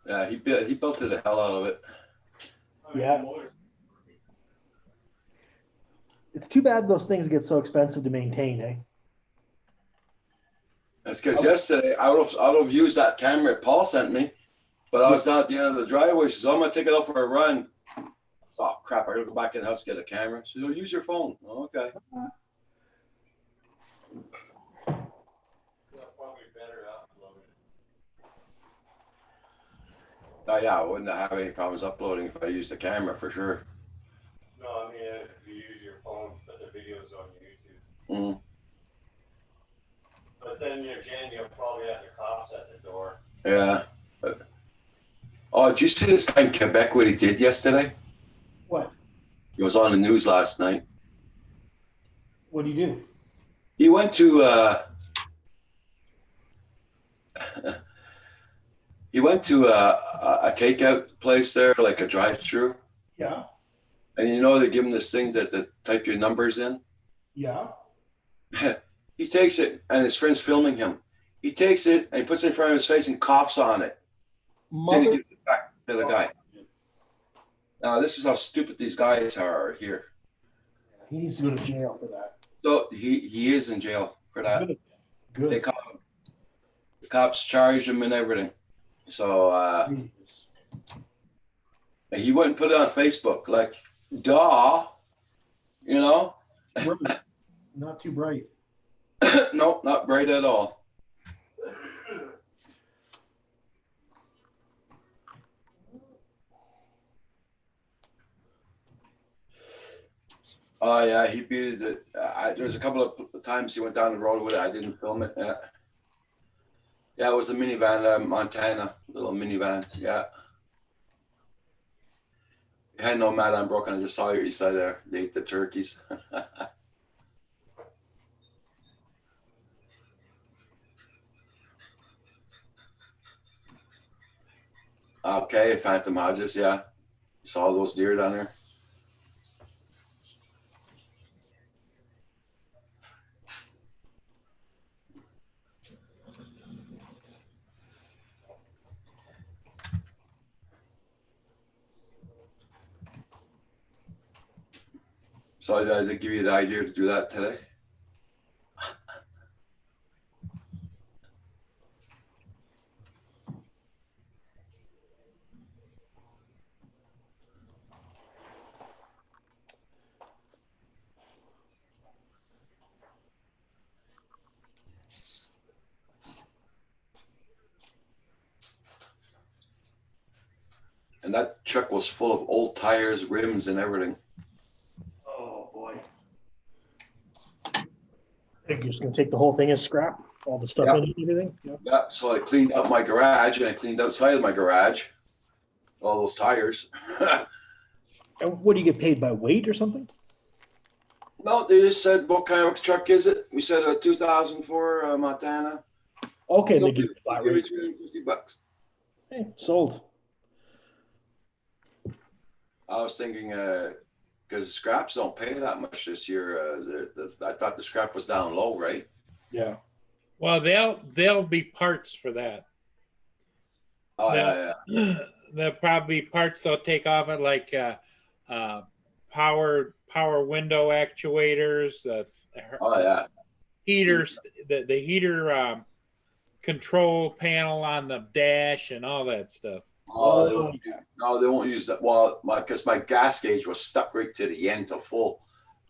yeah, he built it the hell out of it. Yeah. It's too bad those things get so expensive to maintain, eh? That's because yesterday I would have used that camera Paul sent me, but I was down at the end of the driveway. She says, "I'm gonna take it out for a run." So, oh crap! I gotta go back in the house and get a camera. She said, "Oh, use your phone." Oh, okay. Oh yeah, I wouldn't have any problems uploading if I used the camera for sure. No, I mean, if you use your phone, put the videos on YouTube. Mm. But then again, you'll probably have the cops at the door. Yeah. Oh, did you see this guy in Quebec what he did yesterday? What? He was on the news last night. What do you do? He went to a takeout place there, like a drive-through, Yeah. and you know they give him this thing that type your numbers in. Yeah. He takes it, and his friend's filming him. He takes it and he puts it in front of his face and coughs on it. Then he Mother. gives it back to the guy. Now, this is how stupid these guys are here. He needs to go to jail for that. So he is in jail for that. Good. They Good. caught him. The cops charged him and everything. So Jesus. he wouldn't put it on Facebook. Like, duh, you know? Right. Not too bright. Nope, not bright at all. Oh yeah, he beat it. There's a couple of times he went down the road with it. I didn't film it. Yeah, it was a minivan, Montana, little minivan. Yeah. It had no mat unbroken. I just saw you said there. They ate the turkeys. Okay, Phantom Hodges. Yeah, you saw those deer down there. So did I give you the idea to do that today? And that truck was full of old tires, rims, and everything. Oh boy. I think you're just gonna take the whole thing as scrap, all the stuff Yeah. in it and everything. Yeah. Yeah, so I cleaned up my garage and I cleaned outside of my garage, all those tires. And what do you get paid by weight or something? No, they just said, what kind of truck is it? We said a 2004 Montana. Okay, They'll they give you a flat give rate. it $350. Hey, sold. I was thinking, because scraps don't pay that much this year. I thought the scrap was down low, right? Yeah. Well, there'll be parts for that. Oh Yeah. yeah. There'll probably be parts they'll take off it, like power window actuators, Oh yeah. heaters, the heater control panel on the dash, and all that stuff. Oh, they won't use that. Well, because my gas gauge was stuck right to the end to full.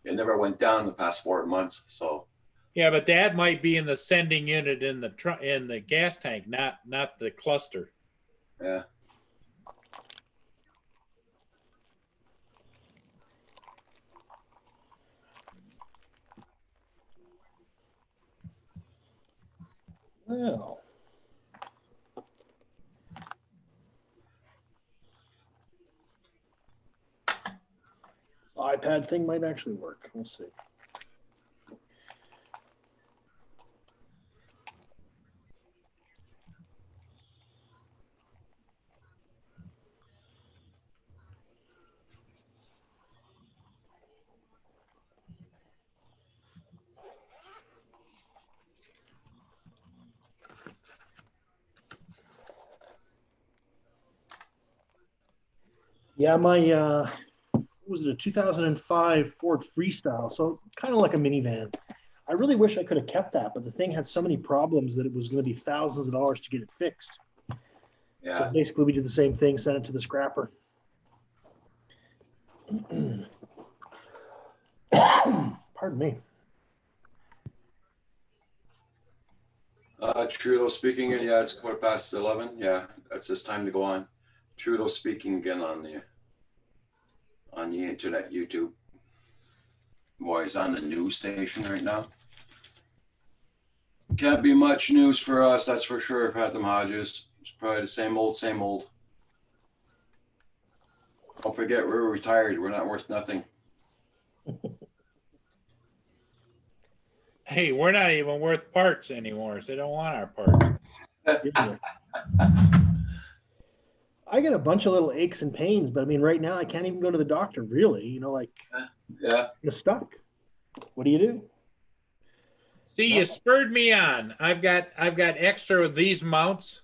It never went down in the past 4 months. So Yeah, but that might be in the sending unit in the gas tank, not the cluster. yeah. Well. iPad thing might actually work. We'll see. Yeah, my what was it, a 2005 Ford Freestyle? So kind of like a minivan. I really wish I could have kept that, but the thing had so many problems that it was going to be thousands of dollars to get it fixed. Yeah. So basically, we did the same thing, sent it to the scrapper. Pardon me. Trudeau speaking, and yeah, it's 11:15. Yeah, that's just time to go on. Trudeau speaking again on the internet, YouTube. Boy, he's on the news station right now. Can't be much news for us, that's for sure. Phantom Hodges. It's probably the same old, same old. Don't forget, we're retired. We're not worth nothing. Hey, we're not even worth parts anymore, so they don't want our parts. I get a bunch of little aches and pains, but I mean, right now I can't even go to the doctor. Really, like Yeah. you're stuck. What do you do? See, you spurred me on. I've got extra of these mounts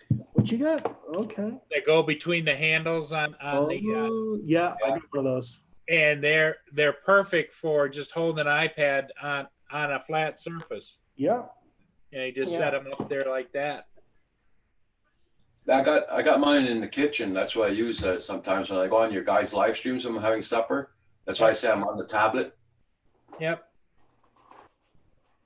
What you got? Okay. that go between the handles on the Yeah, I got one of those. and they're perfect for just holding an iPad on a flat surface. Yeah. And you just Yeah. set them up there like that. I got mine in the kitchen. That's what I use sometimes when I go on your guys' live streams when I'm having supper. That's why I say I'm on the tablet. Yep.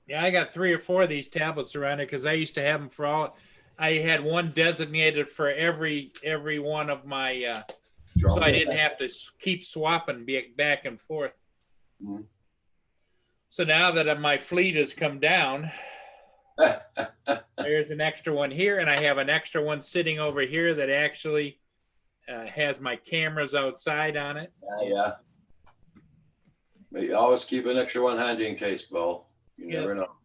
Yeah, I got 3 or 4 of these tablets around here because I used to have them for all. I had one designated for every one of my, so I didn't have to keep swapping back and forth. Mhm. So now that my fleet has come down, there's an extra one here, and I have an extra one sitting over here that actually has my cameras outside on it. Yeah. But you always keep an extra one handy in case, Bill. You never know.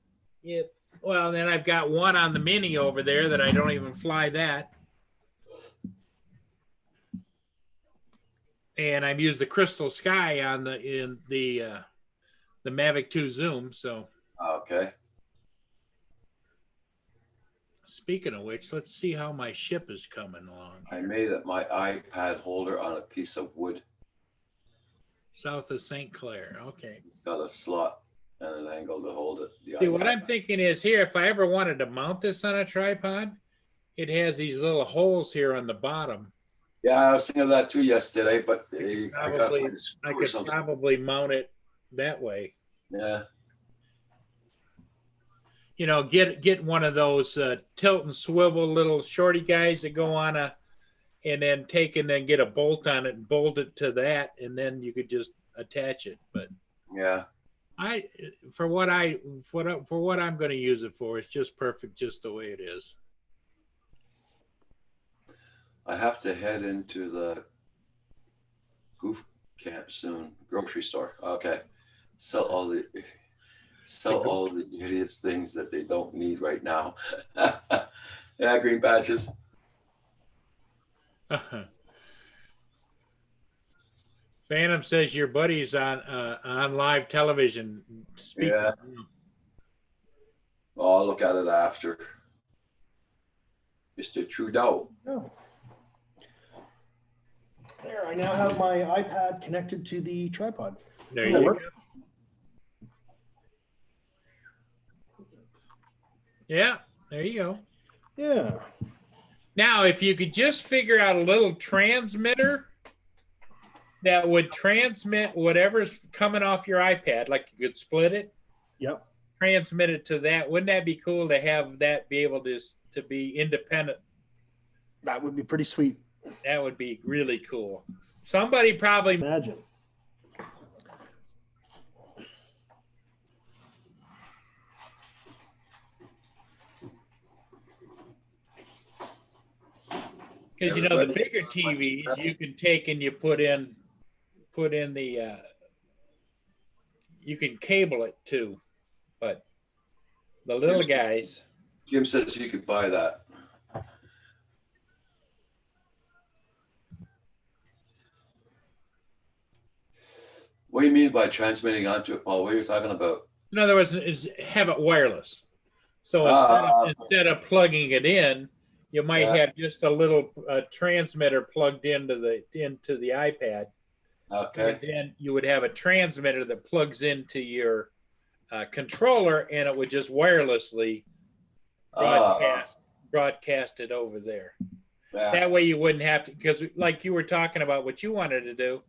Yep. Well, then I've got one on the Mini over there that I don't even fly that. And I've used the Crystal Sky on the Mavic 2 Zoom. So Okay. speaking of which, let's see how my ship is coming along. I made my iPad holder on a piece of wood. South of St. Clair. Okay. It's got a slot and an angle to hold it. See, what I'm thinking is here, if I ever wanted to mount this on a tripod, it has these little holes here on the bottom. Yeah, I was thinking of that too yesterday, but I got Probably, a I screw or could something. probably mount it that way. Yeah. You know, get one of those tilt and swivel little shorty guys that go on and then take and then get a bolt on it and bolt it to that, and then you could just attach it. But Yeah. for what I'm going to use it for, it's just perfect, just the way it is. I have to head into the goof camp soon. Grocery store. Okay. Sell all the idiots things that they don't need right now. Yeah, green patches. Phantom says your buddy's on live television. Speaking. Yeah. Oh, I'll look at it after. Mr. Trudeau. Oh. There, I now have my iPad connected to the tripod. There Does that you work? go. Yeah, there you go. Yeah. Now, if you could just figure out a little transmitter that would transmit whatever's coming off your iPad, like you could split it, Yep. transmit it to that. Wouldn't that be cool to have that be able to be independent? That would be pretty sweet. That would be really cool. Somebody probably, Imagine. because you know the bigger TVs you can take and you put in the you can cable it too, but the little guys. Kim says you could buy that. What do you mean by transmitting onto it, Paul? What are you talking about? In other words, is have it wireless. So instead of plugging it in, you might have just a little transmitter plugged into the iPad. Okay. And then you would have a transmitter that plugs into your controller, and it would just wirelessly broadcast it over there. Yeah. That way you wouldn't have to, because like you were talking about what you wanted to do,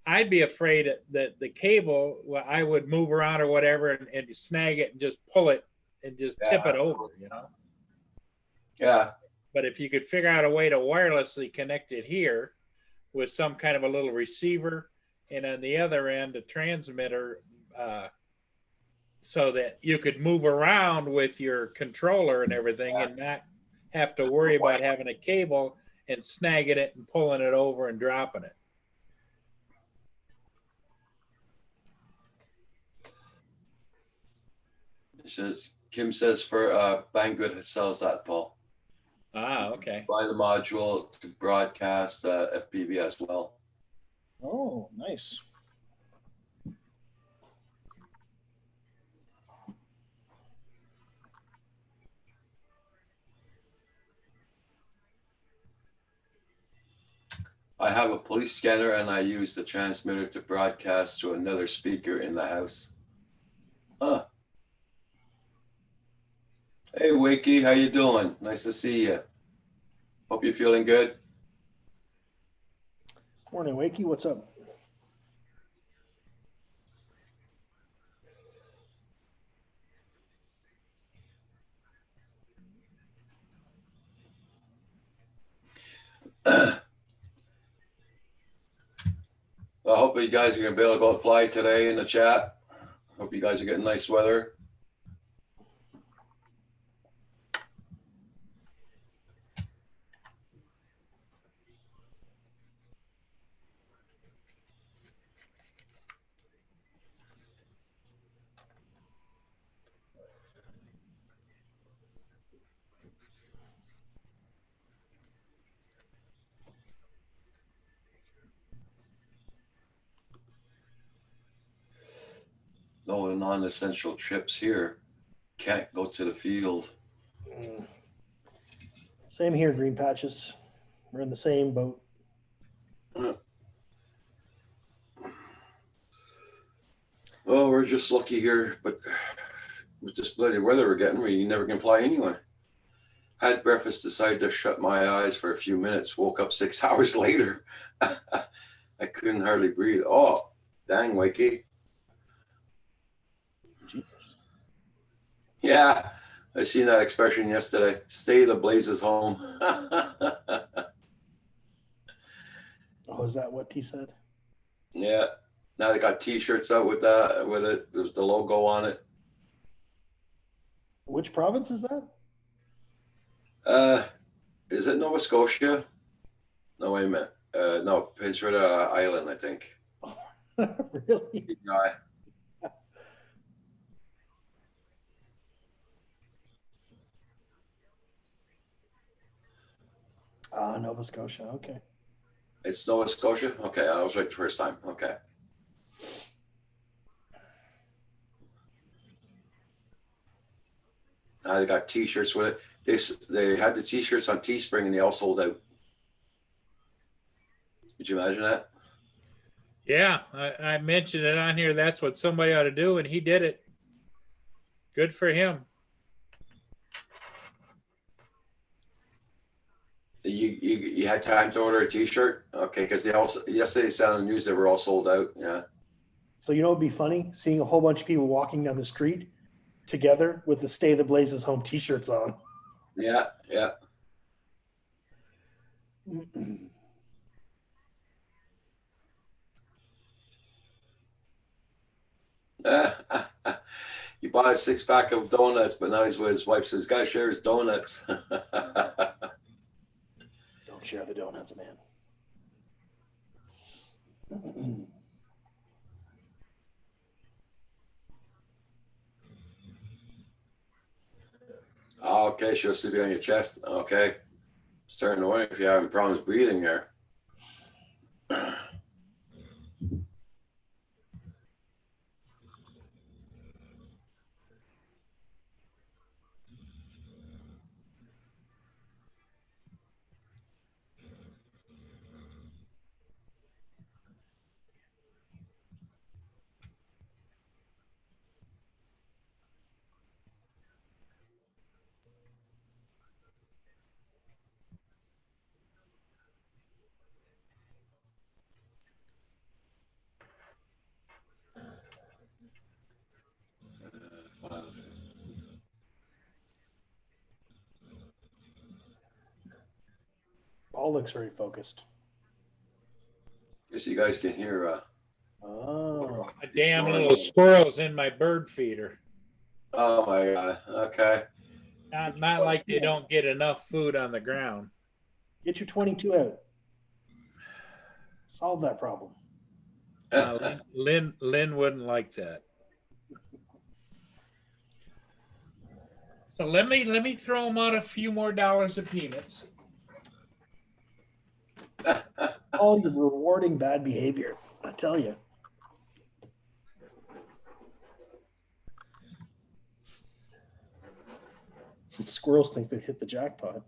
I'd be afraid that the cable, well, I would move around or whatever and snag it and just pull it and just tip it over, you know? Yeah. But if you could figure out a way to wirelessly connect it here with some kind of a little receiver, and on the other end, a transmitter, so that you could move around with your controller and everything and not have to worry about having a cable and snagging it and pulling it over and dropping it. Kim says for Banggood sells that, Paul. Ah, okay. Buy the module to broadcast FPV as well. Oh, nice. I have a police scanner and I use the transmitter to broadcast to another speaker in the house. Huh. Hey, Wakey, how you doing? Nice to see you. Hope you're feeling good. Morning, Wakey. What's up? I hope you guys are going to be able to go fly today in the chat. Hope you guys are getting nice weather. No non-essential trips here. Can't go to the field. Same here, Green Patches. We're in the same boat. Oh, we're just lucky here, but with this bloody weather we're getting, we never can fly anywhere. Had breakfast, decided to shut my eyes for a few minutes, woke up 6 hours later. I couldn't hardly breathe. Oh, dang, Wakey. Jeez. Yeah, I seen that expression yesterday. Stay the blazes home. Oh, is that what he said? Yeah. Now they got T-shirts out with that, with it. There's the logo on it. Which province is that? Is it Nova Scotia? No, wait a minute. No, Prince Edward Island, I think. Really? Yeah. Nova Scotia. Okay. It's Nova Scotia? Okay, I was right the first time. Okay. They got T-shirts with it. They had the T-shirts on Teespring and they all sold out. Could you imagine that? Yeah, I mentioned it on here. That's what somebody ought to do, and he did it. Good for him. You had time to order a T-shirt? Okay, because they also yesterday they said on the news they were all sold out. Yeah. So you know, it'd be funny seeing a whole bunch of people walking down the street together with the "Stay the Blazes Home" T-shirts on. Yeah, yeah. He bought a 6-pack of donuts, but now he's with his wife. So he's got to share his donuts. Don't share the donuts, man. Okay, she'll sleep on your chest. Okay. Starting to wonder if you're having problems breathing there. All looks very focused. Guess you guys can hear. Oh, A damn little squirrels in my bird feeder. Oh my God. Okay. Not like they don't get enough food on the ground. get your 22 out. Solve that problem. Lynn wouldn't like that. So let me throw them out a few more dollars of peanuts. All the rewarding bad behavior, I tell you. Squirrels think they've hit the jackpot.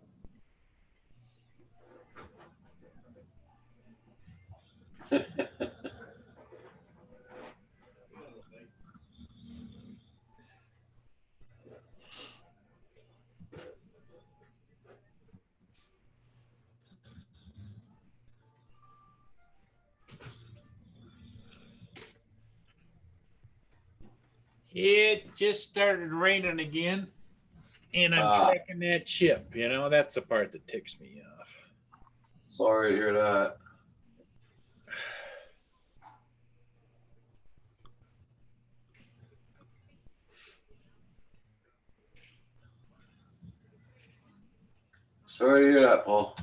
It just started raining again, and I'm Ah. tracking that ship. You know, that's the part that ticks me off. Sorry to hear that. Sorry to hear that, Paul.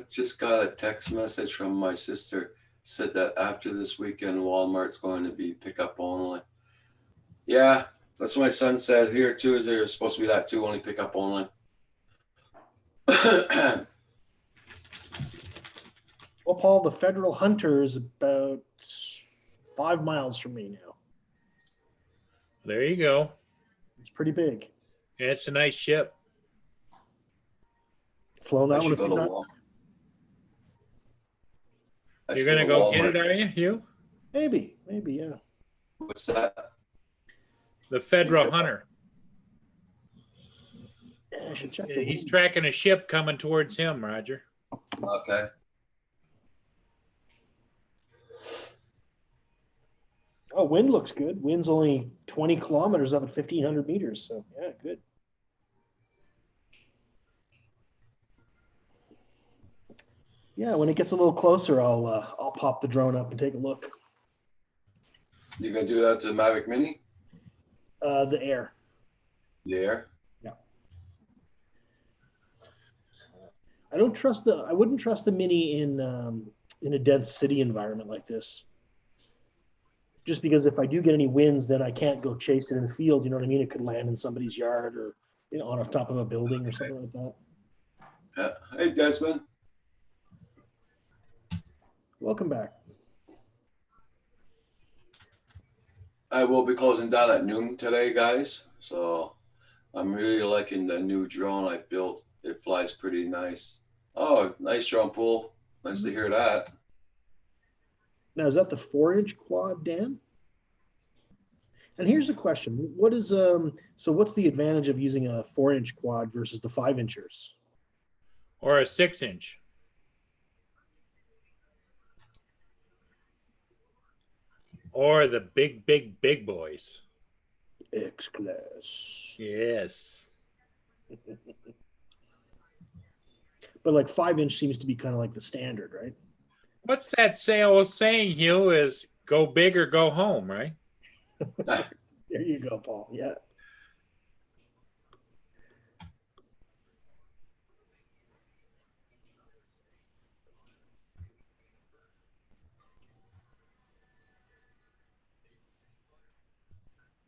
Just got a text message from my sister. Said that after this weekend, Walmart's going to be pickup only. Yeah, that's what my son said here too. There's supposed to be that too, only pickup only. Well, Paul, the Federal Hunter is about 5 miles from me now. There you go. It's pretty big. Yeah, it's a nice ship. Flown I that one a should go few to times. Walmart. I You're should gonna to go get Walmart. it, are you? You? Maybe, yeah. What's that? The Federal Yeah. Hunter. Yeah, I should check Yeah, the he's wind. tracking a ship coming towards him, Roger. Okay. Oh, wind looks good. Wind's only 20 kilometers up at 1,500 meters. So, yeah, good. Yeah, when it gets a little closer, I'll pop the drone up and take a look. You gonna do that to the Mavic Mini? The air. Yeah. I wouldn't trust the Mini in a dense city environment like this. Just because if I do get any winds, then I can't go chase it in the field. You know what I mean? It could land in somebody's yard or on top of a building or something like that. Yeah. Hey, Desmond. Welcome back. I will be closing down at noon today, guys. So I'm really liking the new drone I built. It flies pretty nice. Oh, nice drone, Pool. Nice to hear that. Now, is that the 4-inch quad, Dan? And here's a question: what is so what's the advantage of using a 4-inch quad versus the 5-inchers? Or a 6-inch. Or the big boys. X class. Yes. But like 5-inch seems to be kind of like the standard, right? What's that old saying, Hugh, is go big or go home, right? There you go, Paul. Yeah.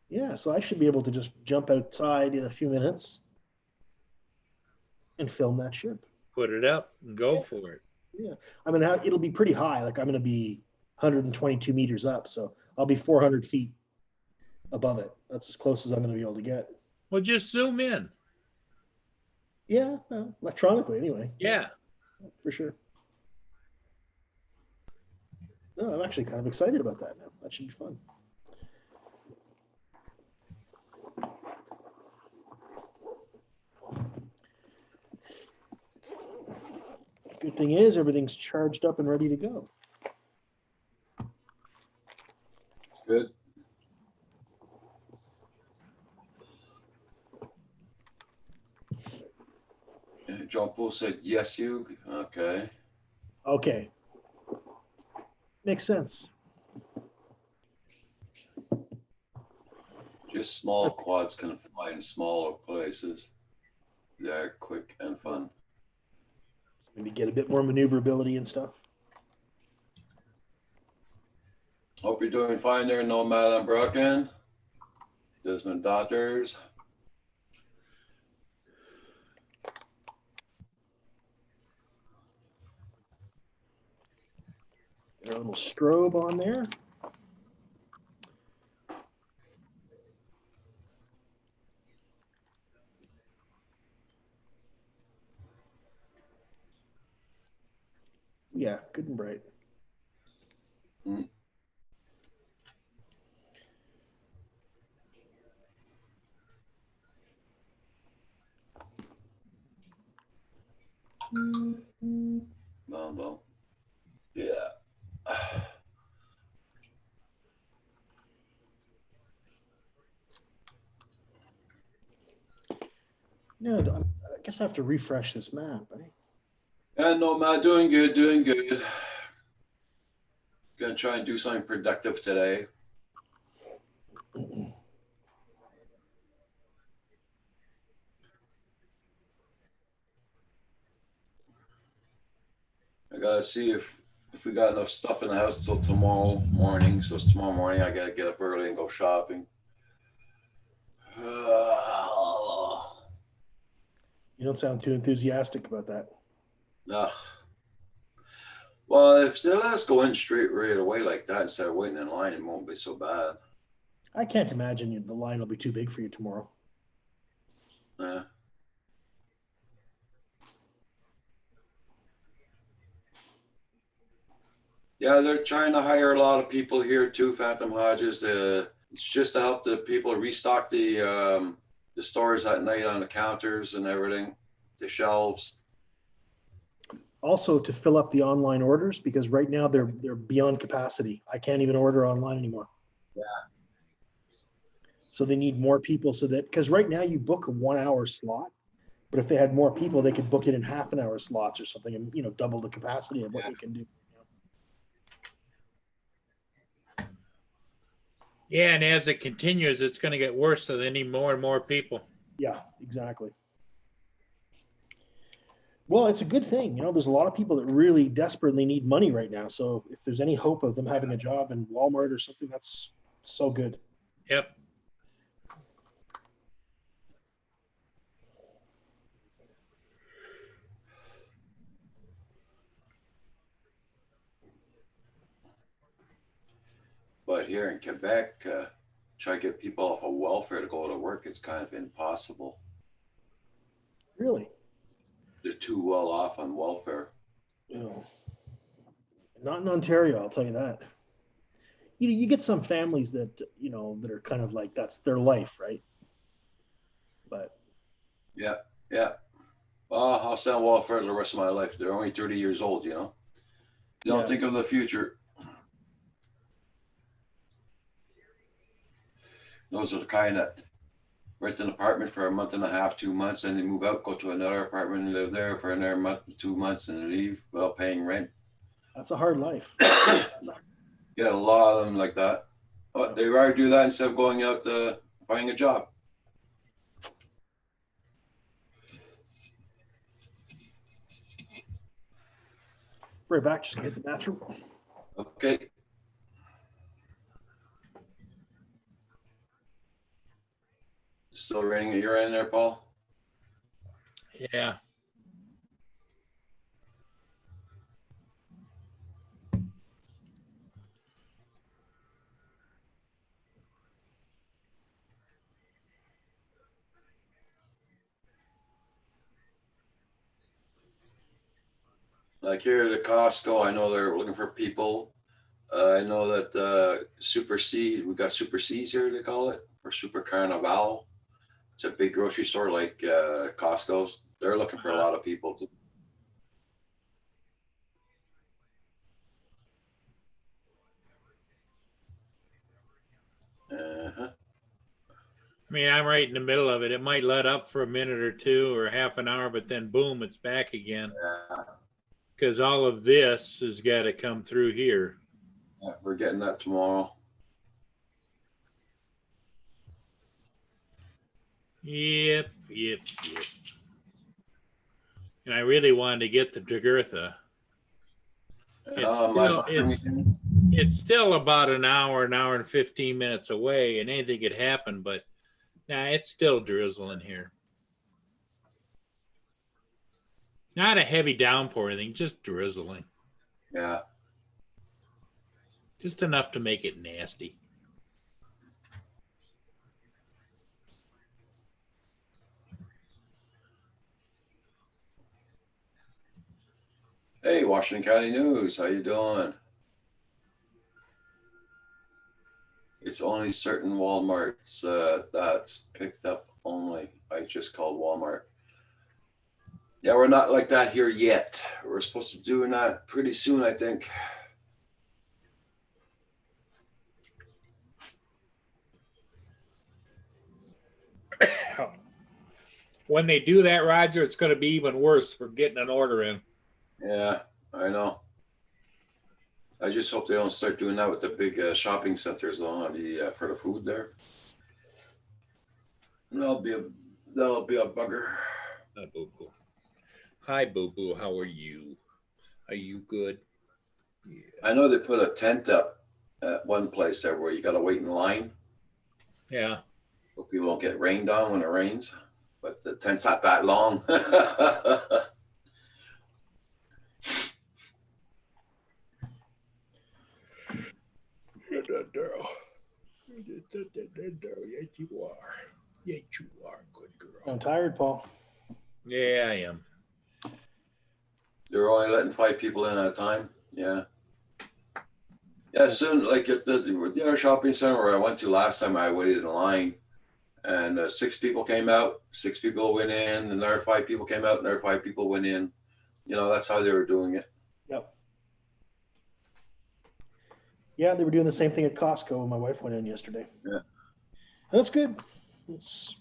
Yeah, so I should be able to just jump outside in a few minutes and film that ship. Put it up and go for it. Yeah, I mean, it'll be pretty high. Like I'm going to be 122 meters up, so I'll be 400 feet above it. That's as close as I'm going to be able to get. Well, just zoom in. Yeah, well, electronically anyway. Yeah. For sure. No, I'm actually kind of excited about that now. That should be fun. Good thing is everything's charged up and ready to go. Good. John Pool said, yes, Hugh. Okay. Okay. Makes sense. Just small quads can fly in smaller places. They're quick and fun. Maybe get a bit more maneuverability and stuff. Hope you're doing fine there, Nomad Unbroken. Desmond Daughters. Got a little strobe on there. Yeah, good and bright. Mm. Well, yeah. No, I guess I have to refresh this map. Eh? Yeah, no, Matt, doing good, doing good. Gonna try and do something productive today. I gotta see if we got enough stuff in the house till tomorrow morning. So it's tomorrow morning. I gotta get up early and go shopping. You don't sound too enthusiastic about that. Ugh. Well, if they let us go in straight right away like that instead of waiting in line, it won't be so bad. I can't imagine the line will be too big for you tomorrow. Yeah. Yeah, they're trying to hire a lot of people here too, Phantom Hodges. It's just to help the people restock the stores at night on the counters and everything, the shelves. Also to fill up the online orders because right now they're beyond capacity. I can't even order online anymore. Yeah. So they need more people so that because right now you book a 1 hour slot, but if they had more people, they could book it in half an hour slots or something and double the capacity of what you can do. Yeah, and as it continues, it's going to get worse. So they need more and more people. Yeah, exactly. Well, it's a good thing. There's a lot of people that really desperately need money right now. So if there's any hope of them having a job in Walmart or something, that's so good. Yep. But here in Quebec, try to get people off of welfare to go to work, it's kind of impossible. Really? They're too well off on welfare. Not in Ontario, I'll tell you that. You get some families that that are kind of like that's their life, right? But yeah. I'll stay on welfare the rest of my life. They're only 30 years old, Don't Yeah. think of the future. Those are the kind that rent an apartment for a month and a half, 2 months, and they move out, go to another apartment and live there for another month, 2 months, and leave without paying rent. That's a hard life. Get a lot of them like that. But they rather do that instead of going out finding a job. Right back, just hit the bathroom. Okay. Still raining at your end there, Paul? Yeah. Like here at the Costco, I know they're looking for people. I know that Super C, we got Super C's here, they call it, or Super Carnival. It's a big grocery store like Costco's. They're looking for a lot of people too. I mean, I'm right in the middle of it. It might let up for a minute or two or half an hour, but then boom, it's back again. Yeah. Because all of this has got to come through here. Yeah, we're getting that tomorrow. Yep. And I really wanted to get to Jugurtha. It's still about an hour and 15 minutes away, and anything could happen, but nah, it's still drizzling here. Not a heavy downpour or anything, just drizzling. Yeah. Just enough to make it nasty. Hey, Washington County News, how you doing? It's only certain Walmarts that's picked up only. I just called Walmart. Yeah, we're not like that here yet. We're supposed to be doing that pretty soon, I think. When they do that, Roger, it's going to be even worse for getting an order in. Yeah, I know. I just hope they don't start doing that with the big shopping centers though, for the food there. That'll be a bugger. Boo Boo. Hi, Boo Boo. How are you? Are you good? Yeah. I know they put a tent up at one place there where you got to wait in line Yeah. so people don't get rained on when it rains. But the tent's not that long. Yes, you are. Yes, you are, good girl. I'm tired, Paul. Yeah, I am. They're only letting 5 people in at a time. Yeah. Yeah, soon, like at the other shopping center where I went to last time, I waited in line and 6 people came out, 6 people went in, another 5 people came out, another 5 people went in. You know, that's how they were doing it. Yep. Yeah, they were doing the same thing at Costco when my wife went in yesterday. Yeah. That's good. It's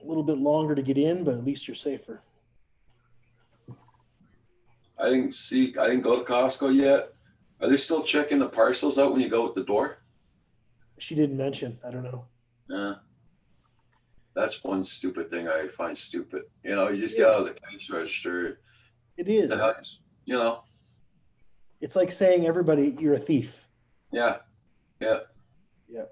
a little bit longer to get in, but at least you're safer. I didn't go to Costco yet. Are they still checking the parcels out when you go at the door? She didn't mention. I don't know. Yeah. That's one stupid thing I find stupid. You know, you just get out of the cash register. It is. The hell, you know. It's like saying everybody you're a thief. Yeah. Yeah. Yeah.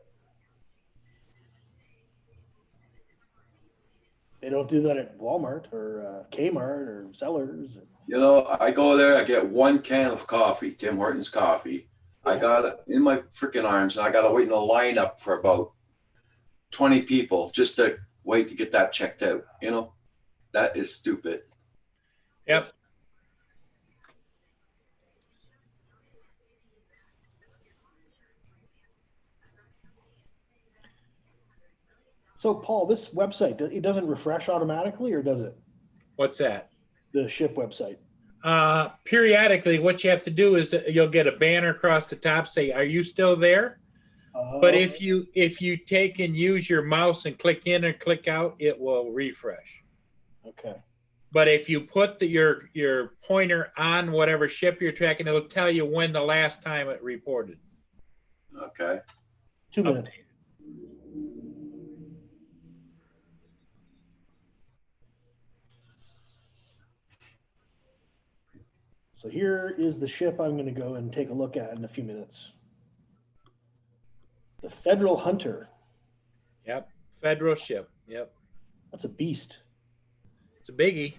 They don't do that at Walmart or Kmart or Zellers. You know, I go there, I get 1 can of coffee, Tim Hortons coffee. I got it in my freaking arms, and I got to wait in a lineup for about 20 people just to wait to get that checked out. You know, that is stupid. Yep. So, Paul, this website, it doesn't refresh automatically, or does it? What's that? The ship website. Periodically, what you have to do is you'll get a banner across the top say, "Are you still there?" But if you take and use your mouse and click in or click out, it will refresh. Okay. But if you put your pointer on whatever ship you're tracking, it'll tell you when the last time it reported. Okay. 2 minutes. So here is the ship I'm going to go and take a look at in a few minutes. The Federal Hunter. Yep. Federal ship. Yep. That's a beast. It's a biggie.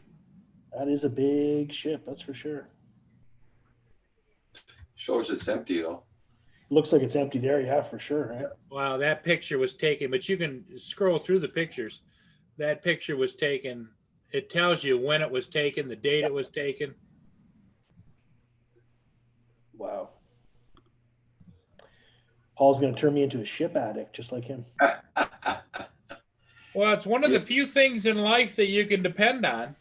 That is a big ship, that's for sure. Shows it's empty, though. Looks like it's empty there, yeah, for sure. Right? Wow, that picture was taken, but you can scroll through the pictures. That picture was taken. It tells you when it was taken, the date it was taken. Wow. Paul's going to turn me into a ship addict, just like him. Well, it's one of the few things in life that you can depend on.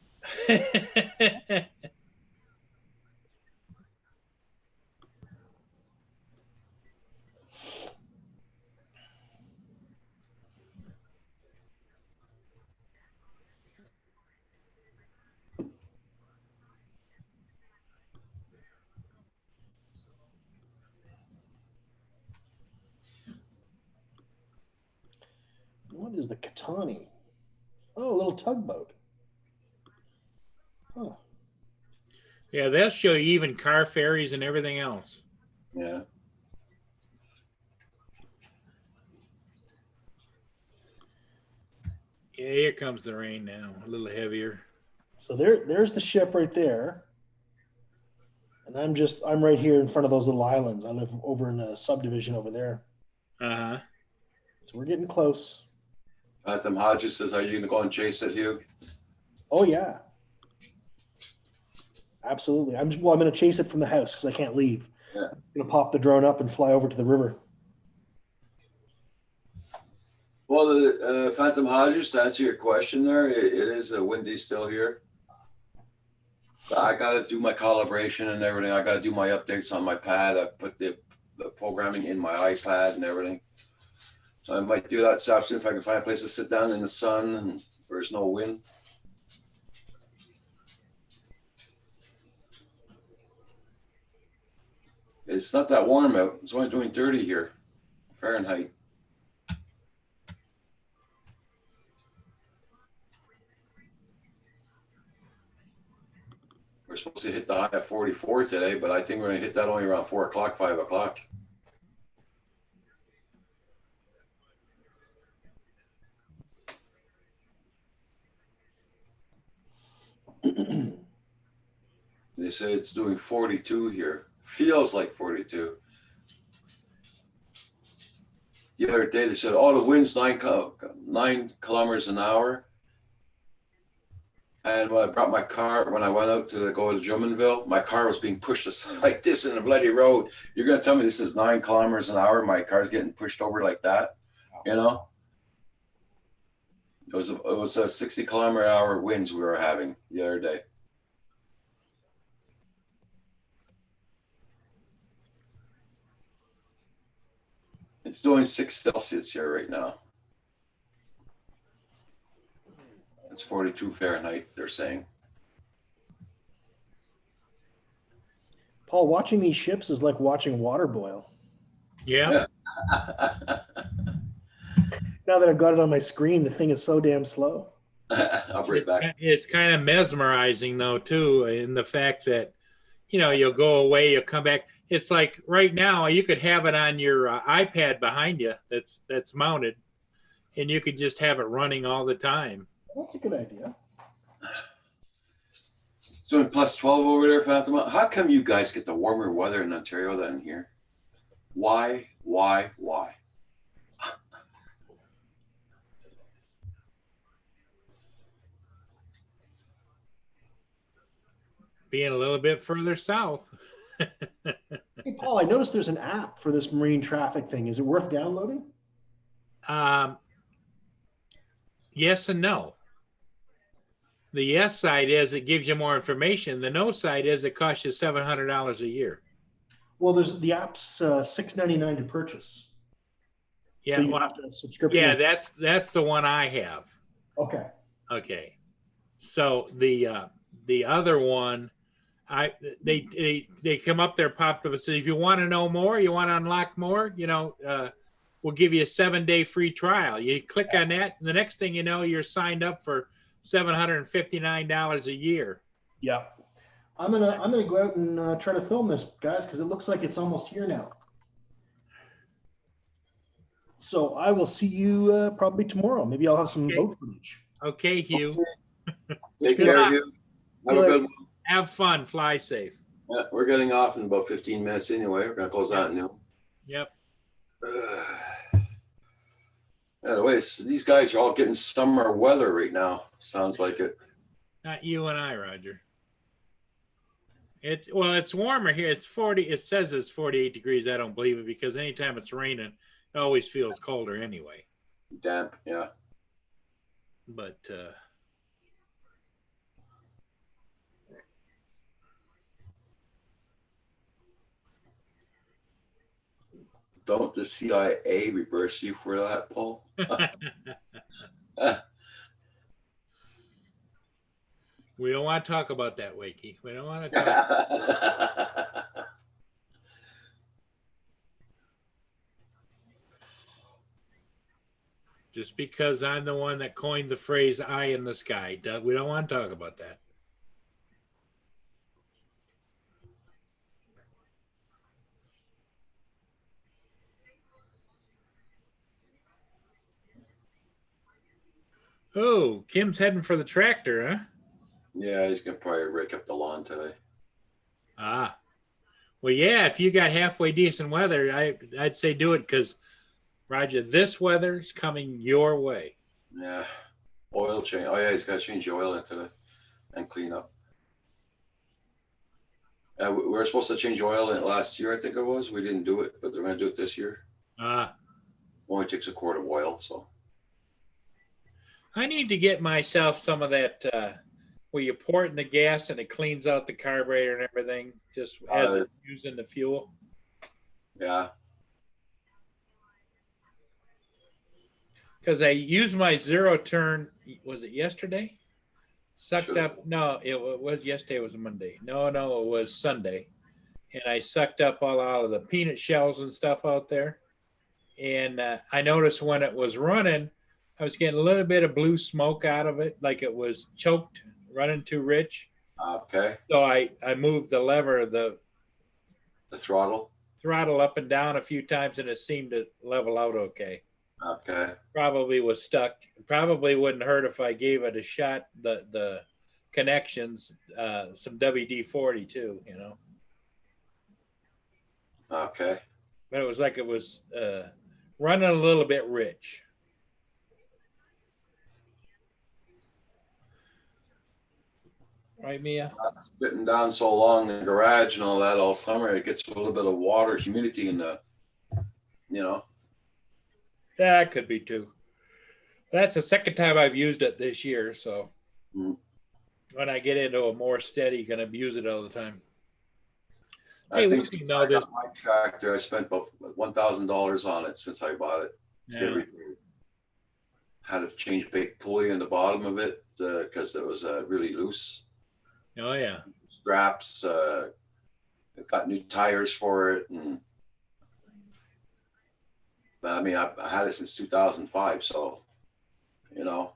What is the Katani? Oh, a little tugboat. Huh. Yeah, they'll show you even car ferries and everything else. Yeah. Yeah, here comes the rain now, a little heavier. So there's the ship right there. And I'm right here in front of those little islands. I live over in a subdivision over there. Uh-huh. So we're getting close. Anthem Hodges says, "Are you going to go and chase it, Hugh?" Oh yeah. Absolutely. I'm going to chase it from the house because I can't leave. Yeah. Gonna pop the drone up and fly over to the river. Well, the Phantom Hodges, to answer your question there, it is windy still here. But I got to do my calibration and everything. I got to do my updates on my pad. I put the programming in my iPad and everything. So I might do that this afternoon if I can find a place to sit down in the sun and where there's no wind. It's not that warm out. It's only doing 30 here, Fahrenheit. We're supposed to hit the high at 44 today, but I think we're going to hit that only around 4 o'clock, 5 o'clock. They say it's doing 42 here. Feels like 42. The other day they said, oh, the wind's 9 kilometers an hour. And when I brought my car, when I went out to go to Drummondville, my car was being pushed aside like this in the bloody road. You're going to tell me this is 9 kilometers an hour? My car's getting pushed over like that, you know? It was a 60 kilometer an hour winds we were having the other day. It's doing 6 Celsius here right now. It's 42 Fahrenheit, they're saying. Paul, watching these ships is like watching water boil. Yeah. Now that I've got it on my screen, the thing is so damn slow. I'll bring it back. It's kind of mesmerizing though too, in the fact that, you know, you'll go away, you'll come back. It's like right now you could have it on your iPad behind you that's mounted, and you could just have it running all the time. That's a good idea. It's doing plus 12 over there, Fatima. How come you guys get the warmer weather in Ontario than here? Why? Being a little bit further south. Hey, Paul, I noticed there's an app for this marine traffic thing. Is it worth downloading? Yes and no. The yes side is it gives you more information. The no side is it costs you $700 a year. Well, there's the app's $6.99 to purchase. Yeah, So you well, have to subscription. yeah, that's the one I have. Okay. Okay, so the other one, they come up there, popped up and said, if you want to know more, you want to unlock more, you know, we'll give you a 7-day free trial. You click on that, and the next thing you know, you're signed up for $759 a year. Yeah. I'm gonna go out and try to film this, guys, because it looks like it's almost here now. So I will see you probably tomorrow. Maybe I'll have some Okay. boat footage. Okay, Hugh. Take Good care luck. of you. Have a good one. Have fun. Fly safe. Yeah, we're getting off in about 15 minutes anyway. We're going to close out at noon. Yep. Anyways, these guys are all getting summer weather right now. Sounds like it. Not you and I, Roger. It's warmer here. It's 40. It says it's 48 degrees. I don't believe it because anytime it's raining, it always feels colder anyway. Damp, yeah. But Don't the CIA reverse you for that, Paul? we don't want to talk about that, Wakey. We don't want to talk. Just because I'm the one that coined the phrase "eye in the sky," we don't want to talk about that. Oh, Kim's heading for the tractor, huh? Yeah, he's going to probably rake up the lawn today. Ah, well, yeah. If you got halfway decent weather, I'd say do it because, Roger, this weather's coming your way. Yeah. Oil change. Oh, yeah, he's got to change the oil in today and clean up. We were supposed to change oil in it last year, I think it was. We didn't do it, but they're gonna do it this year. Ah, Only takes a quart of oil, so. I need to get myself some of that where you pour it in the gas and it cleans out the carburetor and everything, just as it's using the fuel. Yeah, Because I used my zero turn. Was it yesterday? Sucked Sure. up. No, it was yesterday. It was Monday. No, it was Sunday. And I sucked up all out of the peanut shells and stuff out there. And I noticed when it was running, I was getting a little bit of blue smoke out of it, like it was choked, running too rich. okay. So I moved the lever, the The throttle, throttle up and down a few times, and it seemed to level out okay. okay. Probably was stuck. Probably wouldn't hurt if I gave it a shot. The connections, some WD-40 too, you know. Okay. But it was like it was running a little bit rich. Right, Mia? Sitting down so long in the garage and all that all summer, it gets a little bit of water, humidity in the, you know. Yeah, it could be too. That's the second time I've used it this year, so Mm. when I get into a more steady, gonna use it all the time. I Hey, think one thing since though, I got my tractor, I spent about $1,000 on it since I bought it. yeah, Had to change big pulley in the bottom of it because it was really loose. oh yeah, Straps, got new tires for it, and I mean, I had it since 2005, so you know,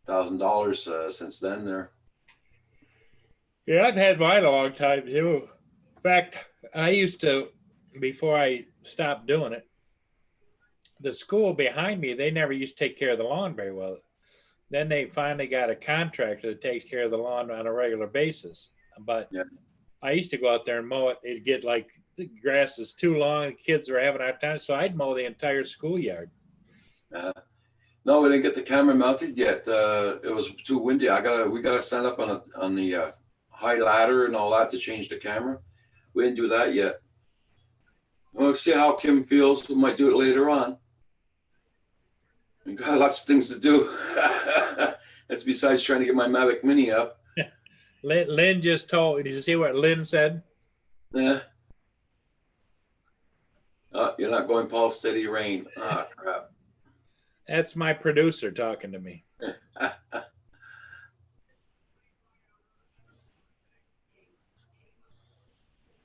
$1,000 since then. There, yeah. I've had mine a long time too. In fact, I used to, before I stopped doing it, the school behind me, they never used to take care of the lawn very well. Then they finally got a contractor that takes care of the lawn on a regular basis. But Yeah. I used to go out there and mow it. It'd get like the grass is too long, the kids were having a hard time, so I'd mow the entire schoolyard. no, we didn't get the camera mounted yet. It was too windy. We gotta stand up on the high ladder and all that to change the camera. We didn't do that yet. We'll see how Kim feels. We might do it later on. We got lots of things to do. That's besides trying to get my Mavic Mini up. Lynn just told, did you see what Lynn said? Yeah. You're not going Paul Steady Rain. Ah, crap. That's my producer talking to me.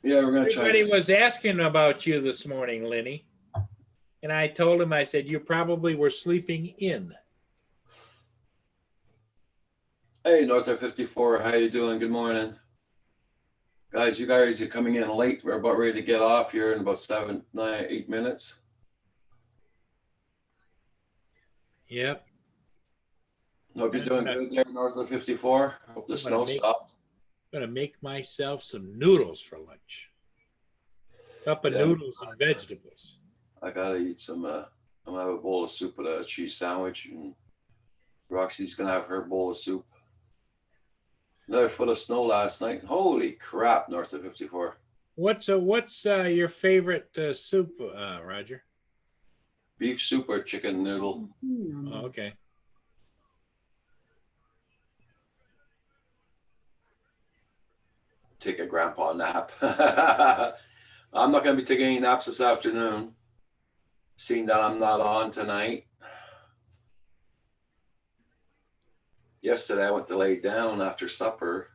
Yeah, we're gonna try Everybody this. was asking about you this morning, Lenny. And I told him, I said, you probably were sleeping in. Hey, Northern 54, how you doing? Good morning. Guys, you guys are coming in late. We're about ready to get off here in about 7, 9, 8 minutes. Yep. Hope you're doing good there, Northern 54. Hope the snow stopped. I'm going to make myself some noodles for lunch. Cup of Yeah. noodles and vegetables. I gotta eat some. I'm gonna have a bowl of soup with a cheese sandwich, and Roxy's gonna have her bowl of soup. Another foot of snow last night. Holy crap, North of 54. What's your favorite soup, Roger? Beef soup or chicken noodle? Oh, okay. Take a grandpa nap. I'm not gonna be taking any naps this afternoon. Seeing that I'm not on tonight. Yesterday I went to lay down after supper.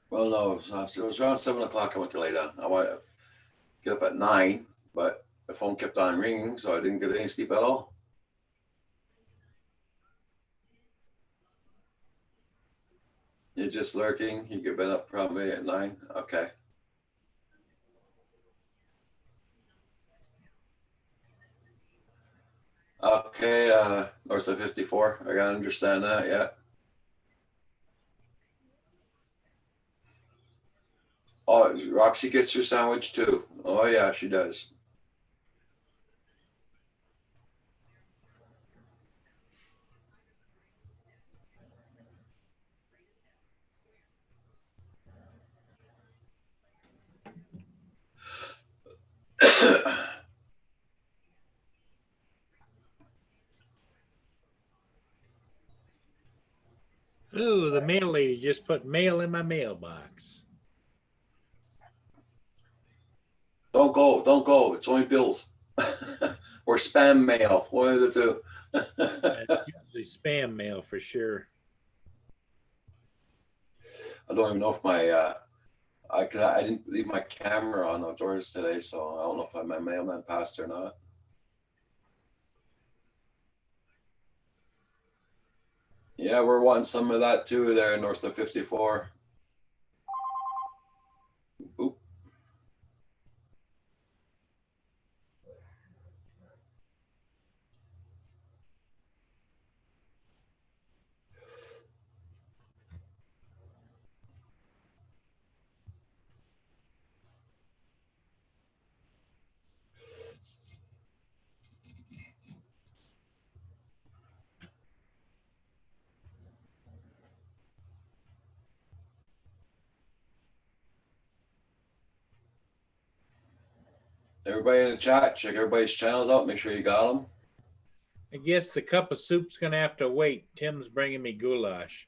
Well, no, it was around 7 o'clock I went to lay down. I wanted to get up at 9, but the phone kept on ringing, so I didn't get any sleep at all. You're just lurking. You get been up probably at 9. Okay. Okay, North of 54. I gotta understand that, yeah. Oh, Roxy gets her sandwich too. Oh yeah, she does. Ooh, the mail lady just put mail in my mailbox. Don't go. Don't go. It's only bills. Or spam mail. One of the two. That's usually spam mail for sure. I don't even know if my I didn't leave my camera on outdoors today, so I don't know if my mailman passed or not. Yeah, we're wanting some of that too there north of 54. Oop. Everybody in the chat, check everybody's channels out. Make sure you got them. I guess the cup of soup's gonna have to wait. Tim's bringing me goulash.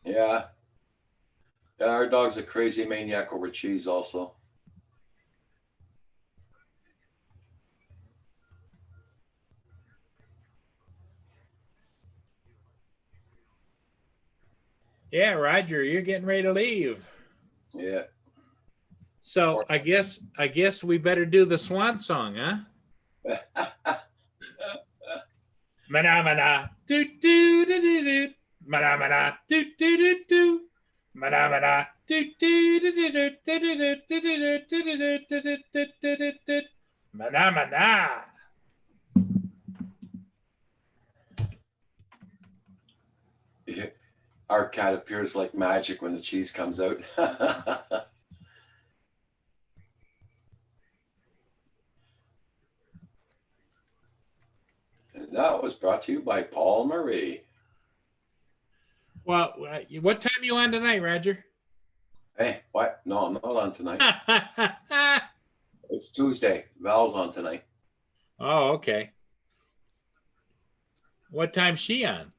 Yeah. Yeah, our dog's a crazy maniac over cheese also. Yeah, Roger, you're getting ready to leave. Yeah. So I guess we better do the swan song, huh? Mana mana do do do do do. Mana mana do do do do. Mana mana do do do do do do do do do do do do do. Mana mana. Yeah. Our cat appears like magic when the cheese comes out. And that was brought to you by Paul Marie. Well, what time are you on tonight, Roger? Hey, what? No, I'm not on tonight. It's Tuesday. Val's on tonight. Oh, okay. What time's she on?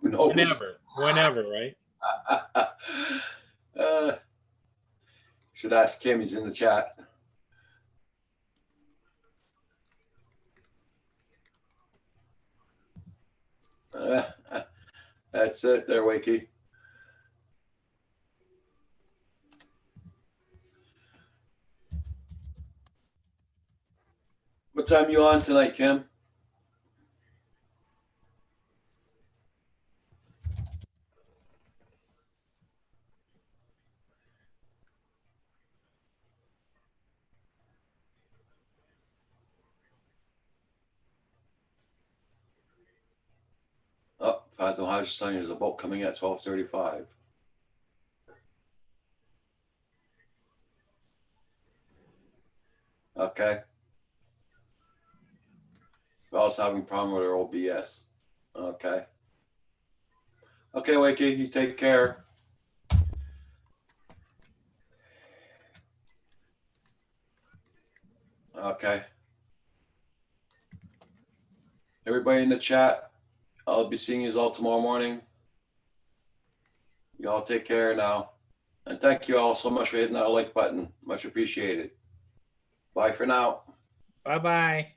Who knows? Whenever, right? Should ask Kim. He's in the chat. That's it there, Wakey. What time you on tonight, Kim? Oh, Fatima Hodges telling you there's a boat coming at 12:35. Okay. Val's having a problem with her OBS. Okay. Okay, Wakey, you take care. Okay. Everybody in the chat, I'll be seeing you all tomorrow morning. Y'all take care now. And thank you all so much for hitting that like button. Much appreciated. Bye for now. Bye-bye.